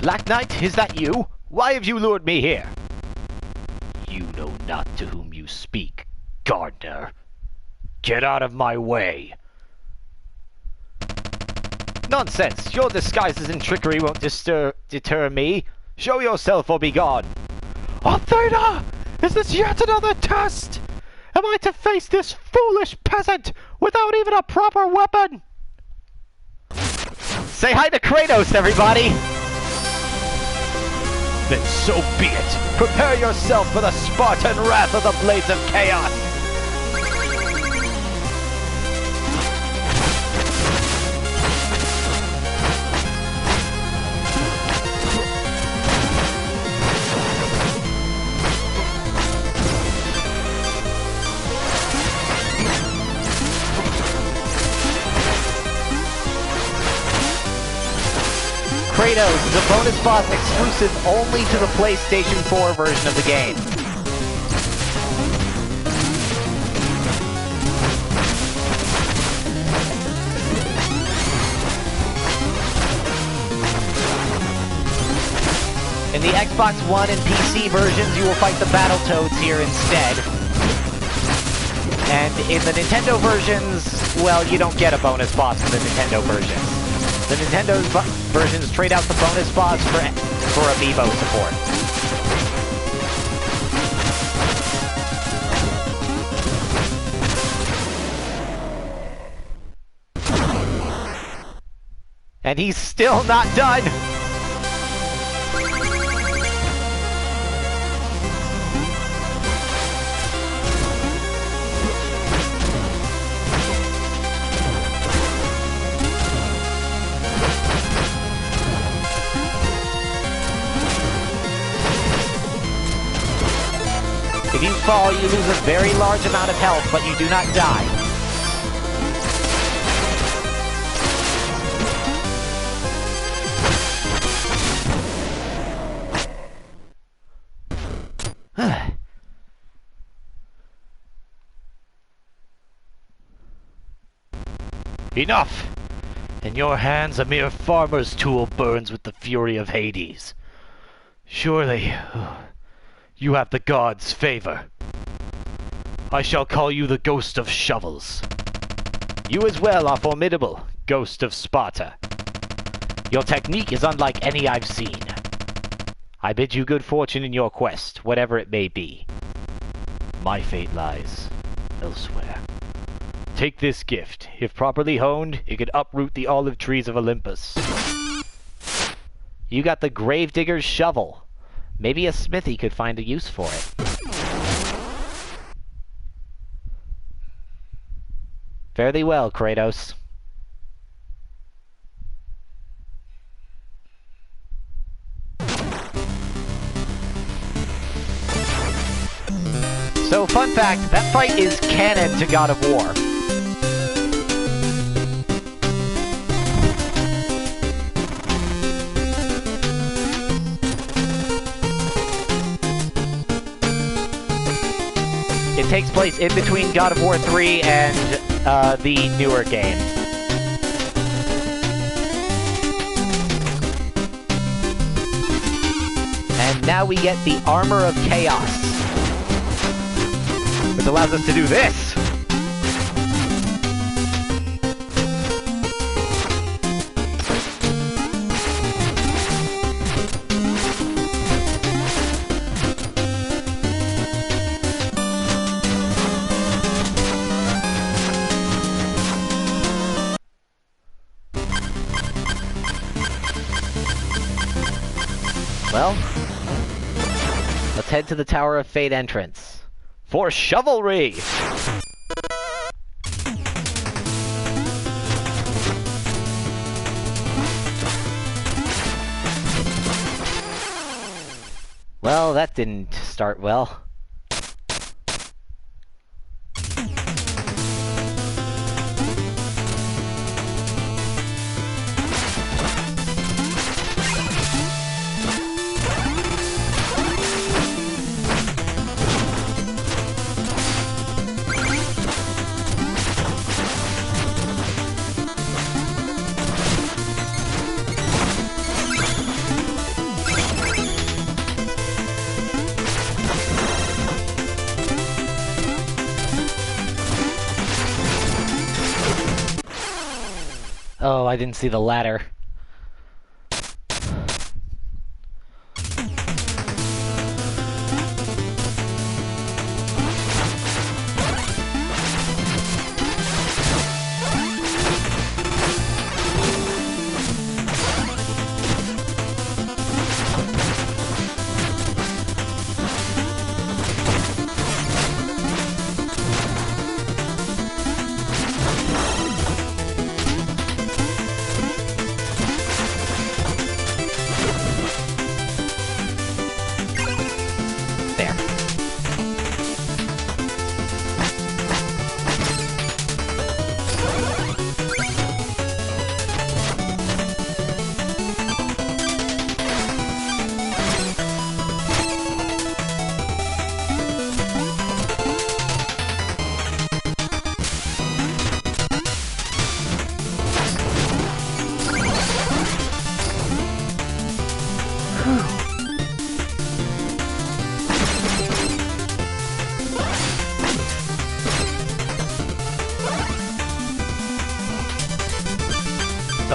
Black Knight, is that you? Why have you lured me here? You know not to whom you speak, gardener. Get out of my way. Nonsense! Your disguises and trickery won't deter me. Show yourself or be gone. Athena! Is this yet another test? Am I to face this foolish peasant without even a proper weapon? Say hi to Kratos, everybody! Then so be it. Prepare yourself for the Spartan wrath of the Blades of Chaos. Kratos is a bonus boss exclusive only to the PlayStation 4 version of the game. In the Xbox One and PC versions, you will fight the Battletoads here instead. And in the Nintendo versions, well, you don't get a bonus boss for the Nintendo versions. The Nintendo versions trade out the bonus boss for amiibo support. And he's still not done! If you fall, you lose a very large amount of health, but you do not die. Enough! In your hands, a mere farmer's tool burns with the fury of Hades. Surely, you have the gods' favor. I shall call you the Ghost of Shovels. You as well are formidable, Ghost of Sparta. Your technique is unlike any I've seen. I bid you good fortune in your quest, whatever it may be. My fate lies elsewhere. Take this gift. If properly honed, it could uproot the olive trees of Olympus. You got the Gravedigger's shovel. Maybe a smithy could find a use for it. Fare thee well, Kratos. So, fun fact, that fight is canon to God of War. It takes place in between God of War 3 and the newer game. And now we get the Armor of Chaos, which allows us to do this! Well, let's head to the Tower of Fate entrance for Chivalry! Well, that didn't start well. Oh, I didn't see the ladder.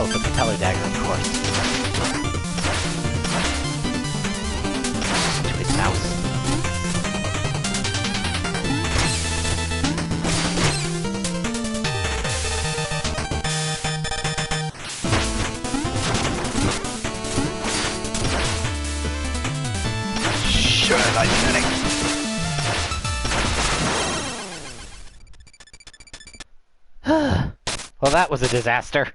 Oh, the propeller dagger, of course. Stupid mouse. Sure, I'm kidding. Well, that was a disaster.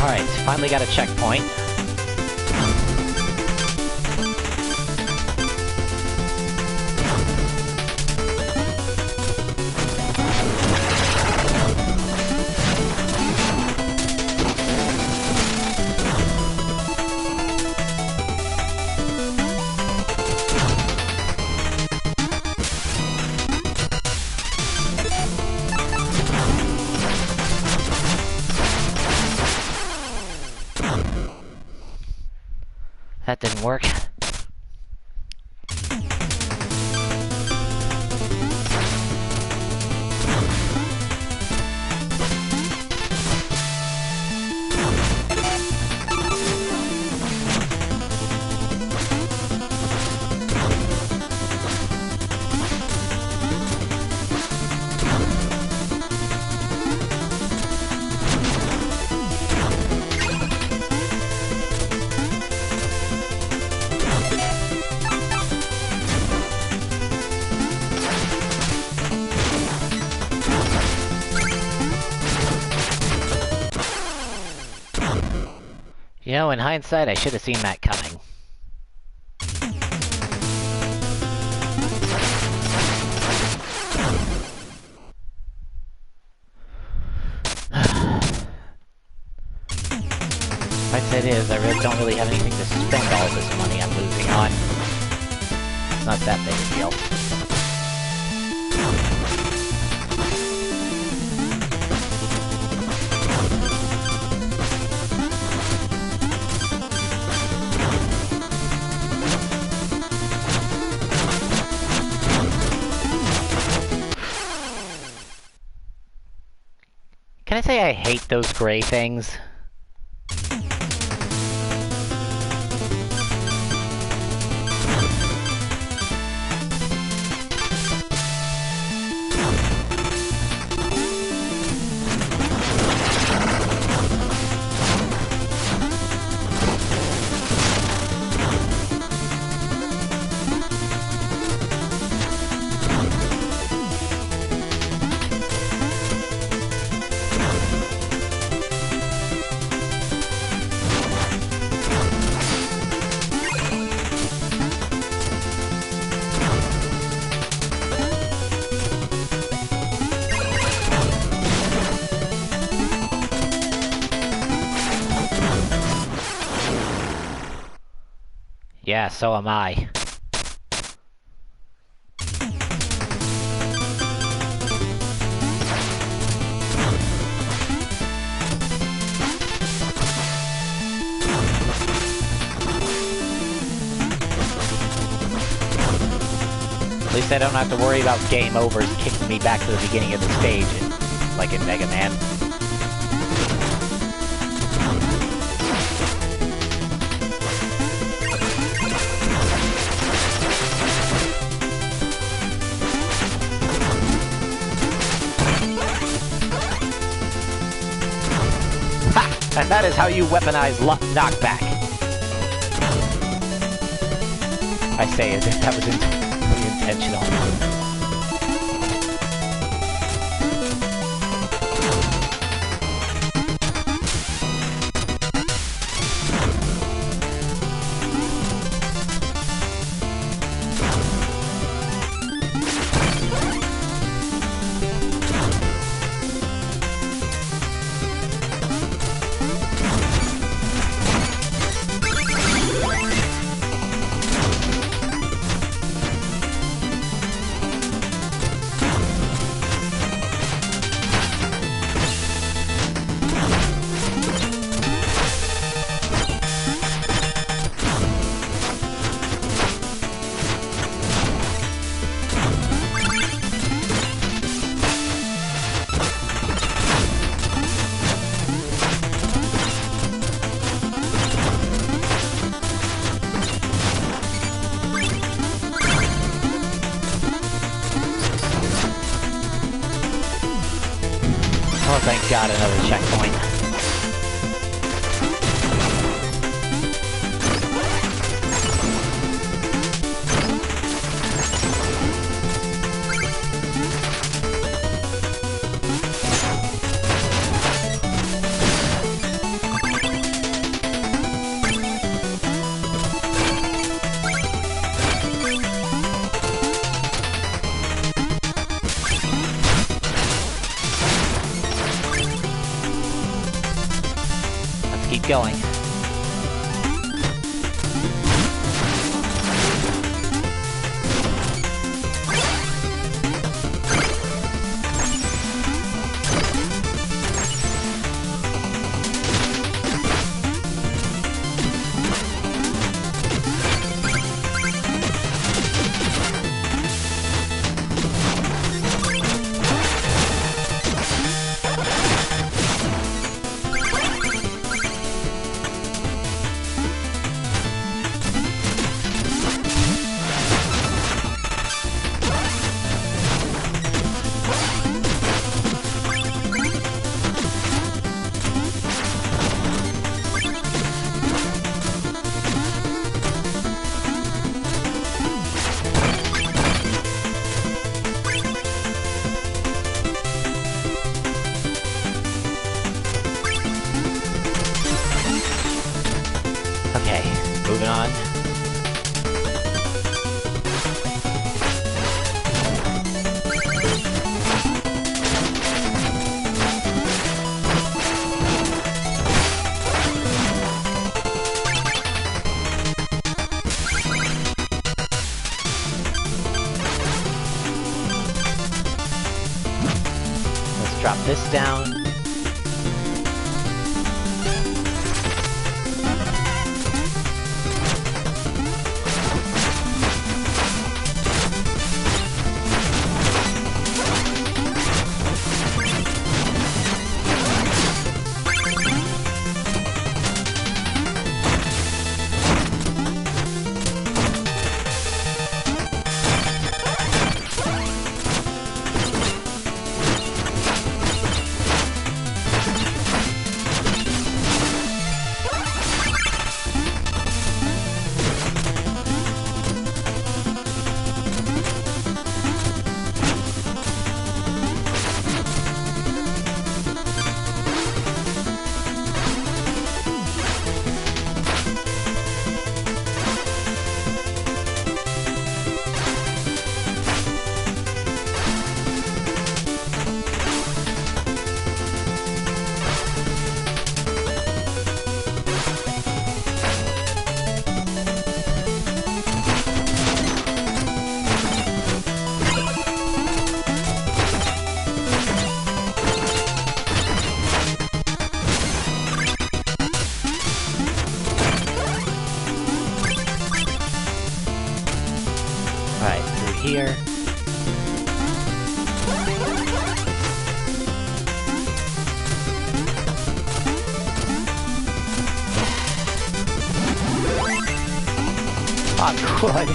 Alright, finally got a checkpoint. That didn't work. You know, in hindsight, I should have seen that coming. Hindsight is, I don't really have anything to spend all this money I'm losing on. It's not that big a deal. Can I say I hate those gray things? Yeah, so am I. At least I don't have to worry about game overs kicking me back to the beginning of the stage, like in Mega Man. And that is how you weaponize knockback. I say as if that was intentional. Oh, thank God, another checkpoint. keep going. Okay, moving on. Let's drop this down. Right, through here. Oh, good.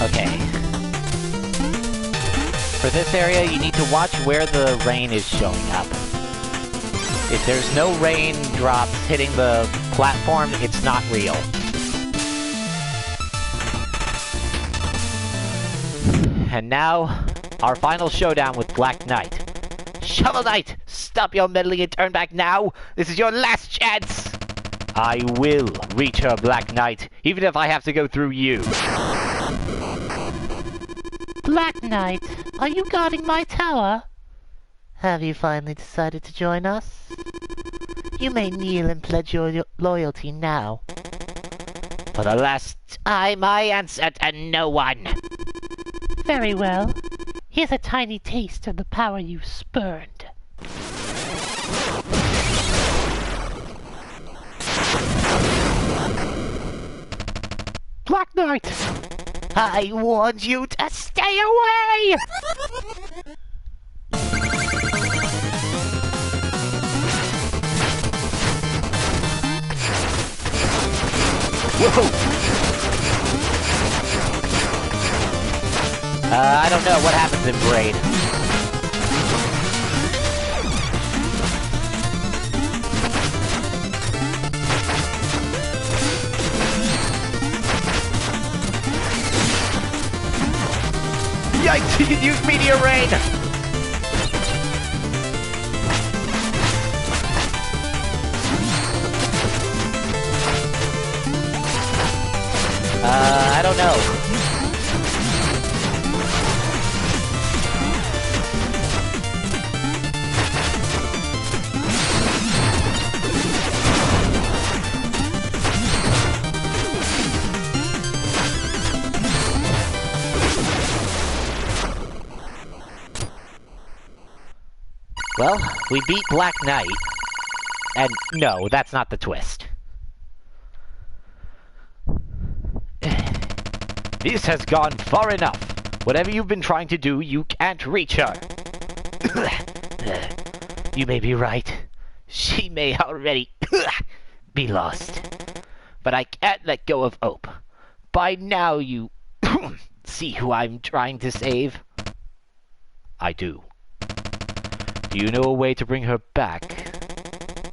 Okay. For this area, you need to watch where the rain is showing up. If there's no raindrops hitting the platform, it's not real. And now, our final showdown with Black Knight. Shovel Knight! Stop your meddling and turn back now! This is your last chance! I will reach her, Black Knight, even if I have to go through you. Black Knight, are you guarding my tower? Have you finally decided to join us? You may kneel and pledge your loyalty now. For the last time, I answer to no one. Very well. Here's a tiny taste of the power you spurned. Black Knight! I warned you to stay away! Whoa! I don't know what happens in Braid. Yikes, he can use Meteor Rain! I don't know. Well, we beat Black Knight. And no, that's not the twist. This has gone far enough. Whatever you've been trying to do, you can't reach her. You may be right. She may already be lost. But I can't let go of hope. By now you see who I'm trying to save? I do. Do you know a way to bring her back?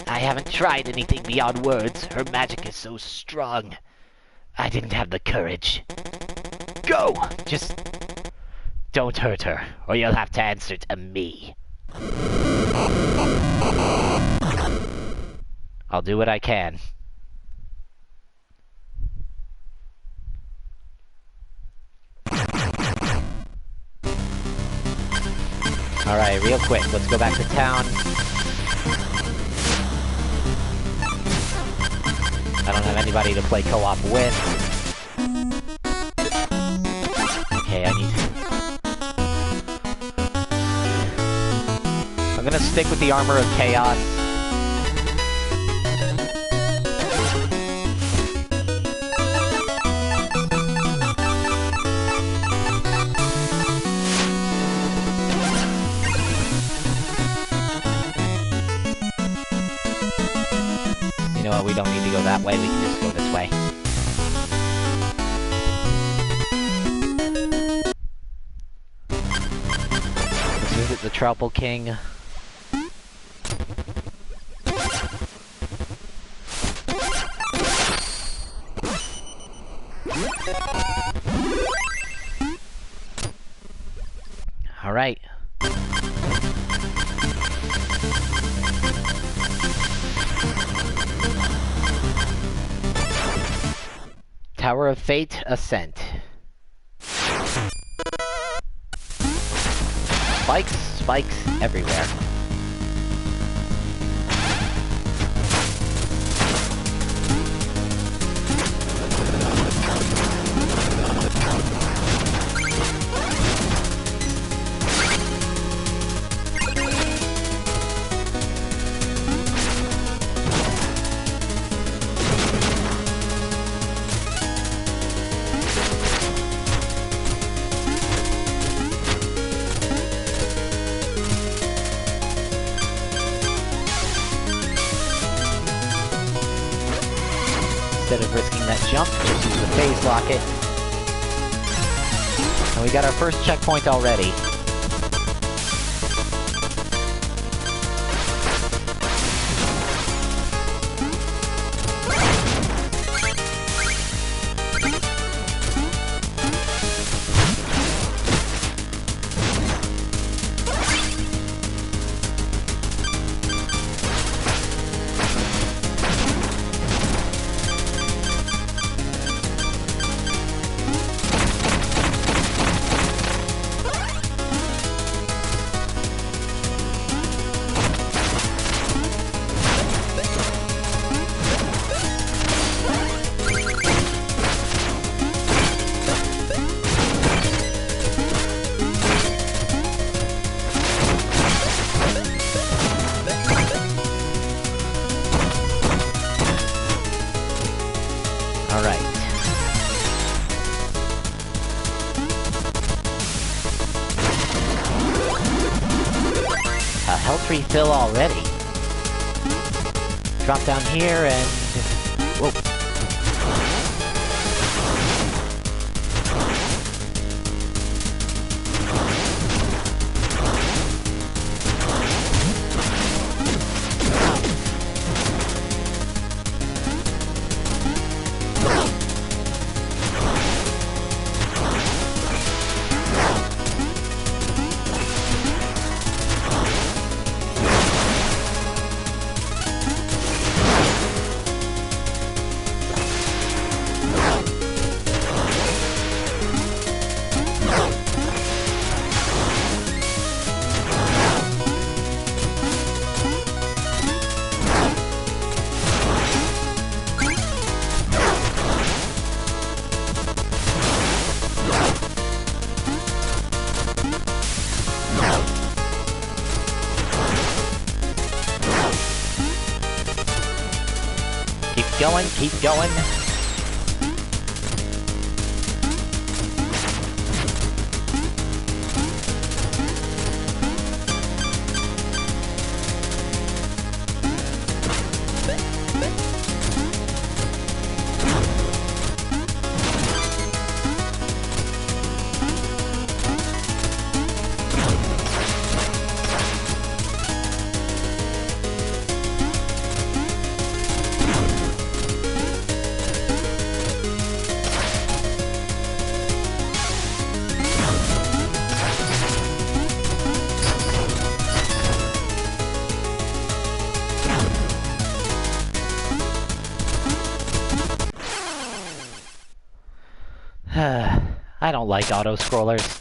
I haven't tried anything beyond words. Her magic is so strong. I didn't have the courage. Go! Just don't hurt her, or you'll have to answer to me. I'll do what I can. Alright, real quick, let's go back to town. I don't have anybody to play co-op with. Okay, I'm gonna stick with the Armor of Chaos. You know what, we don't need to go that way, we can just go this way. Let's visit the Troupple King. Alright. Tower of Fate Ascent. Spikes everywhere. Instead of risking that jump, just use the phase locket. And we got our first checkpoint already. Alright. A health refill already. Drop down here and... Whoa. going, keep going. I don't like auto-scrollers.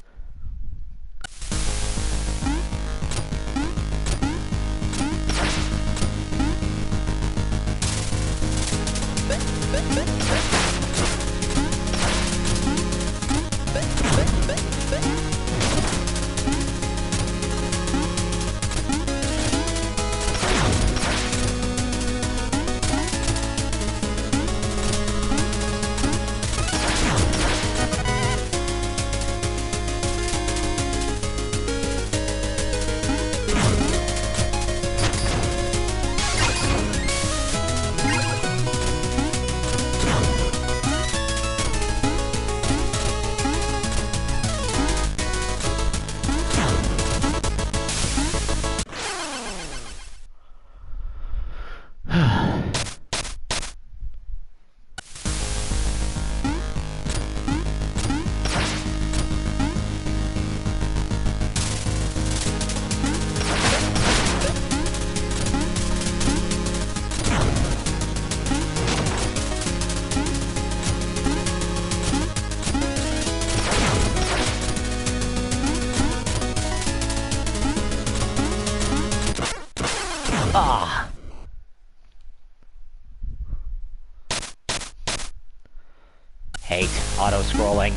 Ah. Hate auto-scrolling.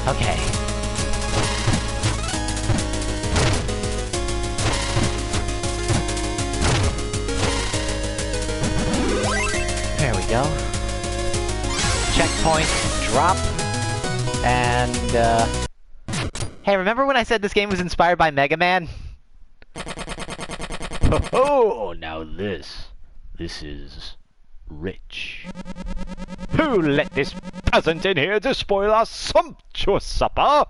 Okay. There we go. Checkpoint, drop, and, Hey, remember when I said this game was inspired by Mega Man? Oh, now this is rich. Who let this peasant in here to spoil our sumptuous supper?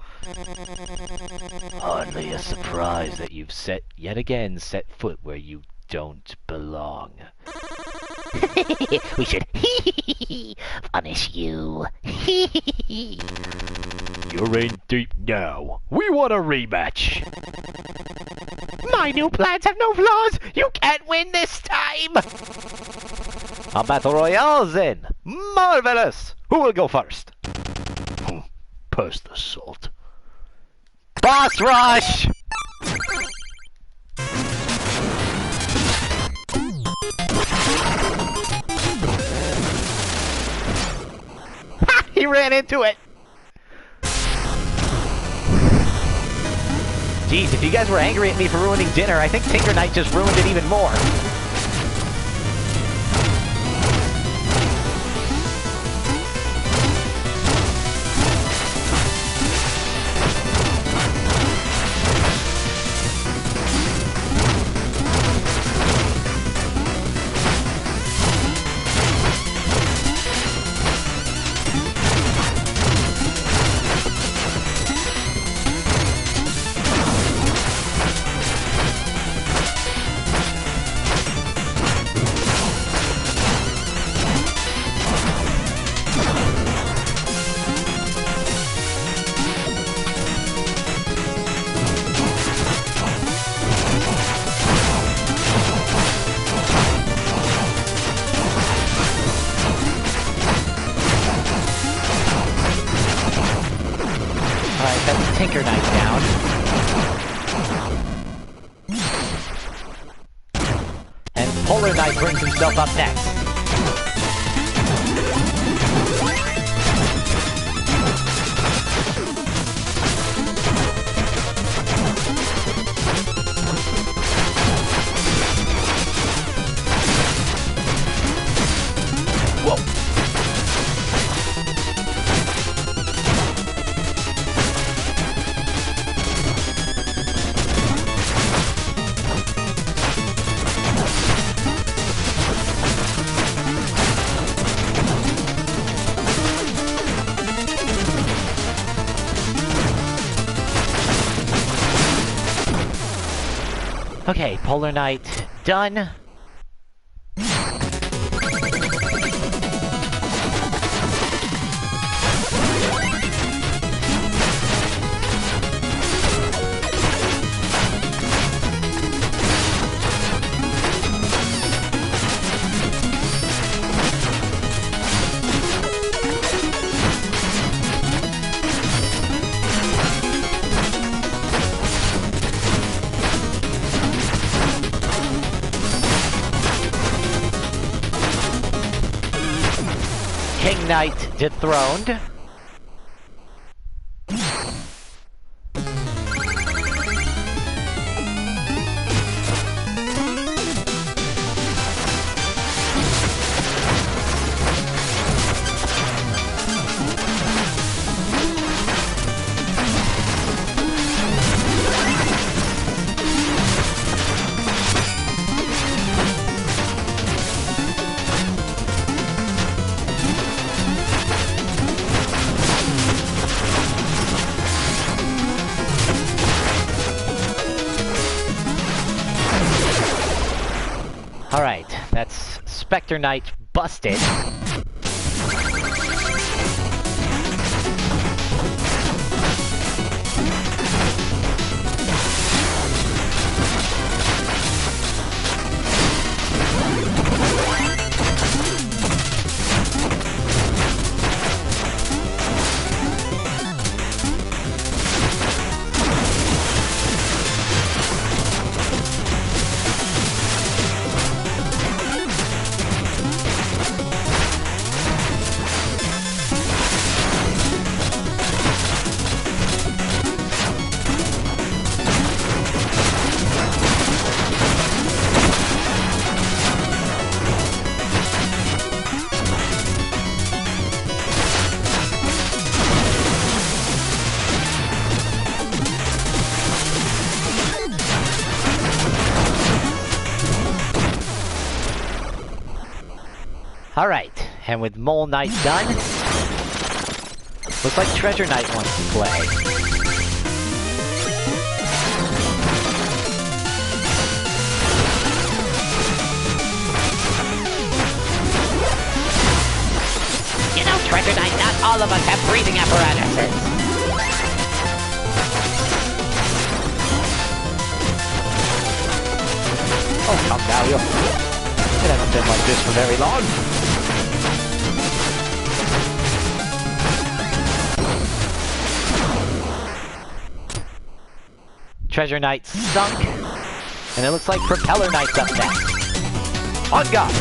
Hardly a surprise that you've yet again set foot where you don't belong. We should punish you. You're in deep now. We want a rematch. My new plans have no flaws! You can't win this time! A battle royale then. Marvelous. Who will go first? Purse the salt. Boss rush! Ha! He ran into it! Geez, if you guys were angry at me for ruining dinner, I think Tinker Knight just ruined it even more. Alright, that's Tinker Knight down. And Polar Knight brings himself up next. Okay, Polar Knight done. King Knight dethroned. Alright, that's Spectre Knight busted. Alright, and with Mole Knight done, looks like Treasure Knight wants to play. You know, Treasure Knight, not all of us have breathing apparatuses. Oh, come now, it hasn't been like this for very long. Treasure Knight sunk, and it looks like Propeller Knight's up next. On guard!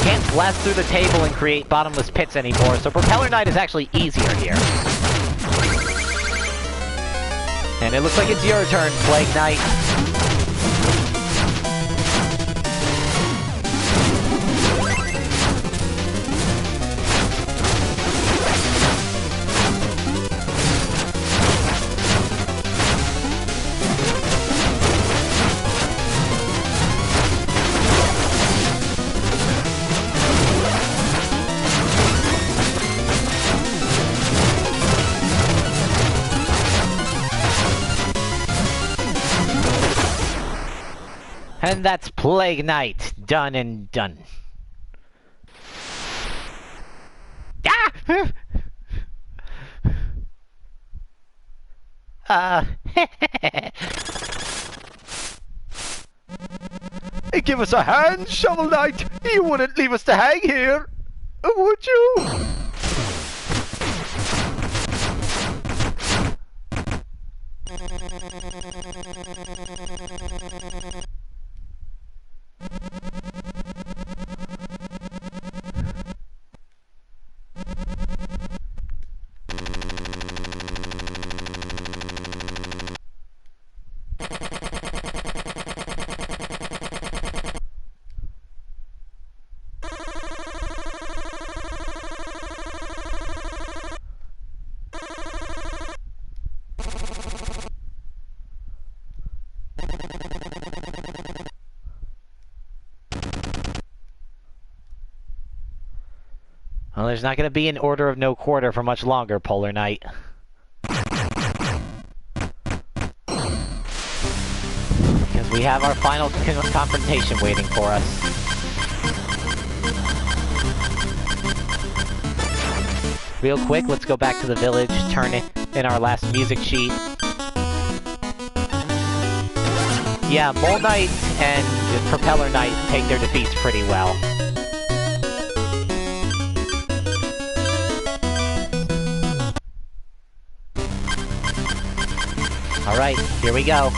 can't blast through the table and create bottomless pits anymore, so Propeller Knight is actually easier here. And it looks like it's your turn, Plague Knight. And that's Plague Knight, done and done. Ah! Hey, give us a hand, Shovel Knight! You wouldn't leave us to hang here, would you? Well, there's not going to be an Order of No Quarter for much longer, Polar Knight. Because we have our final confrontation waiting for us. Real quick, let's go back to the village, turn it in our last music sheet. Yeah, Mole Knight and Propeller Knight take their defeats pretty well. Alright, here we go.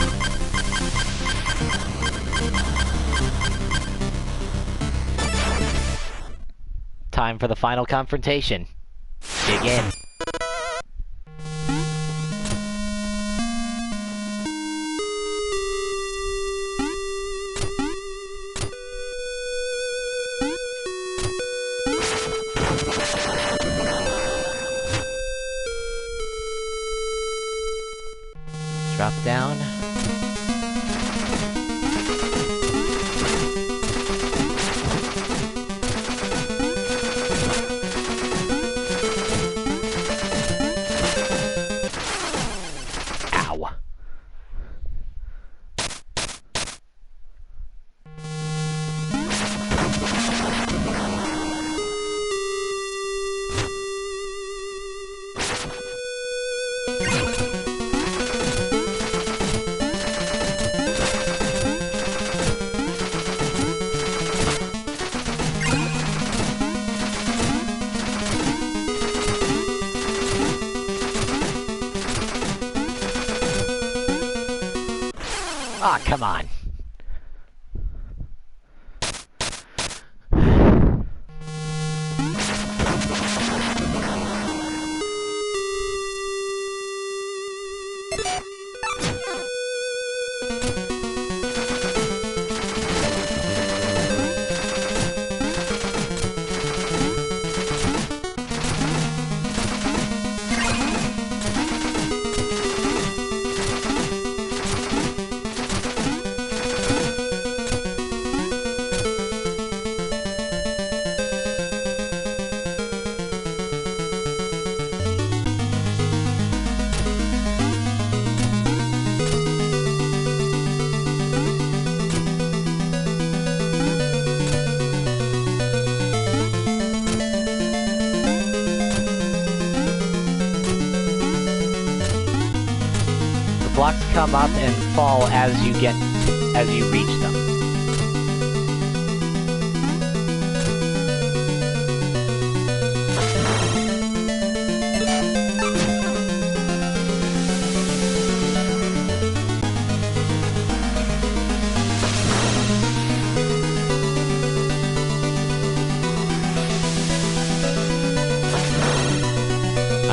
Time for the final confrontation. Dig in. Drop down. Ow. Ah, come on. Blocks come up and fall as you reach them.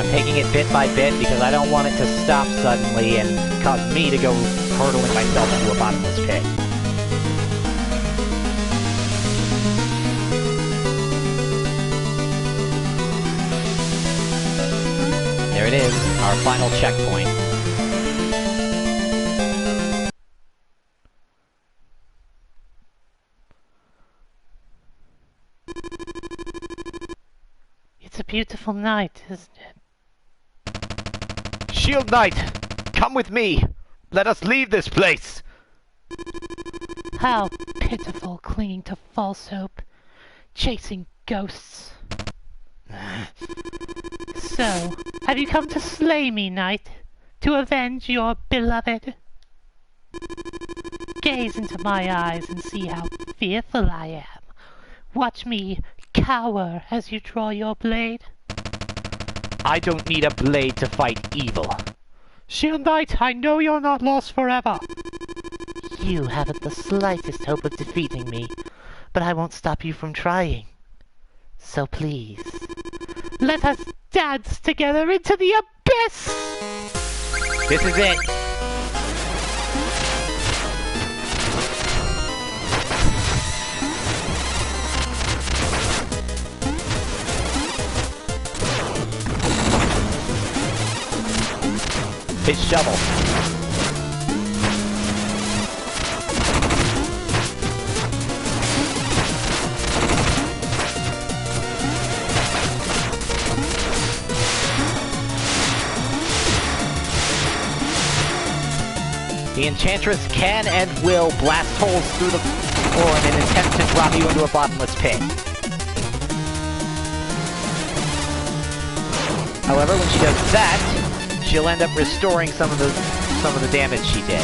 I'm taking it bit by bit because I don't want it to stop suddenly and cause me to go hurtling myself into a bottomless pit. There it is, our final checkpoint. It's a beautiful night, isn't it? Shield Knight, come with me. Let us leave this place. How pitiful clinging to false hope, chasing ghosts. So, have you come to slay me, knight? To avenge your beloved? Gaze into my eyes and see how fearful I am. Watch me cower as you draw your blade. I don't need a blade to fight evil. Shield Knight, I know you're not lost forever. You haven't the slightest hope of defeating me, but I won't stop you from trying. So please, let us dance together into the abyss! This is it! His shovel. The Enchantress can and will blast holes through the floor in an attempt to drop you into a bottomless pit. However, when she does that, she'll end up restoring some of the damage she did.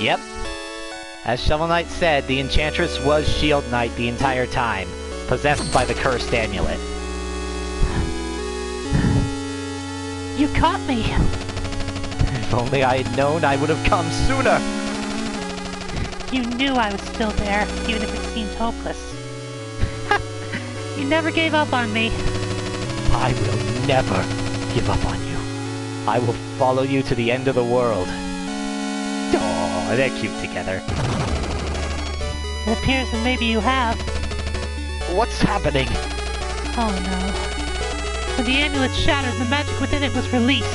Yep. As Shovel Knight said, the Enchantress was Shield Knight the entire time, possessed by the cursed amulet. You caught me! If only I had known, I would have come sooner! You knew I was still there, even if it seemed hopeless. You never gave up on me. I will never give up on you. I will follow you to the end of the world. Aw, they're cute together. It appears that maybe you have. What's happening? Oh no. When the amulet shattered, the magic within it was released.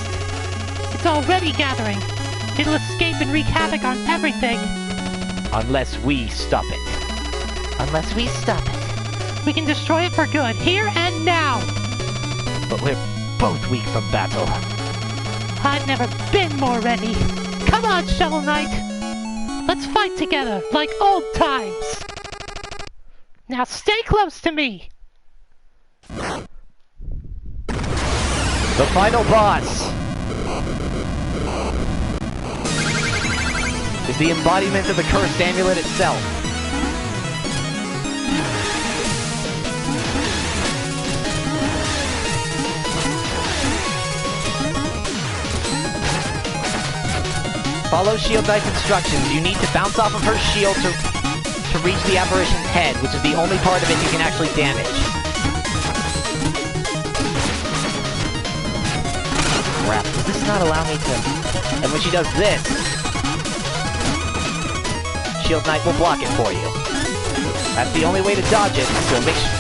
It's already gathering. It'll escape and wreak havoc on everything. Unless we stop it. Unless we stop it. We can destroy it for good, here and now! But we're both weak from battle. I've never been more ready. Come on, Shovel Knight! Let's fight together, like old times! Now stay close to me! The final boss is the embodiment of the cursed amulet itself. Follow Shield Knight's instructions. You need to bounce off of her shield to reach the apparition's head, which is the only part of it you can actually damage. Crap, does this not allow me to... And when she does this, Shield Knight will block it for you. That's the only way to dodge it, so make sure...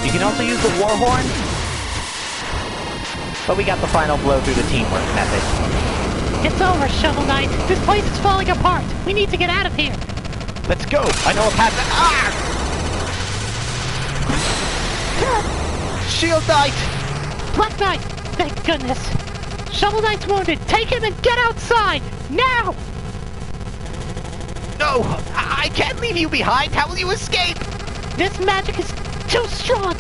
You can also use the war horn, but we got the final blow through the teamwork method. It's over, Shovel Knight. This place is falling apart. We need to get out of here. Let's go! I know a path that... Ah! Shield Knight! Black Knight, thank goodness. Shovel Knight's wounded. Take him and get outside! Now! No! I can't leave you behind! How will you escape? This magic is too strong.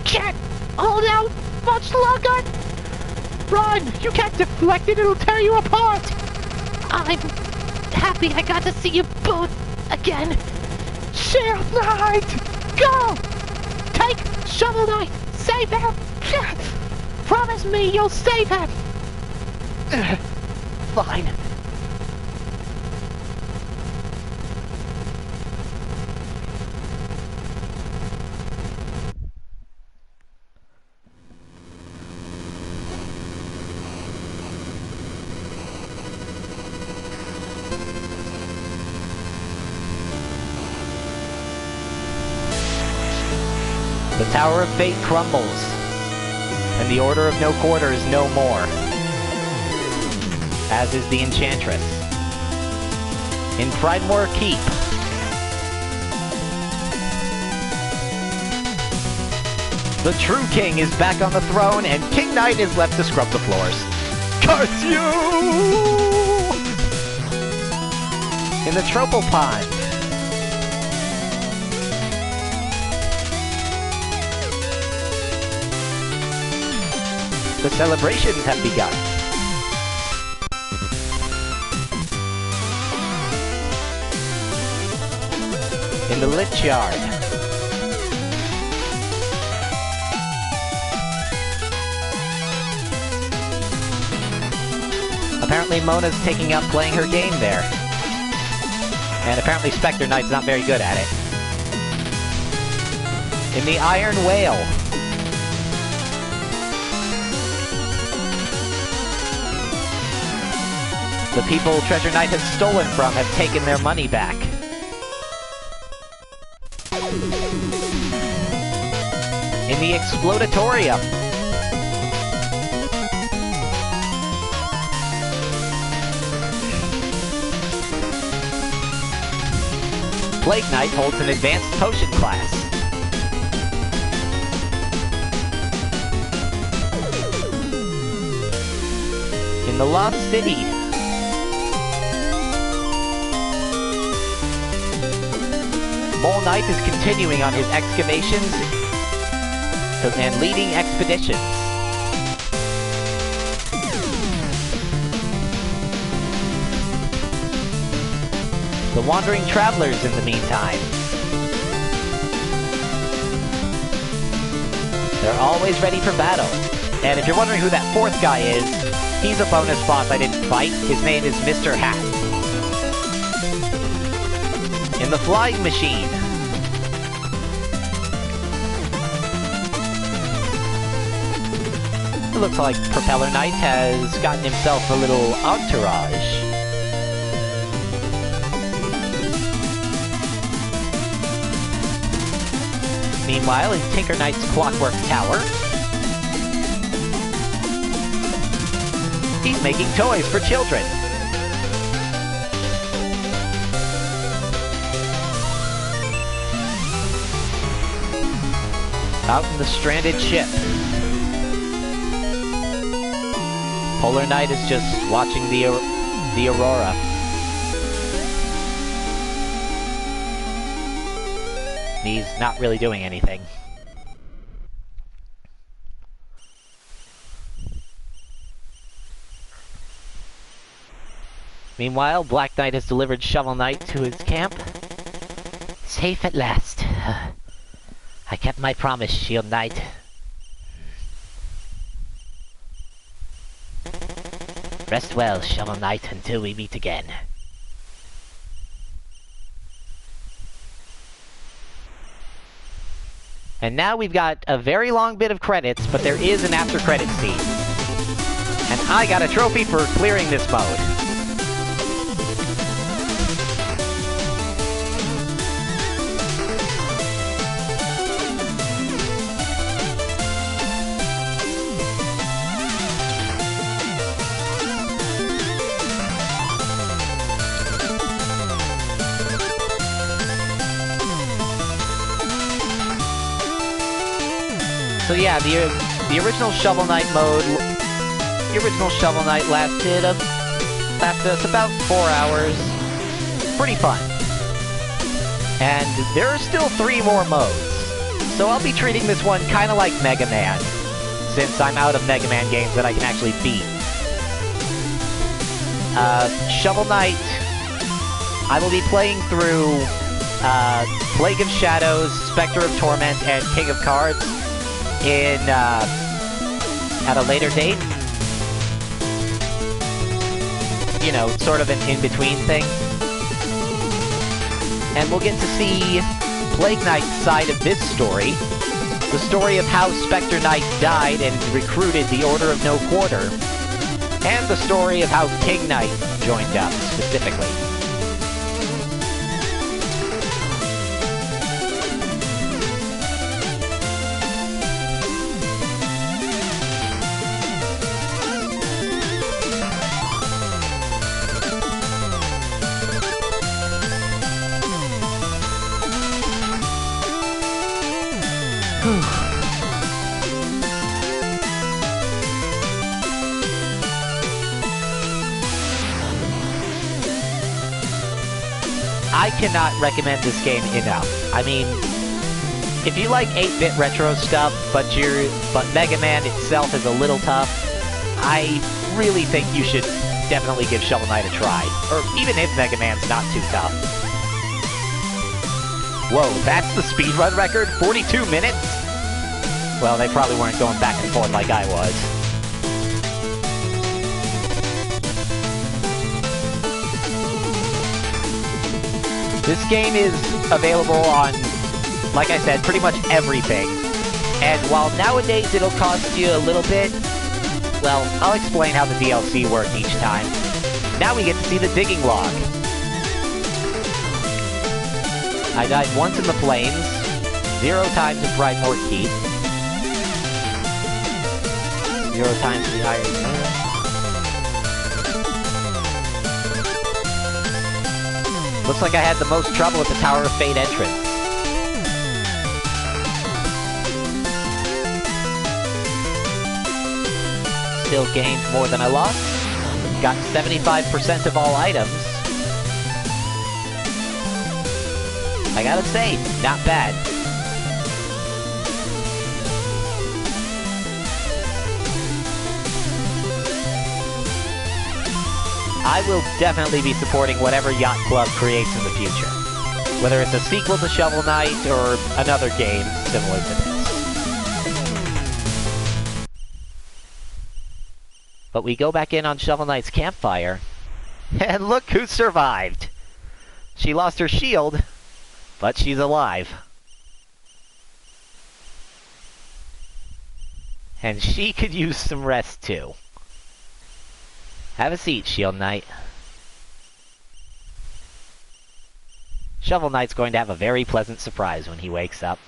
Can't hold out much longer. Run! You can't deflect it. It'll tear you apart. I'm happy I got to see you both again. Shield Knight! Go! Take Shovel Knight! Save him! Promise me you'll save him! Fine. The Tower of Fate crumbles, and the Order of No Quarter is no more, as is the Enchantress. In Pridemore Keep, the true king is back on the throne, and King Knight is left to scrub the floors. Curse you! In the Tropal Pond, the celebrations have begun. In the Lich Yard, apparently Mona's taking up playing her game there. And apparently Spectre Knight's not very good at it. In the Iron Whale, the people Treasure Knight has stolen from have taken their money back. In the Explodatorium, Plague Knight holds an advanced potion class. In the Lost City, Mole Knight is continuing on his excavations and leading expeditions. The Wandering Travelers, in the meantime, they're always ready for battle. And if you're wondering who that fourth guy is, he's a bonus boss I didn't fight. His name is Mr. Hat. In the Flying Machine, it looks like Propeller Knight has gotten himself a little entourage. Meanwhile, in Tinker Knight's Clockwork Tower, he's making toys for children. Out in the stranded ship, Polar Knight is just watching the aurora. He's not really doing anything. Meanwhile, Black Knight has delivered Shovel Knight to his camp. Safe at last. I kept my promise, Shield Knight. Rest well, Shovel Knight, until we meet again. And now we've got a very long bit of credits, but there is an after-credit scene. And I got a trophy for clearing this mode. So yeah, the original Shovel Knight mode, the original Shovel Knight lasted us about 4 hours. Pretty fun. And there are still 3 more modes. So I'll be treating this one kind of like Mega Man, since I'm out of Mega Man games that I can actually beat. Shovel Knight, I will be playing through Plague of Shadows, Spectre of Torment, and King of Cards at a later date. You know, sort of an in-between thing. And we'll get to see Plague Knight's side of this story. The story of how Spectre Knight died and recruited the Order of No Quarter. And the story of how King Knight joined up, specifically. I cannot recommend this game enough. I mean, if you like 8-bit retro stuff, but Mega Man itself is a little tough, I really think you should definitely give Shovel Knight a try. Or even if Mega Man's not too tough. Whoa, that's the speedrun record? 42 minutes? Well, they probably weren't going back and forth like I was. This game is available on, like I said, pretty much everything. And while nowadays it'll cost you a little bit, well, I'll explain how the DLC worked each time. Now we get to see the digging log. I died once in the Plains, 0 times in Brightmoor Keep, 0 times in the Iron Man. Looks like I had the most trouble at the Tower of Fate entrance. Still gained more than I lost. Got 75% of all items. I gotta say, not bad. I will definitely be supporting whatever Yacht Club creates in the future. Whether it's a sequel to Shovel Knight or another game similar to this. But we go back in on Shovel Knight's campfire, and look who survived! She lost her shield, but she's alive. And she could use some rest too. Have a seat, Shield Knight. Shovel Knight's going to have a very pleasant surprise when he wakes up.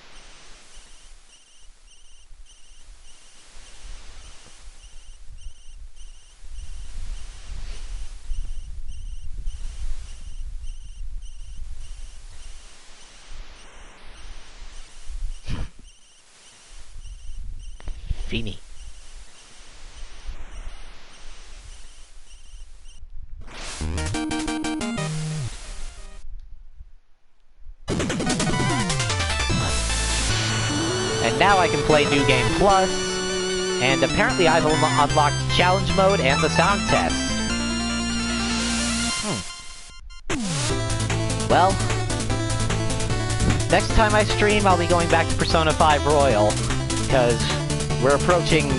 Feeny. And now I can play New Game Plus, and apparently I've unlocked Challenge Mode and the Sound Test. Well, next time I stream, I'll be going back to Persona 5 Royal, because we're approaching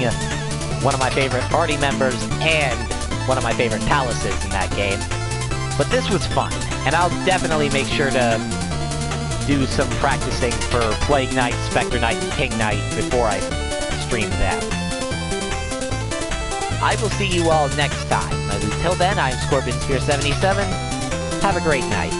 one of my favorite party members and one of my favorite palaces in that game. But this was fun, and I'll definitely make sure to do some practicing for Plague Knight, Spectre Knight, and King Knight before I stream them. I will see you all next time. Until then, I'm ScorpionSphere77. Have a great night.